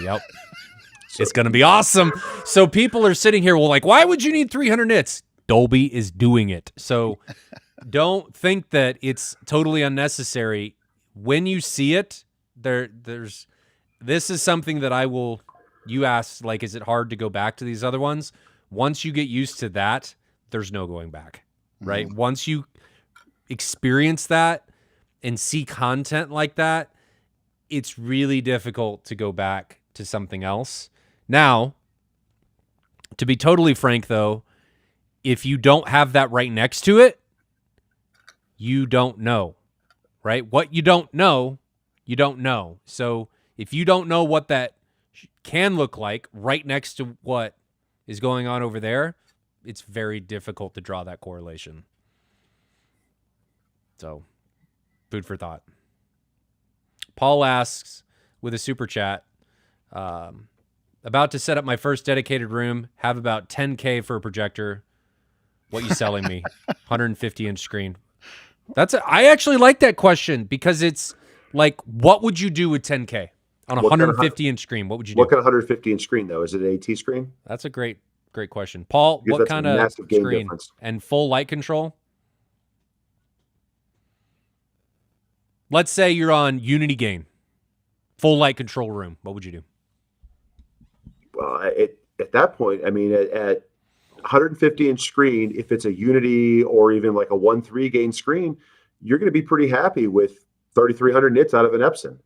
Speaker 1: Yep. It's gonna be awesome. So people are sitting here, well, like, why would you need 300 nits? Dolby is doing it. So don't think that it's totally unnecessary. When you see it, there's this is something that I will. You asked, like, is it hard to go back to these other ones? Once you get used to that, there's no going back, right?
Speaker 2: Mm-hmm.
Speaker 1: Once you experience that and see content like that, it's really difficult to go back to something else. Now, to be totally frank, though, if you don't have that right next to it, you don't know, right? What you don't know, you don't know. So if you don't know what that can look like right next to what is going on over there, it's very difficult to draw that correlation. So, food for thought. Paul asks with a super chat, about to set up my first dedicated room, have about 10K for a projector. What you selling me? 150-inch screen. I actually like that question because it's like, what would you do with 10K on a 150-inch screen? What would you do?
Speaker 4: What kind of 150-inch screen, though? Is it an AT screen?
Speaker 1: That's a great question. Paul,
Speaker 4: Because
Speaker 1: what
Speaker 4: that's
Speaker 1: kind
Speaker 4: a
Speaker 1: of
Speaker 4: massive gain
Speaker 1: screen?
Speaker 4: difference.
Speaker 1: And full light control? Let's say you're on Unity Gain. Full light control room. What would you do?
Speaker 4: Well, at that point, I mean, at 150-inch screen, if it's a Unity or even like a 1.3 gain screen, you're going to be pretty happy with 3,300 nits out of an Epson.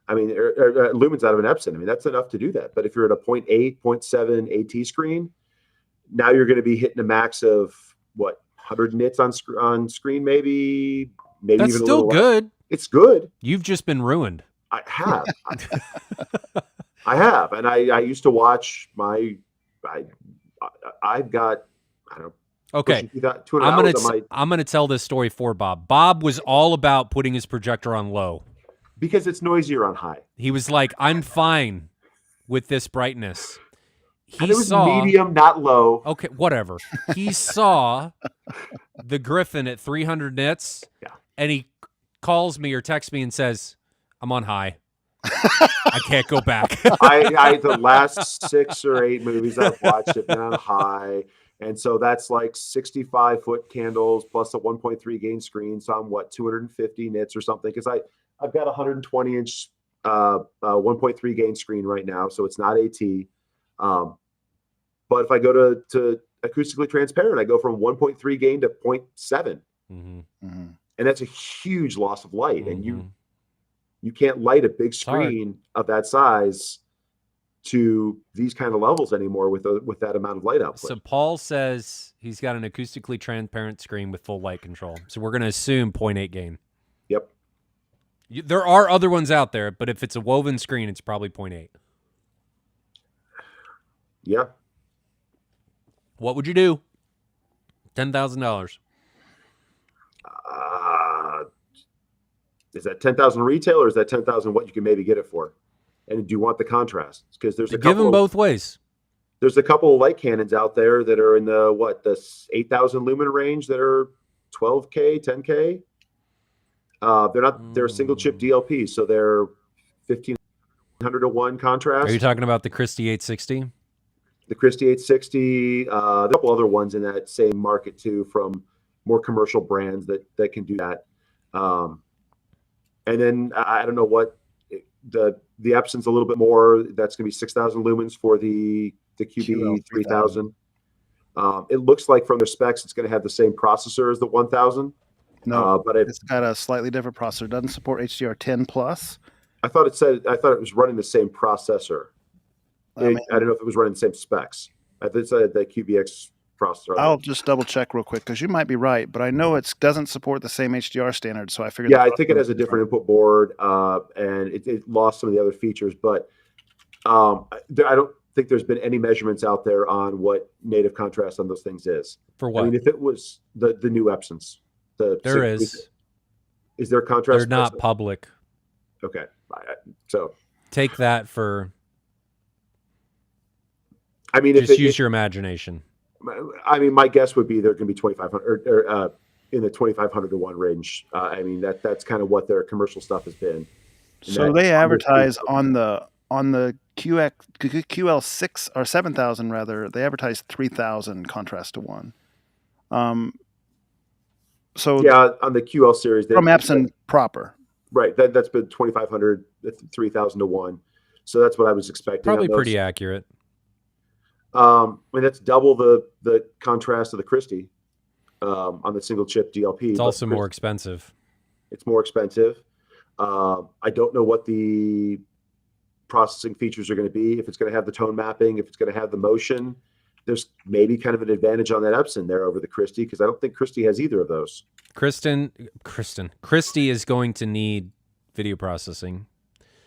Speaker 4: I mean, or lumens out of an Epson. I mean, that's enough to do that. But if you're at a 0.8, 0.7 AT screen, now you're going to be hitting a max of, what, 100 nits on screen, maybe
Speaker 1: That's
Speaker 4: even a
Speaker 1: still
Speaker 4: little
Speaker 1: good.
Speaker 4: less. It's good.
Speaker 1: You've just been ruined.
Speaker 4: I have. I have. And I used to watch I've got, I don't know.
Speaker 1: Okay. I'm gonna tell this story for Bob. Bob was all about putting his projector on low.
Speaker 4: Because it's noisier on high.
Speaker 1: He was like, I'm fine with this brightness.
Speaker 4: And it was medium, not low.
Speaker 1: Okay, whatever. He saw the Griffin at 300 nits, and he calls me or texts me and says, I'm on high. I can't go back.
Speaker 4: I the last 6 or 8 movies I've watched have been on high. And so that's like 65-foot candles plus a 1.3 gain screen. So I'm 250 nits or something? Because I've got a 120-inch 1.3 gain screen right now, so it's not AT. But if I go to acoustically transparent, I go from 1.3 gain to 0.7.
Speaker 1: Mm-hmm.
Speaker 2: Mm-hmm.
Speaker 4: And that's a huge loss of light. And you can't light a big screen of that size to these kind of levels anymore with that amount of light output.
Speaker 1: So Paul says he's got an acoustically transparent screen with full light control. So we're going to assume 0.8 gain.
Speaker 4: Yep.
Speaker 1: There are other ones out there, but if it's a woven screen, it's probably 0.8.
Speaker 4: Yeah.
Speaker 1: What would you do? $10,000.
Speaker 4: Is that 10,000 retail or is that 10,000 what you can maybe get it for? And do you want the contrast? Because there's
Speaker 1: give them both ways.
Speaker 4: There's a couple of light cannons out there that are in the 8,000 lumen range that are 12K, 10K. They're single chip DLP, so they're 1,500 to 1 contrast.
Speaker 1: Are you talking about the Christie 860?
Speaker 4: The Christie 860, a couple other ones in that same market too, from more commercial brands that can do that. And then I don't know what the Epson's a little bit more. That's going to be 6,000 lumens for the QB1000. It looks like from their specs, it's going to have the same processor as the 1000.
Speaker 2: No,
Speaker 4: but
Speaker 2: it's got a slightly different processor. It doesn't support HDR10 plus.
Speaker 4: I thought it was running the same processor. I don't know if it was running the same specs. I think it said the QBX processor.
Speaker 2: I'll just double check real quick because you might be right, but I know it doesn't support the same HDR standard, so I figured.
Speaker 4: Yeah, I think it has a different input board, and it lost some of the other features, but I don't think there's been any measurements out there on what native contrast on those things is.
Speaker 1: For what?
Speaker 4: I mean, if it was the new Epsons,
Speaker 1: There is.
Speaker 4: Is there contrast?
Speaker 1: They're not public.
Speaker 4: Okay, so
Speaker 1: take that for.
Speaker 4: I mean,
Speaker 1: just use your imagination.
Speaker 4: I mean, my guess would be they're going to be 2,500 or in the 2,500 to 1 range. I mean, that's kind of what their commercial stuff has been.
Speaker 2: So they advertise on the QL6 or 7,000 rather. They advertise 3,000 contrast to 1. So
Speaker 4: yeah, on the QL series
Speaker 2: from Epson proper,
Speaker 4: right? That's been 2,500, 3,000 to 1. So that's what I was expecting.
Speaker 1: Probably pretty accurate.
Speaker 4: I mean, that's double the contrast of the Christie on the single chip DLP.
Speaker 1: It's also more expensive.
Speaker 4: It's more expensive. I don't know what the processing features are going to be. If it's going to have the tone mapping, if it's going to have the motion, there's maybe kind of an advantage on that Epson there over the Christie, because I don't think Christie has either of those.
Speaker 1: Christie is going to need video processing.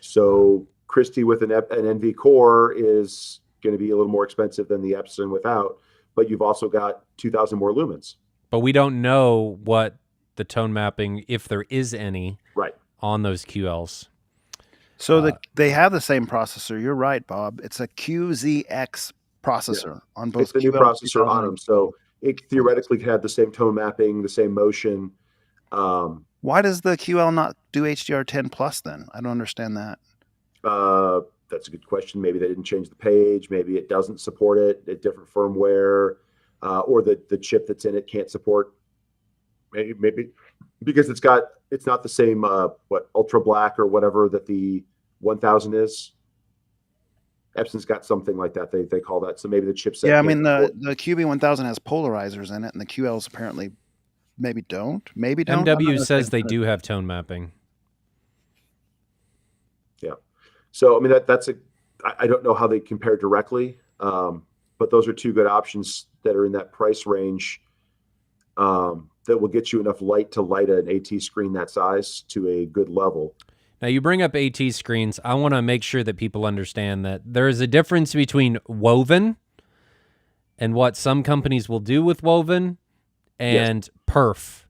Speaker 4: So Christie with an NV core is going to be a little more expensive than the Epson without, but you've also got 2,000 more lumens.
Speaker 1: But we don't know what the tone mapping, if there is any,
Speaker 4: right,
Speaker 1: on those QLs.
Speaker 2: So they have the same processor. You're right, Bob. It's a QZX processor on both.
Speaker 4: It's the new processor on them, so it theoretically could have the same tone mapping, the same motion.
Speaker 2: Why does the QL not do HDR10 plus then? I don't understand that.
Speaker 4: That's a good question. Maybe they didn't change the page. Maybe it doesn't support it at different firmware, or the chip that's in it can't support. Maybe because it's not the same ultra black or whatever that the 1000 is. Epson's got something like that. They call that. So maybe the chipset.
Speaker 2: Yeah, I mean the QB1000 has polarizers in it, and the QLs apparently maybe don't.
Speaker 1: MW says they do have tone mapping.
Speaker 4: Yeah. So I mean I don't know how they compare directly, but those are two good options that are in that price range that will get you enough light to light an AT screen that size to a good level.
Speaker 1: Now, you bring up AT screens. I want to make sure that people understand that there is a difference between woven and what some companies will do with woven and perf.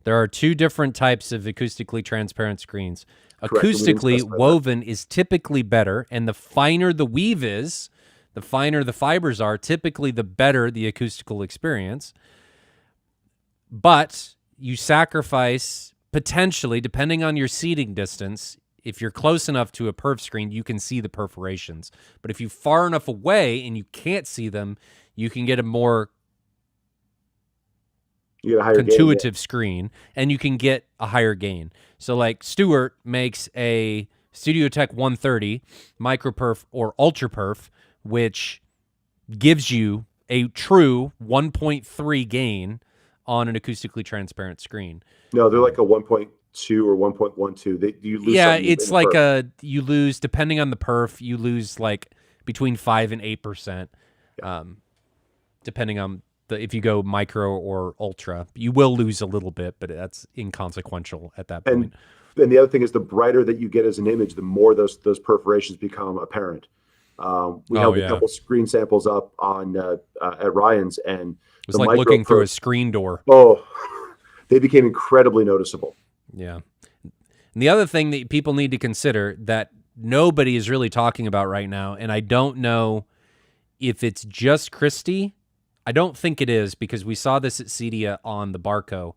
Speaker 1: There are two different types of acoustically transparent screens.
Speaker 4: Correct.
Speaker 1: Acoustically, woven is typically better, and the finer the weave is, the finer the fibers are, typically the better the acoustical experience. But you sacrifice, potentially, depending on your seating distance, if you're close enough to a perf screen, you can see the perforations. But if you're far enough away and you can't see them, you can get a more intuitive screen, and you can get a higher gain. So like Stuart makes a StudioTech 130 microperf or ultra perf, which gives you a true 1.3 gain on an acoustically transparent screen.
Speaker 4: No, they're like a 1.2 or 1.12. You lose.
Speaker 1: Yeah, it's like you lose, depending on the perf, you lose like between 5 and 8%, depending on if you go micro or ultra. You will lose a little bit, but that's inconsequential at that point.
Speaker 4: And the other thing is, the brighter that you get as an image, the more those perforations become apparent. We have a couple screen samples up on at Ryan's, and
Speaker 1: it was like looking through a screen door.
Speaker 4: Oh, they became incredibly noticeable.
Speaker 1: Yeah. And the other thing that people need to consider that nobody is really talking about right now, and I don't know if it's just Christie. I don't think it is, because we saw this at Cedia on the Barco.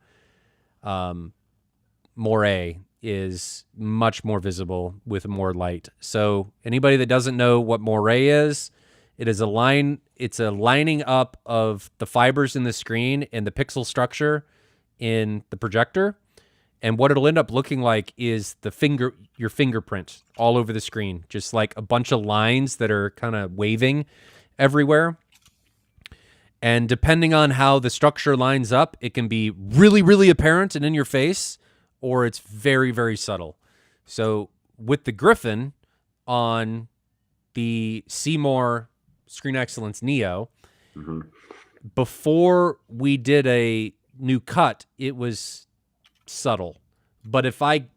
Speaker 1: Moray is much more visible with more light. So anybody that doesn't know what Moray is, it's a lining up of the fibers in the screen and the pixel structure in the projector. And what it'll end up looking like is your fingerprint all over the screen, just like a bunch of lines that are kind of waving everywhere. And depending on how the structure lines up, it can be really, really apparent and in your face, or it's very, very subtle. So with the Griffin on the Seymour Screen Excellence Neo, before we did a new cut, it was subtle. But if I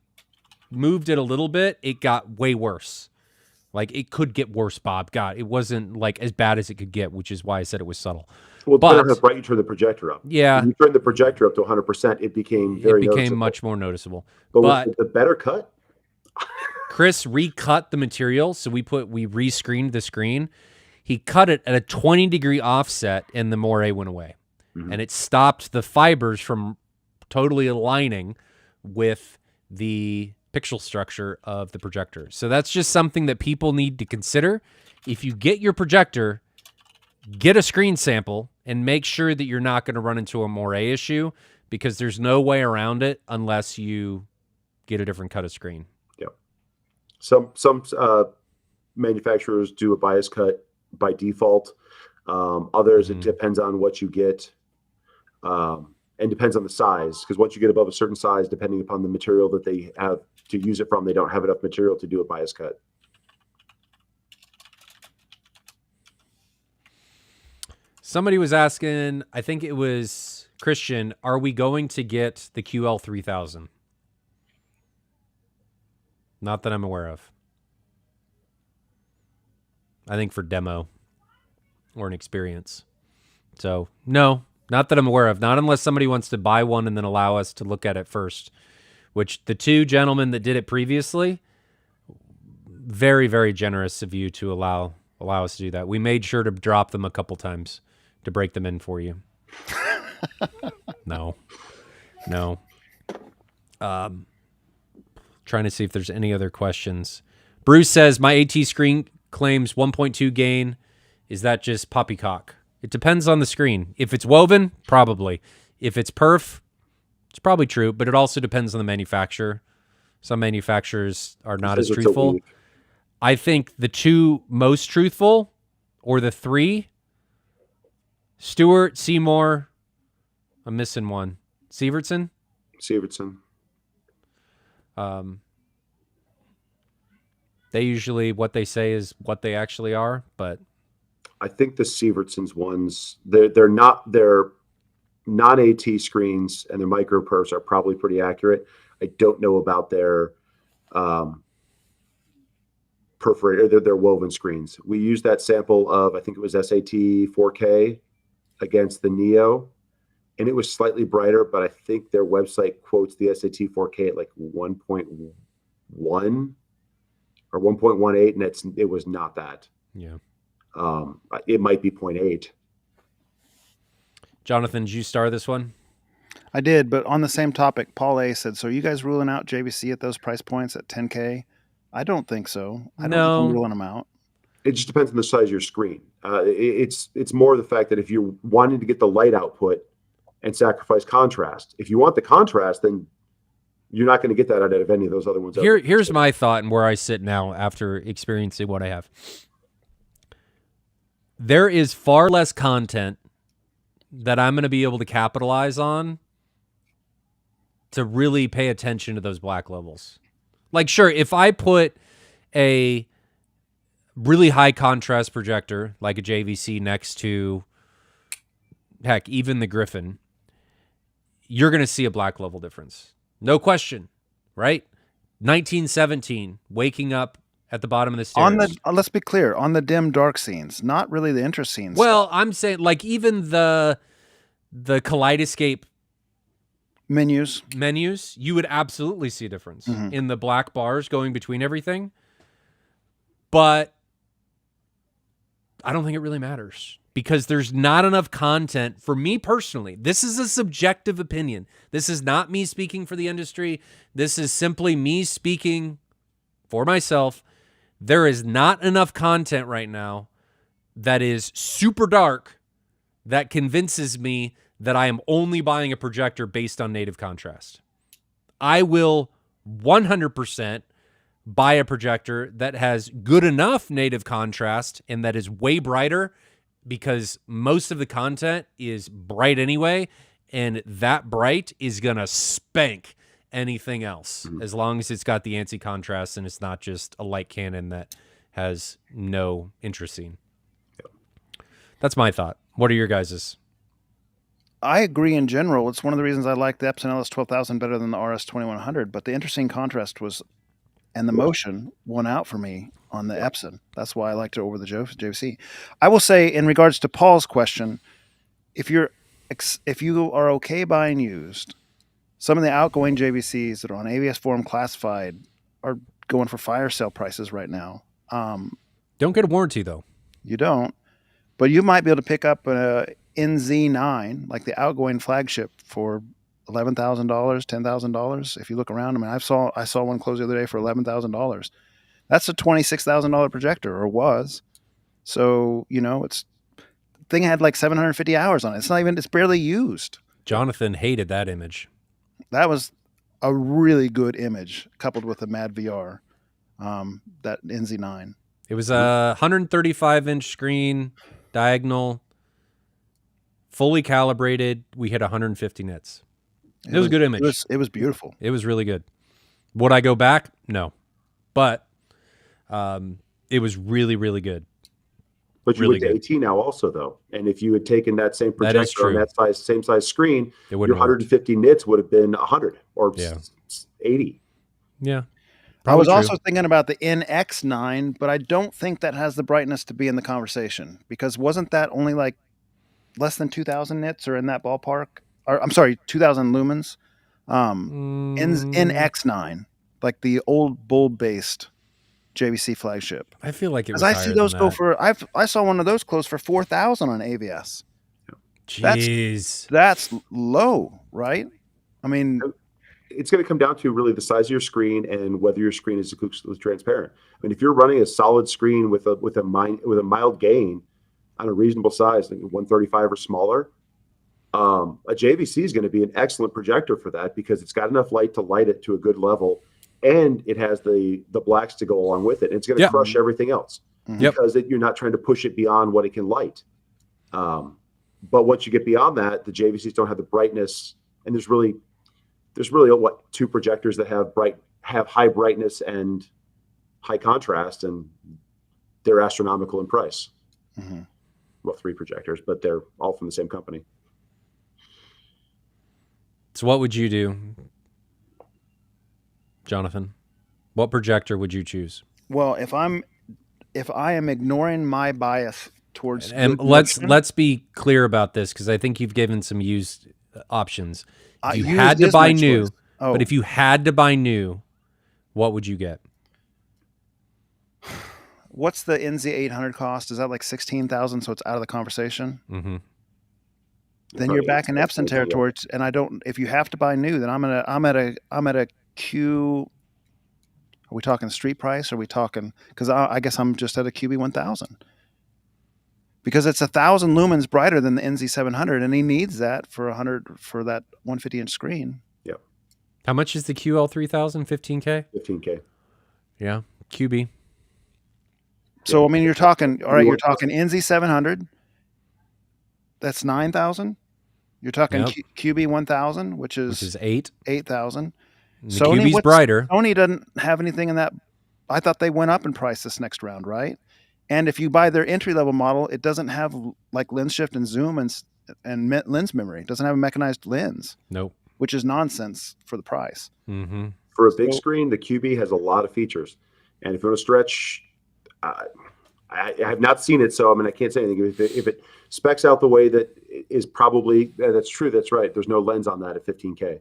Speaker 1: moved it a little bit, it got way worse. Like, it could get worse, Bob. God, it wasn't like as bad as it could get, which is why I said it was subtle.
Speaker 4: Well, depending on how bright you turn the projector up.
Speaker 1: Yeah.
Speaker 4: When you turn the projector up to 100%, it became noticeable.
Speaker 1: Much more noticeable.
Speaker 4: But with the better cut,
Speaker 1: Chris recut the material, so we rescreened the screen. He cut it at a 20-degree offset, and the moire went away. Mm-hmm. And it stopped the fibers from totally aligning with the pixel structure of the projector. So that's just something that people need to consider. If you get your projector, get a screen sample and make sure that you're not going to run into a moire issue, because there's no way around it unless you get a different cut of screen.
Speaker 4: Yeah. Some manufacturers do a bias cut by default. Others, it depends on what you get, and depends on the size, because once you get above a certain size, depending upon the material that they have to use it from, they don't have enough material to do a bias cut.
Speaker 1: Somebody was asking, I think it was Christian, are we going to get the QL3000? Not that I'm aware of. I think for demo or an experience. So, no, not that I'm aware of. Not unless somebody wants to buy one and then allow us to look at it first, which the two gentlemen that did it previously, very, very generous of you to allow us to do that. We made sure to drop them a couple times to break them in for you. No. Trying to see if there's any other questions. Bruce says, my AT screen claims 1.2 gain. Is that just poppycock? It depends on the screen. If it's woven, probably. If it's perf, it's probably true, but it also depends on the manufacturer. Some manufacturers are not as truthful. I think the two most truthful, or the three, Stewart, Seymour, I'm missing one. Sievertson. They usually, what they say is what they actually are, but
Speaker 4: I think the Sievertson's ones, they're not AT screens, and their micro perfs are probably pretty accurate. I don't know about their perforated, their woven screens. We used that sample of, I think it was SAT 4K against the Neo, and it was slightly brighter, but I think their website quotes the SAT 4K at like 1.1 or 1.18, and it was not that.
Speaker 1: Yeah.
Speaker 4: It might be 0.8.
Speaker 1: Jonathan, did you star this one?
Speaker 2: I did, but on the same topic, Paul A said, so are you guys ruling out JVC at those price points at 10K? I don't think so. I don't think I'm ruling them out.
Speaker 4: It just depends on the size of your screen. It's more the fact that if you're wanting to get the light output and sacrifice contrast, if you want the contrast, then you're not going to get that out of any of those other ones.
Speaker 1: Here's my thought and where I sit now after experiencing what I have. There is far less content that I'm going to be able to capitalize on to really pay attention to those black levels. Like, sure, if I put a really high contrast projector like a JVC next to, heck, even the Griffin, you're going to see a black level difference. No question, right? 1917, waking up at the bottom of the stairs.
Speaker 2: Let's be clear, on the dim dark scenes, not really the interest scenes.
Speaker 1: Well, I'm saying, like, even the kaleidoscope menus, you would absolutely see a difference in the black bars going between everything. But I don't think it really matters, because there's not enough content for me personally. This is a subjective opinion. This is not me speaking for the industry. This is simply me speaking for myself. There is not enough content right now that is super dark that convinces me that I am only buying a projector based on native contrast. I will 100% buy a projector that has good enough native contrast and that is way brighter, because most of the content is bright anyway, and that bright is going to spank anything else as long as it's got the anti-contrast and it's not just a light cannon that has no interest scene. That's my thought. What are your guys's?
Speaker 2: I agree in general. It's one of the reasons I like the Epson LS12000 better than the RS2100. But the interesting contrast was, and the motion won out for me on the Epson. That's why I liked it over the JVC. I will say, in regards to Paul's question, if you are okay buying used, some of the outgoing JVCs that are on ABS Forum classified are going for fire sale prices right now.
Speaker 1: Don't get a warranty though.
Speaker 2: You don't, but you might be able to pick up a NZ9, like the outgoing flagship, for $11,000, $10,000. If you look around, I mean, I saw one close the other day for $11,000. That's a $26,000 projector, or was. So it's thing had like 750 hours on it. It's barely used.
Speaker 1: Jonathan hated that image.
Speaker 2: That was a really good image, coupled with the Mad VR, that NZ9.
Speaker 1: It was a 135-inch screen, diagonal, fully calibrated. We hit 150 nits. It was a good image.
Speaker 2: It was beautiful.
Speaker 1: It was really good. Would I go back? No. But it was really, really good.
Speaker 4: But you
Speaker 1: really
Speaker 4: went to AT now also, though. And if you had taken that same
Speaker 1: That is
Speaker 4: projector on
Speaker 1: true.
Speaker 4: that same size screen,
Speaker 1: It
Speaker 4: your
Speaker 1: wouldn't have worked.
Speaker 4: 150 nits would have been 100 or
Speaker 1: Yeah.
Speaker 4: 80.
Speaker 1: Yeah.
Speaker 2: I was
Speaker 1: Probably
Speaker 2: also
Speaker 1: true.
Speaker 2: thinking about the NX9, but I don't think that has the brightness to be in the conversation, because wasn't that only like less than 2,000 nits or in that ballpark? Or I'm sorry, 2,000 lumens. NX9, like the old bulb-based JVC flagship.
Speaker 1: I feel like it was
Speaker 2: Because I
Speaker 1: higher
Speaker 2: see those
Speaker 1: than
Speaker 2: go
Speaker 1: that.
Speaker 2: for. I saw one of those close for 4,000 on AVS.
Speaker 1: Jeez.
Speaker 2: That's low, right? I mean,
Speaker 4: It's going to come down to really the size of your screen and whether your screen is acoustically transparent. I mean, if you're running a solid screen with a mild gain on a reasonable size, like 135 or smaller, a JVC is going to be an excellent projector for that, because it's got enough light to light it to a good level, and it has the blacks to go along with it. And it's going to
Speaker 1: Yep.
Speaker 4: crush everything else,
Speaker 1: Yep.
Speaker 4: because you're not trying to push it beyond what it can light. But once you get beyond that, the JVCs don't have the brightness, and there's really what, two projectors that have high brightness and high contrast, and they're astronomical in price.
Speaker 2: mm-hmm.
Speaker 4: Well, three projectors, but they're all from the same company.
Speaker 1: So what would you do, Jonathan? What projector would you choose?
Speaker 2: Well, if I am ignoring my bias towards,
Speaker 1: And
Speaker 2: good
Speaker 1: let's
Speaker 2: motion,
Speaker 1: be clear about this, because I think you've given some used options. If you
Speaker 2: used
Speaker 1: had to
Speaker 2: is
Speaker 1: buy
Speaker 2: my
Speaker 1: new,
Speaker 2: choice. Oh,
Speaker 1: but if you had to buy new, what would you get?
Speaker 2: what's the NZ800 cost? Is that like 16,000? So it's out of the conversation.
Speaker 1: Mm-hmm.
Speaker 2: Then you're back in Epson
Speaker 4: Probably
Speaker 2: territory. And I don't. If you have to buy new, then I'm at a Q. Are we talking street price? Or are we talking? Because I guess I'm just at a QB1000. Because it's 1,000 lumens brighter than the NZ700, and he needs that for 100 for that 150-inch screen.
Speaker 1: How much is the QL3000? 15K?
Speaker 4: 15K.
Speaker 1: Yeah. QB.
Speaker 2: So I mean, you're talking. All right, you're talking NZ700. That's 9,000. You're talking
Speaker 1: Yep.
Speaker 2: QB1000, which
Speaker 1: Which
Speaker 2: is
Speaker 1: is 8.
Speaker 2: 8,000.
Speaker 1: And the QB's brighter.
Speaker 2: Sony doesn't have anything in that. I thought they went up in price this next round, right? And if you buy their entry level model, it doesn't have like lens shift and zoom and lens memory. It doesn't have a mechanized lens,
Speaker 1: Nope.
Speaker 2: which is nonsense for the price.
Speaker 1: Mm-hmm.
Speaker 4: For a big
Speaker 2: So-
Speaker 4: screen, the QB has a lot of features, and if you want to stretch, I have not seen it, so I mean I can't say anything. If it specs out the way that is probably that's true. That's right. There's no lens on that at 15K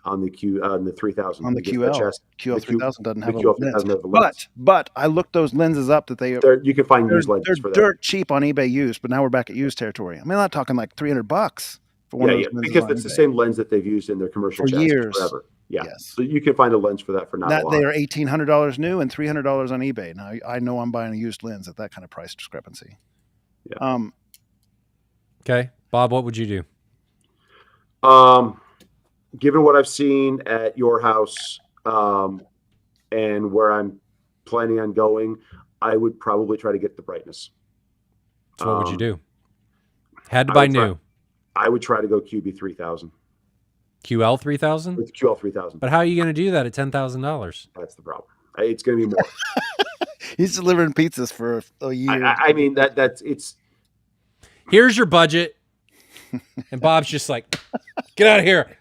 Speaker 4: on the the 3000
Speaker 2: On the QL3000 doesn't have a
Speaker 4: QL3000
Speaker 2: lens.
Speaker 4: doesn't have the lens.
Speaker 2: But I looked those lenses up that
Speaker 4: You can find used lenses
Speaker 2: they're
Speaker 4: for that.
Speaker 2: dirt cheap on eBay used, but now we're back at used territory. I mean, I'm not talking like $300 for one of those lenses
Speaker 4: because
Speaker 2: on
Speaker 4: it's the
Speaker 2: eBay.
Speaker 4: same lens that they've used in their commercial
Speaker 2: For
Speaker 4: chassis
Speaker 2: years.
Speaker 4: forever. Yeah,
Speaker 2: Yes.
Speaker 4: so you can find a lens for that for not a
Speaker 2: That
Speaker 4: lot.
Speaker 2: they are $1,800 new and $300 on eBay. Now I know I'm buying a used lens at that kind of price discrepancy.
Speaker 4: Yeah.
Speaker 1: Okay. Bob, what would you do?
Speaker 4: Given what I've seen at your house and where I'm planning on going, I would probably try to get the brightness.
Speaker 1: So what would you
Speaker 4: Um,
Speaker 1: do? Had to
Speaker 4: I
Speaker 1: buy
Speaker 4: would try-
Speaker 1: new.
Speaker 4: I would try to go QB3000
Speaker 1: QL3000?
Speaker 4: with QL3000.
Speaker 1: But how are you going to do that at $10,000?
Speaker 4: That's the problem. It's going to be more.
Speaker 2: He's delivering pizzas for a year.
Speaker 4: I mean that's it's
Speaker 1: Here's your budget. And Bob's just like, get out of here.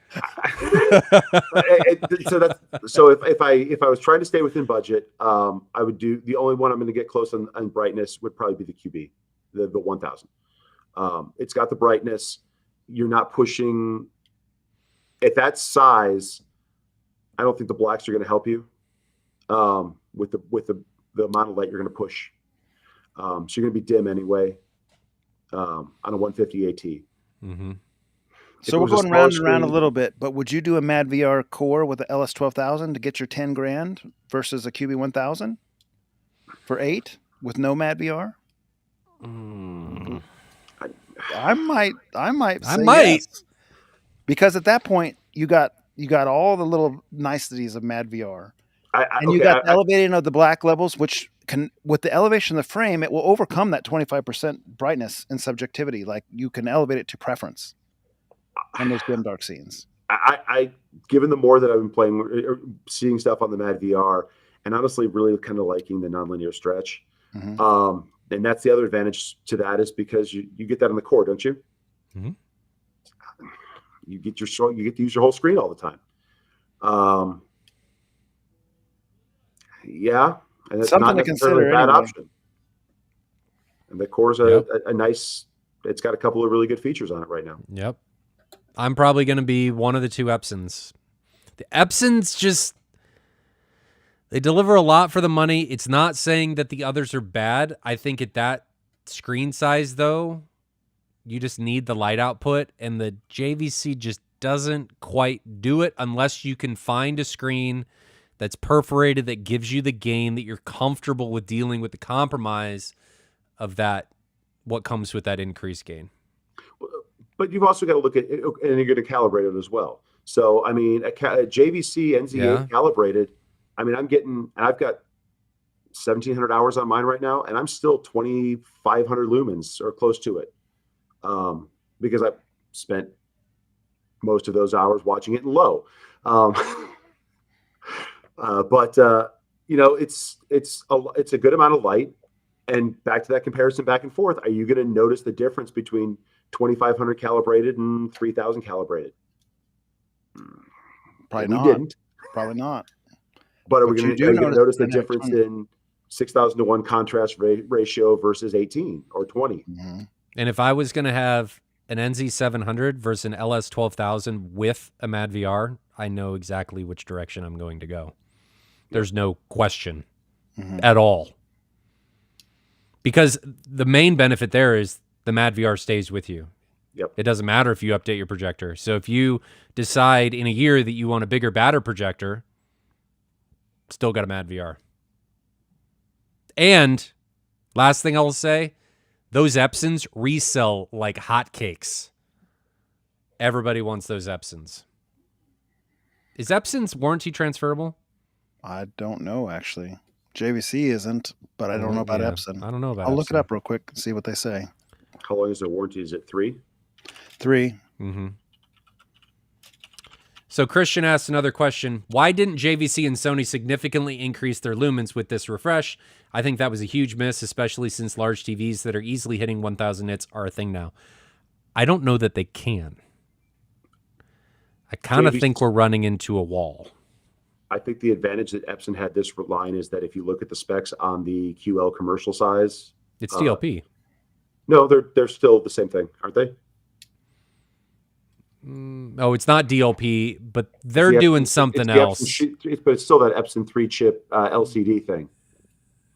Speaker 4: So if I was trying to stay within budget, I would do the only one I'm going to get close on brightness would probably be the QB, the 1000. It's got the brightness. You're not pushing at that size. I don't think the blacks are going to help you with the amount of light you're going to push. So you're going to be dim anyway on a 150 AT.
Speaker 1: Mm-hmm.
Speaker 2: So we're going round and round a little bit, but would you do a Mad VR core with the LS12000 to get your 10 grand versus a QB1000 for 8 with no Mad VR? I might say yes. Because at that point you got all the little niceties of Mad VR. And you got the elevating of the black levels, which can, with the elevation of the frame, it will overcome that 25% brightness and subjectivity. Like you can elevate it to preference on those dim dark scenes.
Speaker 4: I given the more that I've been playing or seeing stuff on the Mad VR, and honestly really kind of liking the nonlinear stretch. Mm-hmm. And that's the other advantage to that is because you get that on the core, don't you? Mm-hmm. You get to use your whole screen all the time. Yeah, and that's
Speaker 2: something
Speaker 4: not
Speaker 2: to consider.
Speaker 4: A bad option. And the core's a nice. It's got a couple of really good features on it right now.
Speaker 1: Yep. I'm probably going to be one of the two Epsons. The Epsons just, they deliver a lot for the money. It's not saying that the others are bad. I think at that screen size, though, you just need the light output, and the JVC just doesn't quite do it unless you can find a screen that's perforated that gives you the gain that you're comfortable with dealing with the compromise of that, what comes with that increased gain.
Speaker 4: But you've also got to look at it, and you're going to calibrate it as well. So, I mean, a JVC NZ8 calibrated, I mean, I've got 1,700 hours on mine right now, and I'm still 2,500 lumens or close to it because I've spent most of those hours watching it in low. But you know, it's a good amount of light. And back to that comparison back and forth, are you going to notice the difference between 2,500 calibrated and 3,000 calibrated?
Speaker 2: Probably not.
Speaker 4: We didn't.
Speaker 2: Probably not.
Speaker 4: But are we going to notice the difference in 6,000 to 1 contrast ratio versus 18 or 20?
Speaker 1: Mm-hmm. And if I was going to have an NZ700 versus an LS12000 with a Mad VR, I know exactly which direction I'm going to go. There's no question at all. Because the main benefit there is the Mad VR stays with you.
Speaker 4: Yep.
Speaker 1: It doesn't matter if you update your projector. So if you decide in a year that you want a bigger, badder projector, still got a Mad VR. And last thing I'll say, those Epsons resell like hotcakes. Everybody wants those Epsons. Is Epson's warranty transferable?
Speaker 2: I don't know, actually. JVC isn't, but I don't know about Epson.
Speaker 1: I don't know about
Speaker 2: I'll
Speaker 1: Epson.
Speaker 2: look it up real quick and see what they say.
Speaker 4: How long is their warranty? Is it 3?
Speaker 2: 3.
Speaker 1: Mm-hmm. So Christian asked another question. Why didn't JVC and Sony significantly increase their lumens with this refresh? I think that was a huge miss, especially since large TVs that are easily hitting 1,000 nits are a thing now. I don't know that they can. I kind of think we're running into a wall.
Speaker 4: I think the advantage that Epson had this line is that if you look at the specs on the QL commercial size,
Speaker 1: it's DLP.
Speaker 4: No, they're still the same thing, aren't they?
Speaker 1: Oh, it's not DLP, but they're doing something else.
Speaker 4: But it's still that Epson 3-chip LCD thing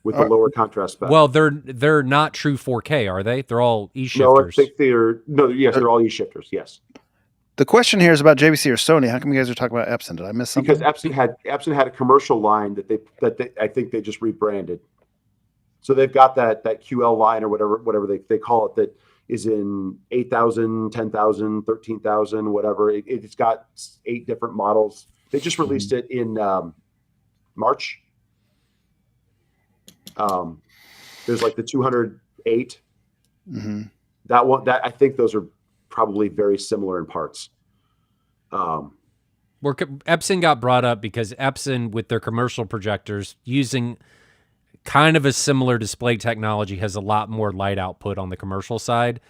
Speaker 4: with the lower contrast spec.
Speaker 1: Well, they're not true 4K, are they? They're all E-shifters.
Speaker 4: No, I think they're all E-shifters, yes.
Speaker 2: The question here is about JVC or Sony. How come you guys are talking about Epson? Did I miss something?
Speaker 4: Because Epson had a commercial line that they I think they just rebranded. So they've got that QL line or whatever they call it that is in 8,000, 10,000, 13,000, whatever. It's got 8 different models. They just released it in March. There's like the 208.
Speaker 2: Mm-hmm.
Speaker 4: That one, I think those are probably very similar in parts.
Speaker 1: Epson got brought up because Epson, with their commercial projectors, using kind of a similar display technology, has a lot more light output on the commercial side.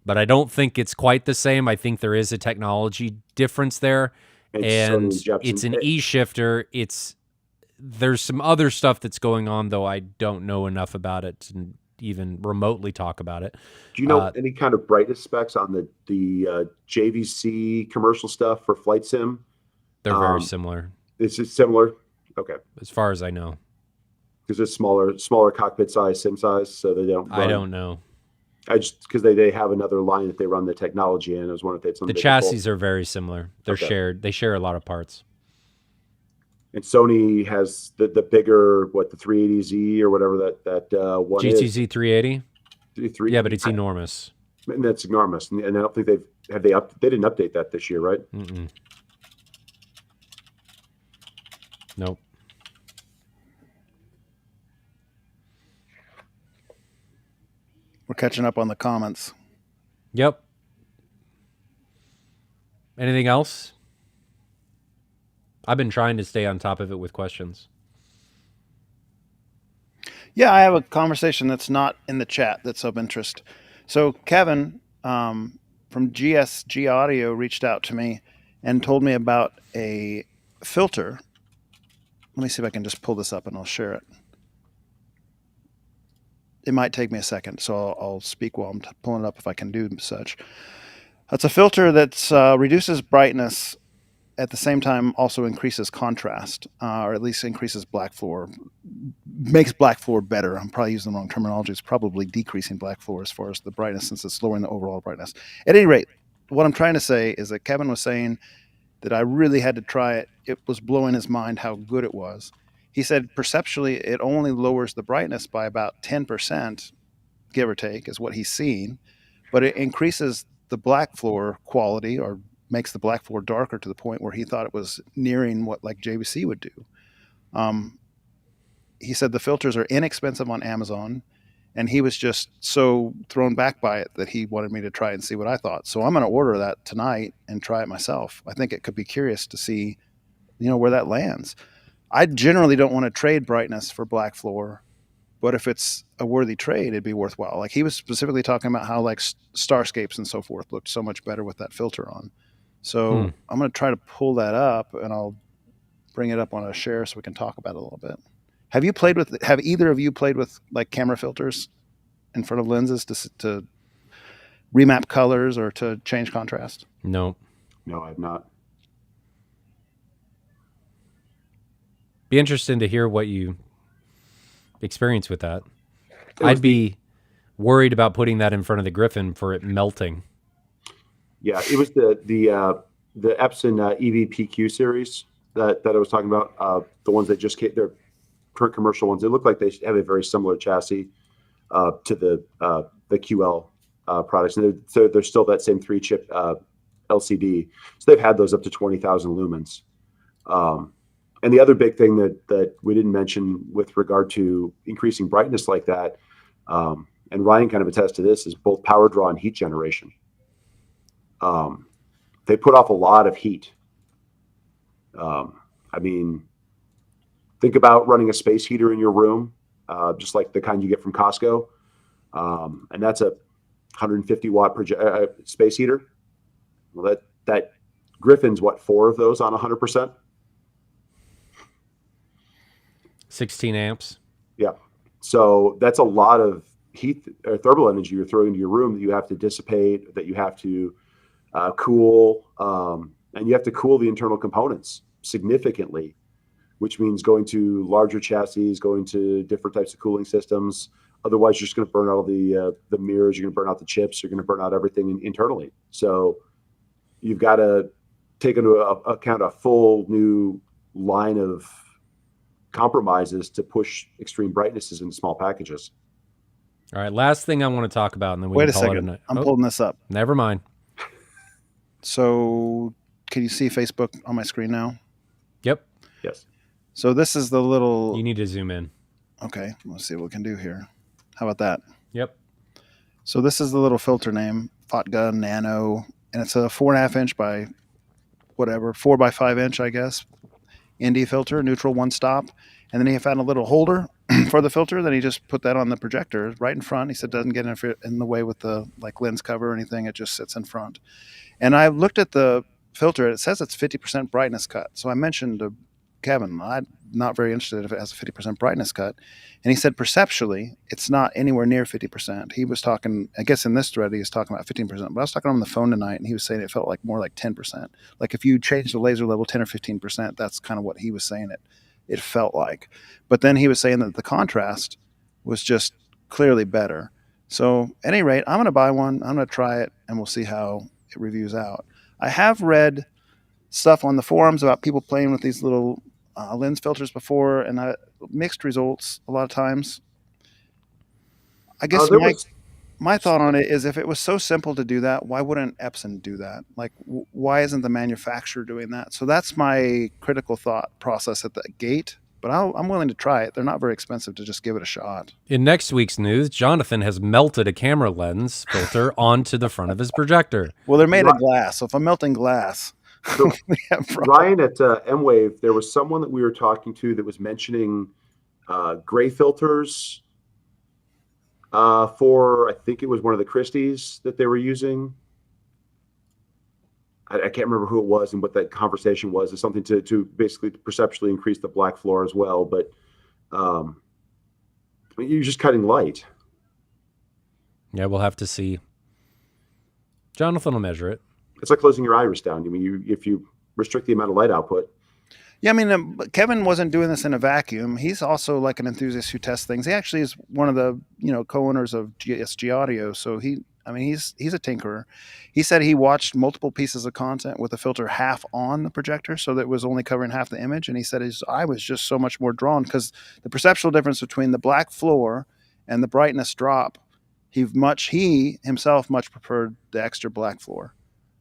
Speaker 1: but I don't think it's quite the same. I think there is a technology difference there, and
Speaker 4: Sony Jepson.
Speaker 1: it's an e-shifter. There's some other stuff that's going on, though I don't know enough about it to even remotely talk about it.
Speaker 4: Do you know any kind of brightness specs on the JVC commercial stuff for flight sim?
Speaker 1: They're very similar.
Speaker 4: Is it similar? Okay.
Speaker 1: As far as I know.
Speaker 4: Because it's smaller cockpit size, sim size, so they don't run.
Speaker 1: I don't know.
Speaker 4: I just because they have another line that they run the technology in. I was wondering if they had something.
Speaker 1: The chassis are very similar. They're shared. They share a lot of parts.
Speaker 4: And Sony has the bigger the 380Z or whatever that one
Speaker 1: GTZ 380. Yeah, but it's
Speaker 4: I,
Speaker 1: enormous.
Speaker 4: And that's enormous. And I don't think they didn't update that this year, right?
Speaker 1: Mm-mm. Nope.
Speaker 2: We're catching up on the comments.
Speaker 1: Yep. Anything else? I've been trying to stay on top of it with questions.
Speaker 2: Yeah, I have a conversation that's not in the chat that's of interest. So Kevin from GSG Audio reached out to me and told me about a filter. Let me see if I can just pull this up and I'll share it. It might take me a second, so I'll speak while I'm pulling it up if I can do such. It's a filter that reduces brightness at the same time also increases contrast, or at least increases black floor, makes black floor better. I'm probably using the wrong terminology. It's probably decreasing black floor as far as the brightness, since it's lowering the overall brightness. At any rate, what I'm trying to say is that Kevin was saying that I really had to try it. It was blowing his mind how good it was. He said perceptually it only lowers the brightness by about 10%, give or take, is what he's seeing, but it increases the black floor quality, or makes the black floor darker to the point where he thought it was nearing what like JVC would do. He said the filters are inexpensive on Amazon, and he was just so thrown back by it that he wanted me to try and see what I thought. So I'm going to order that tonight and try it myself. I think it could be curious to see, where that lands. I generally don't want to trade brightness for black floor, but if it's a worthy trade, it'd be worthwhile. Like he was specifically talking about how like starscapes and so forth looked so much better with that filter on. So I'm going to try to pull that up, and I'll bring it up on a share so we can talk about it a little bit. Have either of you played with like camera filters in front of lenses to remap colors or to change contrast?
Speaker 1: No,
Speaker 4: I've not.
Speaker 1: Be interesting to hear what you experience with that. I'd be worried about putting that in front of the Griffin for it melting.
Speaker 4: Yeah, it was the Epson EVPQ series that I was talking about. The ones that just came, they're current commercial ones. They look like they have a very similar chassis to the QL products, and they're still that same 3-chip LCD. So they've had those up to 20,000 lumens. And the other big thing that we didn't mention with regard to increasing brightness like that, and Ryan kind of attests to this, is both power draw and heat generation. They put off a lot of heat. I mean, think about running a space heater in your room, just like the kind you get from Costco. And that's a 150 watt space heater. Well, that Griffin's 4 of those on 100%?
Speaker 1: 16 amps.
Speaker 4: Yeah. So that's a lot of heat or thermal energy you're throwing into your room that you have to dissipate, that you have to cool, and you have to cool the internal components significantly, which means going to larger chassis, going to different types of cooling systems. Otherwise, you're just going to burn out all the mirrors, you're going to burn out the chips, you're going to burn out everything internally. So you've got to take into account a full new line of compromises to push extreme brightnesses into small packages.
Speaker 1: All right, last thing I want to talk about, and then we
Speaker 2: Wait
Speaker 1: can
Speaker 2: a
Speaker 1: call
Speaker 2: second.
Speaker 1: it a night.
Speaker 2: I'm pulling this up.
Speaker 1: Never mind.
Speaker 2: So can you see Facebook on my screen now?
Speaker 1: Yep.
Speaker 4: Yes.
Speaker 2: So this is the little...
Speaker 1: You need to zoom in.
Speaker 2: Okay, let's see what we can do here. How about that?
Speaker 1: Yep.
Speaker 2: So this is the little filter name, Fotgun Nano, and it's a 4.5 inch by whatever, 4 by 5 inch, I guess, ND filter, neutral one stop. And then you found a little holder for the filter. Then he just put that on the projector right in front. He said doesn't get in the way with the like lens cover or anything. It just sits in front. And I looked at the filter. It says it's 50% brightness cut. So I mentioned to Kevin, I'm not very interested if it has a 50% brightness cut. And he said perceptually, it's not anywhere near 50%. He was talking, I guess in this thread, he was talking about 15%. But I was talking on the phone tonight, and he was saying it felt like more like 10%. Like if you change the laser level 10 or 15%, that's kind of what he was saying it felt like. But then he was saying that the contrast was just clearly better. So at any rate, I'm going to buy one. I'm going to try it, and we'll see how it reviews out. I have read stuff on the forums about people playing with these little lens filters before, and mixed results a lot of times. I guess my thought on it is if it was so simple to do that, why wouldn't Epson do that? Like, why isn't the manufacturer doing that? So that's my critical thought process at the gate. But I'm willing to try it. They're not very expensive to just give it a shot.
Speaker 1: In next week's news, Jonathan has melted a camera lens filter onto the front of his projector.
Speaker 2: Well, they're made of glass, so if I'm melting glass,
Speaker 4: so Ryan at M-Wave, there was someone that we were talking to that was mentioning gray filters for, I think it was one of the Christies that they were using. I can't remember who it was and what that conversation was. It's something to basically perceptually increase the black floor as well. But you're just cutting light.
Speaker 1: Yeah, we'll have to see. Jonathan will measure it.
Speaker 4: It's like closing your iris down. I mean, if you restrict the amount of light output.
Speaker 2: Yeah, I mean, Kevin wasn't doing this in a vacuum. He's also like an enthusiast who tests things. He actually is one of the co-owners of GSG Audio. So he's a tinkerer. He said he watched multiple pieces of content with the filter half on the projector, so that it was only covering half the image. And he said his eye was just so much more drawn because the perceptual difference between the black floor and the brightness drop, he himself much preferred the extra black floor.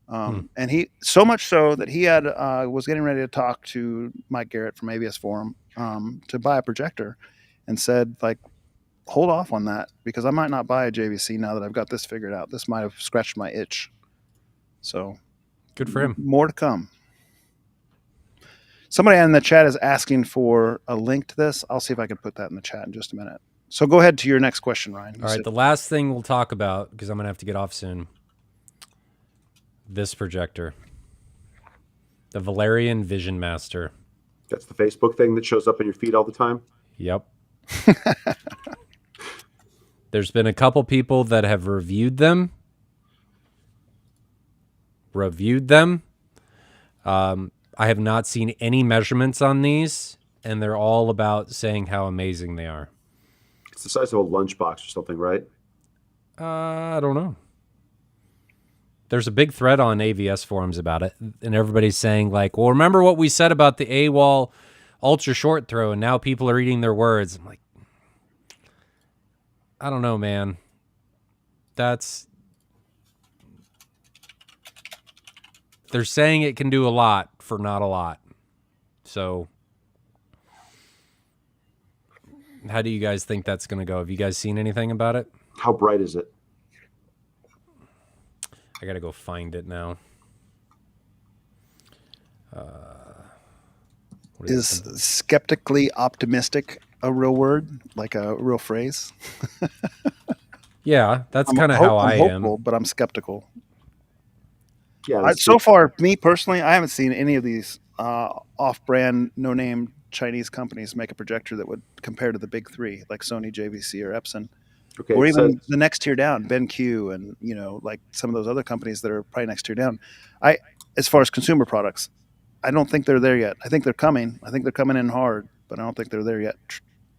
Speaker 2: And he so much so that he had was getting ready to talk to Mike Garrett from ABS Forum to buy a projector, and said like, hold off on that because I might not buy a JVC now that I've got this figured out. This might have scratched my itch. So
Speaker 1: good for him.
Speaker 2: More to come. Somebody in the chat is asking for a link to this. I'll see if I can put that in the chat in just a minute. So go ahead to your next question, Ryan.
Speaker 1: All right, the last thing we'll talk about, because I'm going to have to get off soon, this projector. The Valerian Vision Master.
Speaker 4: That's the Facebook thing that shows up in your feed all the time?
Speaker 1: Yep. There's been a couple people that have reviewed them. I have not seen any measurements on these, and they're all about saying how amazing they are.
Speaker 4: It's the size of a lunchbox or something, right?
Speaker 1: I don't know. There's a big thread on AVS forums about it, and everybody's saying like, well, remember what we said about the AWOL ultra short throw, and now people are eating their words. I'm like, I don't know, man. They're saying it can do a lot for not a lot. So how do you guys think that's going to go? Have you guys seen anything about it?
Speaker 4: How bright is it?
Speaker 1: I got to go find it now.
Speaker 2: Is skeptically optimistic a real word, like a real phrase?
Speaker 1: Yeah, that's kind of how I am.
Speaker 2: But I'm skeptical.
Speaker 4: Yeah.
Speaker 2: So far, me personally, I haven't seen any of these off-brand, no-name Chinese companies make a projector that would compare to the big three, like Sony, JVC, or Epson.
Speaker 4: Okay,
Speaker 2: or even the next tier down, BenQ, and like some of those other companies that are probably next tier down. As far as consumer products, I don't think they're there yet. I think they're coming. I think they're coming in hard, but I don't think they're there yet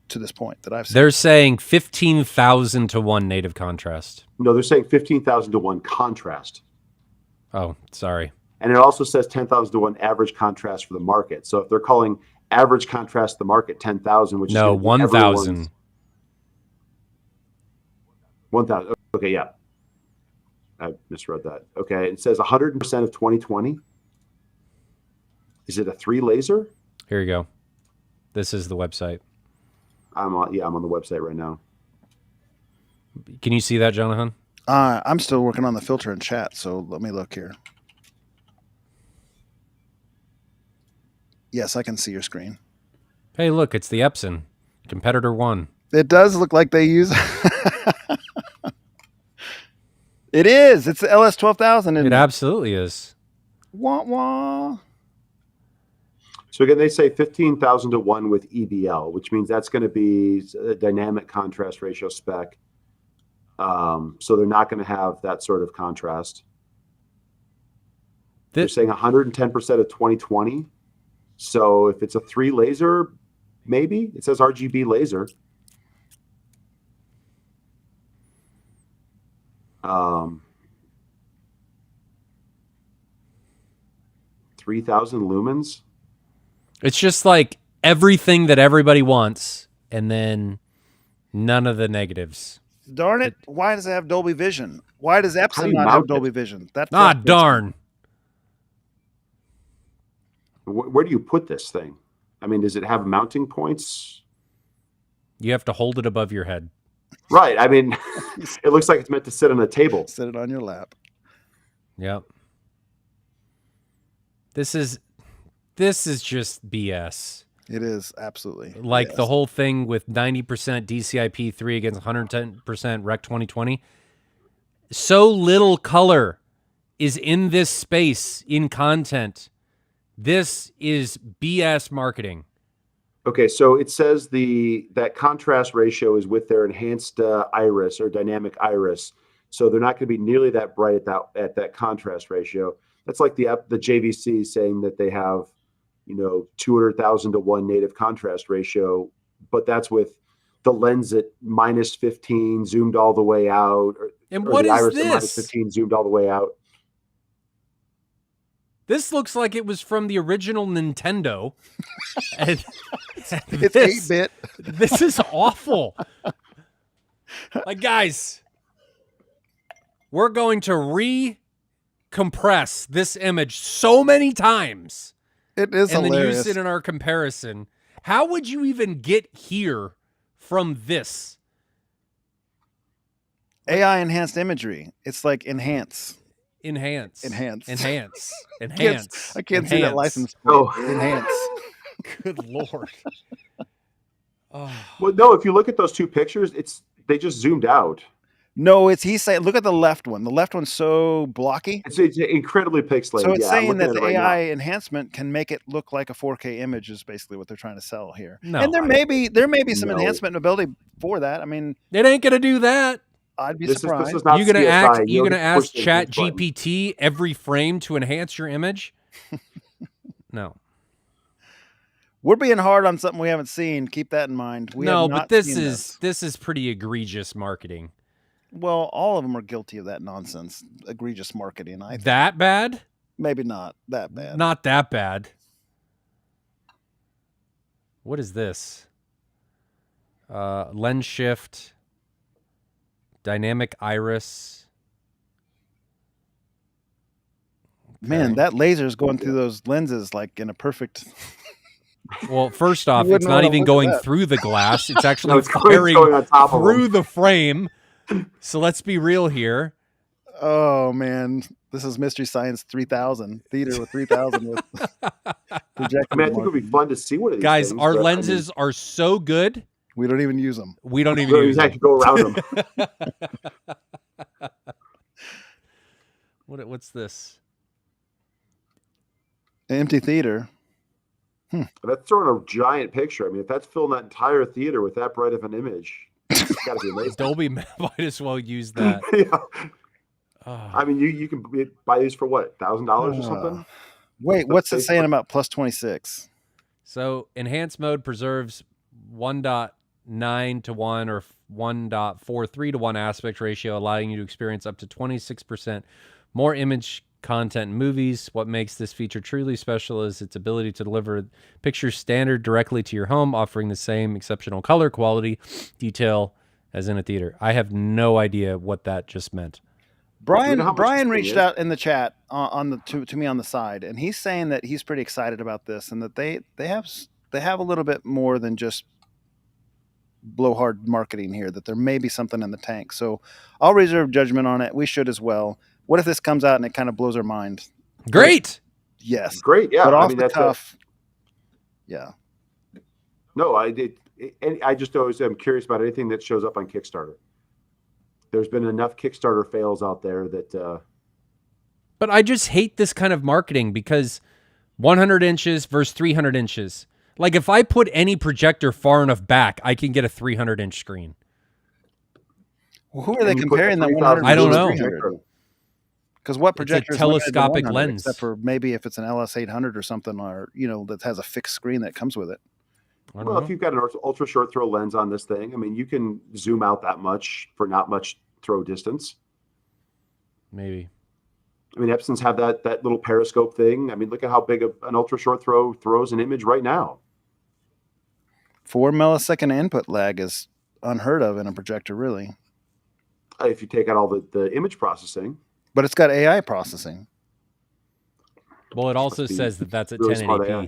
Speaker 2: to this point that I've seen.
Speaker 1: They're saying 15,000 to 1 native contrast.
Speaker 4: No, they're saying 15,000 to 1 contrast.
Speaker 1: Oh, sorry.
Speaker 4: And it also says 10,000 to 1 average contrast for the market. So if they're calling average contrast the market 10,000, which is
Speaker 1: 1,000.
Speaker 4: 1,000. Okay, yeah. I misread that. Okay, it says 100% of 2020. Is it a 3 laser?
Speaker 1: Here you go. This is the website.
Speaker 4: I'm on the website right now.
Speaker 1: Can you see that, Jonathan?
Speaker 2: I'm still working on the filter and chat, so let me look here. Yes, I can see your screen.
Speaker 1: Hey, look, it's the Epson. Competitor 1.
Speaker 2: It does look like they use. It is. It's the LS12000.
Speaker 1: It absolutely is.
Speaker 2: Wah wah.
Speaker 4: So again, they say 15,000 to 1 with EBL, which means that's going to be a dynamic contrast ratio spec. So they're not going to have that sort of contrast. They're saying 110% of 2020. So if it's a 3 laser, maybe it says RGB laser. 3,000 lumens.
Speaker 1: It's just like everything that everybody wants, and then none of the negatives.
Speaker 2: Darn it! Why does it have Dolby Vision? Why does
Speaker 4: How do
Speaker 2: Epson
Speaker 4: you
Speaker 2: not
Speaker 4: mount
Speaker 2: have
Speaker 4: it?
Speaker 2: Dolby Vision? That
Speaker 1: Ah,
Speaker 2: frustrates me.
Speaker 1: darn.
Speaker 4: Where do you put this thing? I mean, does it have mounting points?
Speaker 1: You have to hold it above your head.
Speaker 4: Right. I mean, it looks like it's meant to sit on a table.
Speaker 2: Sit it on your lap.
Speaker 1: Yep. This is just BS.
Speaker 2: It is absolutely
Speaker 1: Like the whole thing with 90% DCI-P3 against 110% Rec 2020. So little color is in this space in content. This is BS marketing.
Speaker 4: Okay, so it says that contrast ratio is with their enhanced iris or dynamic iris. So they're not going to be nearly that bright at that contrast ratio. That's like the JVC saying that they have, 200,000 to 1 native contrast ratio, but that's with the lens at -15 zoomed all the way out, or
Speaker 1: what
Speaker 4: the
Speaker 1: is
Speaker 4: iris at
Speaker 1: this?
Speaker 4: -15 zoomed all the way out.
Speaker 1: This looks like it was from the original Nintendo. And
Speaker 2: It's 8-bit.
Speaker 1: This is awful. Like, guys, we're going to re-compress this image so many times.
Speaker 2: It is
Speaker 1: and
Speaker 2: hilarious.
Speaker 1: then use it in our comparison. How would you even get here from this?
Speaker 2: AI enhanced imagery. It's like enhance.
Speaker 1: Enhance.
Speaker 2: I can't
Speaker 1: see that
Speaker 2: license plate.
Speaker 4: Oh.
Speaker 2: Enhance.
Speaker 1: Good Lord. Oh.
Speaker 4: Well, no, if you look at those two pictures, they just zoomed out.
Speaker 2: No, he's saying, look at the left one. The left one's so blocky.
Speaker 4: It's incredibly pixelated.
Speaker 2: So it's saying that the
Speaker 4: right
Speaker 2: AI
Speaker 4: now.
Speaker 2: enhancement can make it look like a 4K image is basically what they're trying to sell here.
Speaker 1: No,
Speaker 2: and there may be some
Speaker 4: No.
Speaker 2: enhancement ability for that. I mean,
Speaker 1: It ain't gonna do that.
Speaker 2: I'd be
Speaker 4: This
Speaker 2: surprised.
Speaker 4: is not
Speaker 1: You gonna
Speaker 4: CSI.
Speaker 1: you gonna
Speaker 4: don't
Speaker 1: ask
Speaker 4: push the
Speaker 1: Chat
Speaker 4: button.
Speaker 1: GPT every frame to enhance your image? No.
Speaker 2: We're being hard on something we haven't seen. Keep that in mind. We
Speaker 1: No,
Speaker 2: have
Speaker 1: but
Speaker 2: not
Speaker 1: this
Speaker 2: seen
Speaker 1: is pretty egregious marketing.
Speaker 2: Well, all of them are guilty of that nonsense, egregious marketing. I think.
Speaker 1: That bad?
Speaker 2: Maybe not that bad.
Speaker 1: Not that bad. What is this? Lens shift, dynamic iris.
Speaker 2: Man, that laser is going through those lenses like in a perfect.
Speaker 1: Well, first off,
Speaker 2: You
Speaker 1: it's
Speaker 2: wouldn't
Speaker 1: not
Speaker 2: wanna
Speaker 1: even
Speaker 2: look at
Speaker 1: going
Speaker 2: that.
Speaker 1: through the glass. It's actually
Speaker 4: No, it's
Speaker 1: firing
Speaker 4: going on top of
Speaker 1: through
Speaker 4: them.
Speaker 1: the frame. So let's be real here.
Speaker 2: Oh man, this is Mystery Science 3000 theater with 3000 with projector.
Speaker 4: I mean, I think it would be fun to see one of these
Speaker 1: Guys,
Speaker 4: things,
Speaker 1: our
Speaker 4: but,
Speaker 1: lenses are so good,
Speaker 2: We don't even use them.
Speaker 1: we don't
Speaker 4: I
Speaker 1: even
Speaker 4: mean,
Speaker 1: use
Speaker 4: you
Speaker 1: them.
Speaker 4: have to go around them.
Speaker 1: What's this?
Speaker 2: An empty theater.
Speaker 4: That's throwing a giant picture. I mean, if that's filling that entire theater with that bright of an image, it's got to be amazing.
Speaker 1: Dolby might as well use that.
Speaker 4: Yeah.
Speaker 1: Oh.
Speaker 4: I mean, you can buy these for what, $1,000 or something?
Speaker 2: Wait, what's it saying about plus 26?
Speaker 1: So enhanced mode preserves 1.9 to 1 or 1.43 to 1 aspect ratio, allowing you to experience up to 26% more image content in movies. What makes this feature truly special is its ability to deliver pictures standard directly to your home, offering the same exceptional color quality, detail as in a theater. I have no idea what that just meant.
Speaker 2: Brian
Speaker 4: how much this thing
Speaker 2: reached
Speaker 4: is?
Speaker 2: out in the chat to me on the side, and he's saying that he's pretty excited about this, and that they have a little bit more than just blowhard marketing here. That there may be something in the tank. So I'll reserve judgment on it. We should as well. What if this comes out and it kind of blows our mind?
Speaker 1: Great.
Speaker 2: Yes,
Speaker 4: Great, yeah.
Speaker 2: but
Speaker 4: I
Speaker 2: off
Speaker 4: mean,
Speaker 2: the
Speaker 4: that's
Speaker 2: cuff, yeah.
Speaker 4: no, and I just always am curious about anything that shows up on Kickstarter. There's been enough Kickstarter fails out there that.
Speaker 1: But I just hate this kind of marketing because 100 inches versus 300 inches. Like if I put any projector far enough back, I can get a 300-inch screen.
Speaker 2: Well, who are they
Speaker 4: And you put
Speaker 2: comparing
Speaker 4: the
Speaker 2: the 100
Speaker 1: I don't
Speaker 2: versus
Speaker 1: know.
Speaker 2: 300? Because what projector
Speaker 1: It's
Speaker 2: is
Speaker 1: a
Speaker 2: limited to
Speaker 1: telescopic
Speaker 2: 100,
Speaker 1: lens.
Speaker 2: except for maybe if it's an LS800 or something, or that has a fixed screen that comes with it.
Speaker 4: Well, if you've got an ultra short throw lens on this thing, I mean, you can zoom out that much for not much throw distance.
Speaker 1: Maybe.
Speaker 4: I mean, Epson's have that little periscope thing. I mean, look at how big an ultra short throw throws an image right now.
Speaker 2: 4 millisecond input lag is unheard of in a projector, really.
Speaker 4: If you take out all the image processing.
Speaker 2: But it's got AI processing.
Speaker 1: Well, it also
Speaker 4: Must be
Speaker 1: says that that's at
Speaker 4: really smart
Speaker 1: 1080p.
Speaker 4: AI.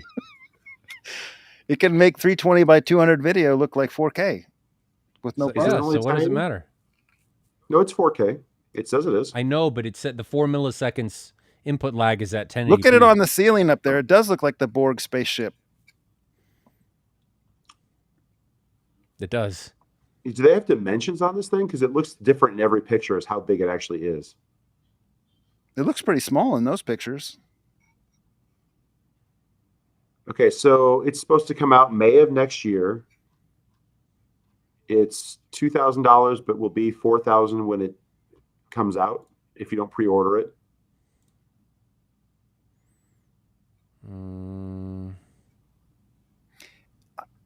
Speaker 2: It can make 320 by 200 video look like 4K with no
Speaker 4: So-
Speaker 2: problem.
Speaker 1: Yeah,
Speaker 4: only
Speaker 1: so what does it
Speaker 4: 1080?
Speaker 1: matter?
Speaker 4: No, it's 4K. It says it is.
Speaker 1: I know, but it said the 4 milliseconds input lag is at 1080p.
Speaker 2: Look at it on the ceiling up there. It does look like the Borg spaceship.
Speaker 1: It does.
Speaker 4: Do they have dimensions on this thing? Because it looks different in every picture as how big it actually is.
Speaker 2: It looks pretty small in those pictures.
Speaker 4: Okay, so it's supposed to come out May of next year. It's $2,000, but will be $4,000 when it comes out if you don't pre-order it.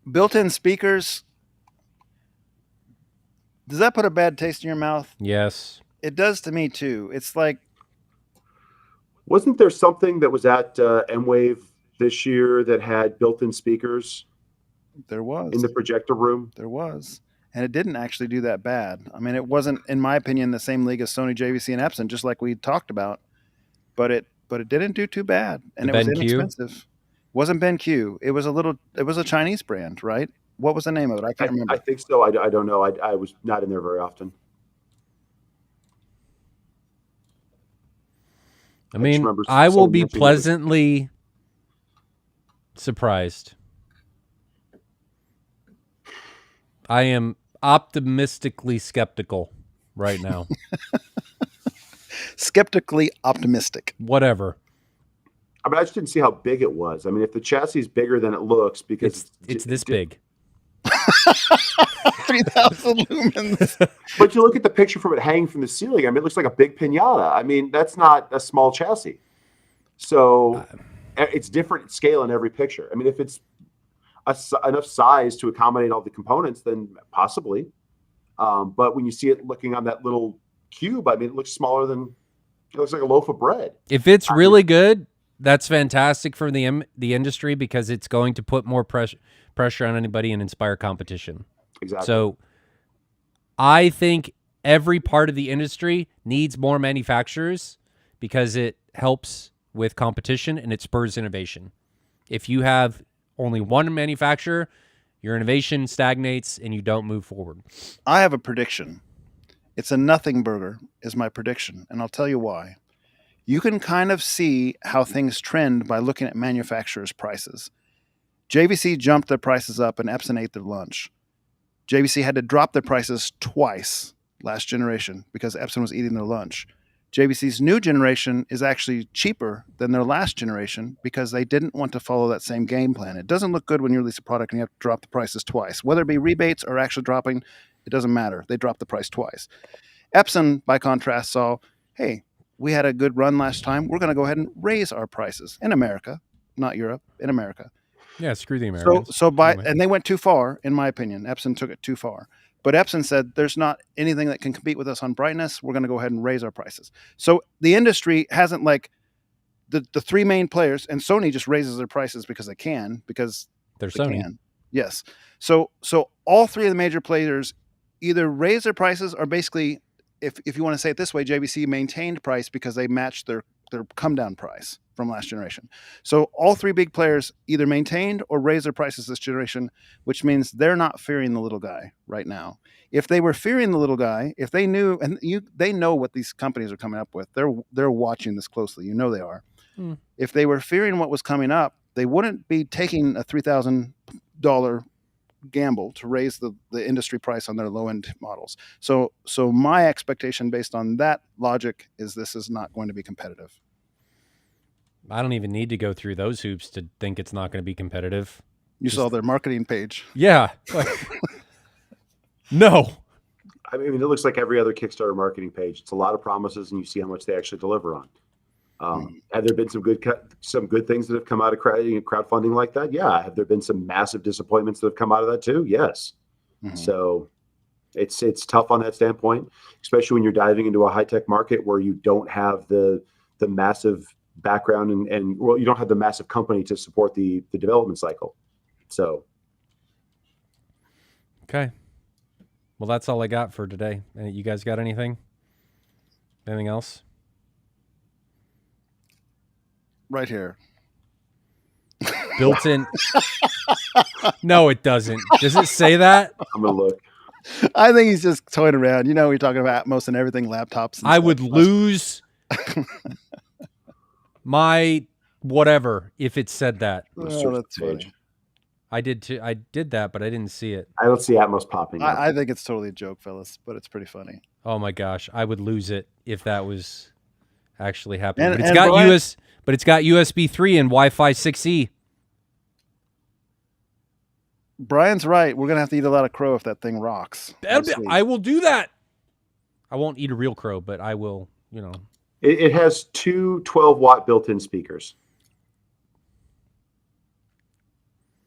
Speaker 2: Built-in speakers. Does that put a bad taste in your mouth?
Speaker 1: Yes.
Speaker 2: It does to me too. It's like,
Speaker 4: Wasn't there something that was at M-Wave this year that had built-in speakers
Speaker 2: there was.
Speaker 4: in the projector room?
Speaker 2: There was. And it didn't actually do that bad. I mean, it wasn't, in my opinion, the same league as Sony, JVC, and Epson, just like we talked about. But it didn't do too bad. And
Speaker 1: The
Speaker 2: it was
Speaker 1: BenQ?
Speaker 2: inexpensive. Wasn't BenQ. It was a Chinese brand, right? What was the name of it? I can't remember.
Speaker 4: I think so. I don't know. I was not in there very often.
Speaker 1: I
Speaker 4: just
Speaker 1: mean,
Speaker 4: remember
Speaker 1: I will
Speaker 4: someone
Speaker 1: be
Speaker 4: mentioning it.
Speaker 1: pleasantly surprised. I am optimistically skeptical right now.
Speaker 2: Skeptically optimistic.
Speaker 1: Whatever.
Speaker 4: I mean, I just didn't see how big it was. I mean, if the chassis is bigger than it looks, because
Speaker 1: It's this big.
Speaker 2: 3,000 lumens.
Speaker 4: But you look at the picture from it hanging from the ceiling. I mean, it looks like a big pinata. I mean, that's not a small chassis. So it's different scale in every picture. I mean, if it's enough size to accommodate all the components, then possibly. But when you see it looking on that little cube, I mean, it looks like a loaf of bread.
Speaker 1: If it's really good, that's fantastic for the industry because it's going to put more pressure on anybody and inspire competition.
Speaker 4: Exactly.
Speaker 1: So I think every part of the industry needs more manufacturers because it helps with competition and it spurs innovation. If you have only one manufacturer, your innovation stagnates and you don't move forward.
Speaker 2: I have a prediction. It's a nothing burger is my prediction, and I'll tell you why. You can kind of see how things trend by looking at manufacturers' prices. JVC jumped their prices up and Epson ate their lunch. JVC had to drop their prices twice last generation because Epson was eating their lunch. JVC's new generation is actually cheaper than their last generation because they didn't want to follow that same game plan. It doesn't look good when you release a product and you have to drop the prices twice. Whether it be rebates or actually dropping, it doesn't matter. They dropped the price twice. Epson, by contrast, saw, hey, we had a good run last time. We're going to go ahead and raise our prices in America, not Europe, in America.
Speaker 1: Yeah, screw the Americans.
Speaker 2: And they went too far, in my opinion. Epson took it too far. But Epson said, there's not anything that can compete with us on brightness. We're going to go ahead and raise our prices. So the industry hasn't like the three main players, and Sony just raises their prices because they can, because
Speaker 1: They're
Speaker 2: they
Speaker 1: Sony.
Speaker 2: can. Yes. So all three of the major players either raise their prices or basically, if you want to say it this way, JVC maintained price because they matched their come down price from last generation. So all three big players either maintained or raised their prices this generation, which means they're not fearing the little guy right now. If they were fearing the little guy, if they knew, and they know what these companies are coming up with, they're watching this closely. You know they are. If they were fearing what was coming up, they wouldn't be taking a $3,000 gamble to raise the industry price on their low end models. So my expectation based on that logic is this is not going to be competitive.
Speaker 1: I don't even need to go through those hoops to think it's not going to be competitive.
Speaker 2: You saw their marketing page.
Speaker 1: Yeah. No.
Speaker 4: I mean, it looks like every other Kickstarter marketing page. It's a lot of promises, and you see how much they actually deliver on. Have there been some good things that have come out of crowdfunding like that? Yeah. Have there been some massive disappointments that have come out of that too? Yes. So it's tough on that standpoint, especially when you're diving into a high tech market where you don't have the massive background and well, you don't have the massive company to support the development cycle. So.
Speaker 1: Okay. Well, that's all I got for today. You guys got anything? Anything else?
Speaker 2: Right here.
Speaker 1: Built in. No, it doesn't. Does it say that?
Speaker 4: I'm going to look.
Speaker 2: I think he's just toying around. You know, we're talking about Atmos and everything, laptops. And
Speaker 1: I
Speaker 2: stuff.
Speaker 1: would lose my whatever if it said that.
Speaker 2: Oh, that's funny.
Speaker 1: I did too. I did that, but I didn't see it.
Speaker 4: I don't see Atmos popping up.
Speaker 2: I think it's totally a joke, fellas, but it's pretty funny.
Speaker 1: Oh my gosh, I would lose it if that was actually happening.
Speaker 2: And,
Speaker 1: but it's got USB 3 and Wi-Fi 6E.
Speaker 2: Brian's right. We're gonna have to eat a lot of crow if that thing rocks.
Speaker 1: I will do that. I won't eat a real crow, but I will. You know,
Speaker 4: it has two 12-watt built-in speakers.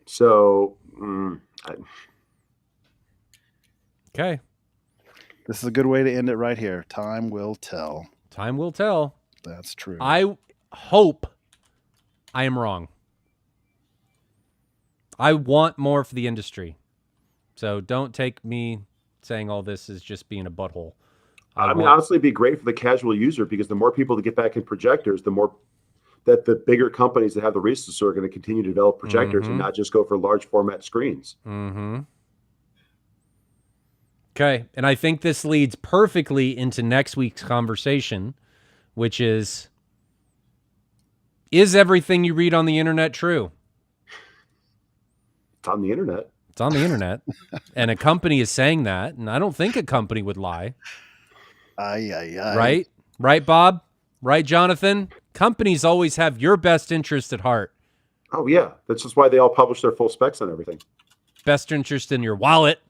Speaker 4: So,
Speaker 1: okay.
Speaker 2: This is a good way to end it right here. Time will tell.
Speaker 1: Time will tell.
Speaker 2: That's true.
Speaker 1: I hope I am wrong. I want more for the industry. So don't take me saying all this as just being a butthole.
Speaker 4: I mean, honestly, it'd be great for the casual user because the more people that get back in projectors, the more that the bigger companies that have the resources are going to continue to develop projectors and not just go for large format screens.
Speaker 1: Okay. And I think this leads perfectly into next week's conversation, which is everything you read on the internet true?
Speaker 4: It's on the internet.
Speaker 1: It's on the internet. And a company is saying that, and I don't think a company would lie. Right? Right, Bob? Right, Jonathan? Companies always have your best interest at heart.
Speaker 4: Oh, yeah. That's just why they all publish their full specs on everything.
Speaker 1: Best interest in your wallet.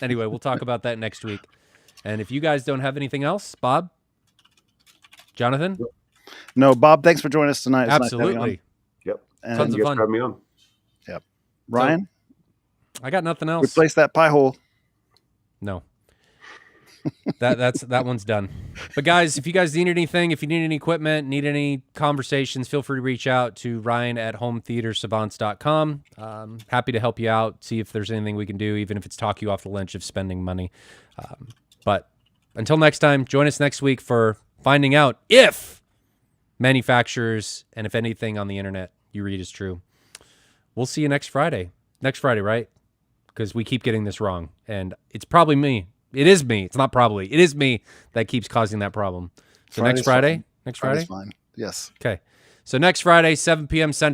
Speaker 1: Anyway, we'll talk about that next week. And if you guys don't have anything else, Bob? Jonathan?
Speaker 2: No, Bob, thanks for joining us tonight. It's
Speaker 1: Absolutely.
Speaker 4: Yep.
Speaker 2: And
Speaker 1: Tons of fun.
Speaker 4: For having me on.
Speaker 2: Yep. Ryan?
Speaker 1: I got nothing else.
Speaker 2: Replace that pie hole.
Speaker 1: No. That one's done. But guys, if you guys need anything, if you need any equipment, need any conversations, feel free to reach out to Ryan at hometheatersavants.com. Happy to help you out, see if there's anything we can do, even if it's talk you off the ledge of spending money. But until next time, join us next week for finding out if manufacturers and if anything on the internet you read is true. We'll see you next Friday. Next Friday, right? Because we keep getting this wrong. And it's probably me. It is me. It's not probably. It is me that keeps causing that problem. So next Friday? Next Friday?
Speaker 2: Fine. Yes.
Speaker 1: Okay. So next Friday, 7 p.m. Central.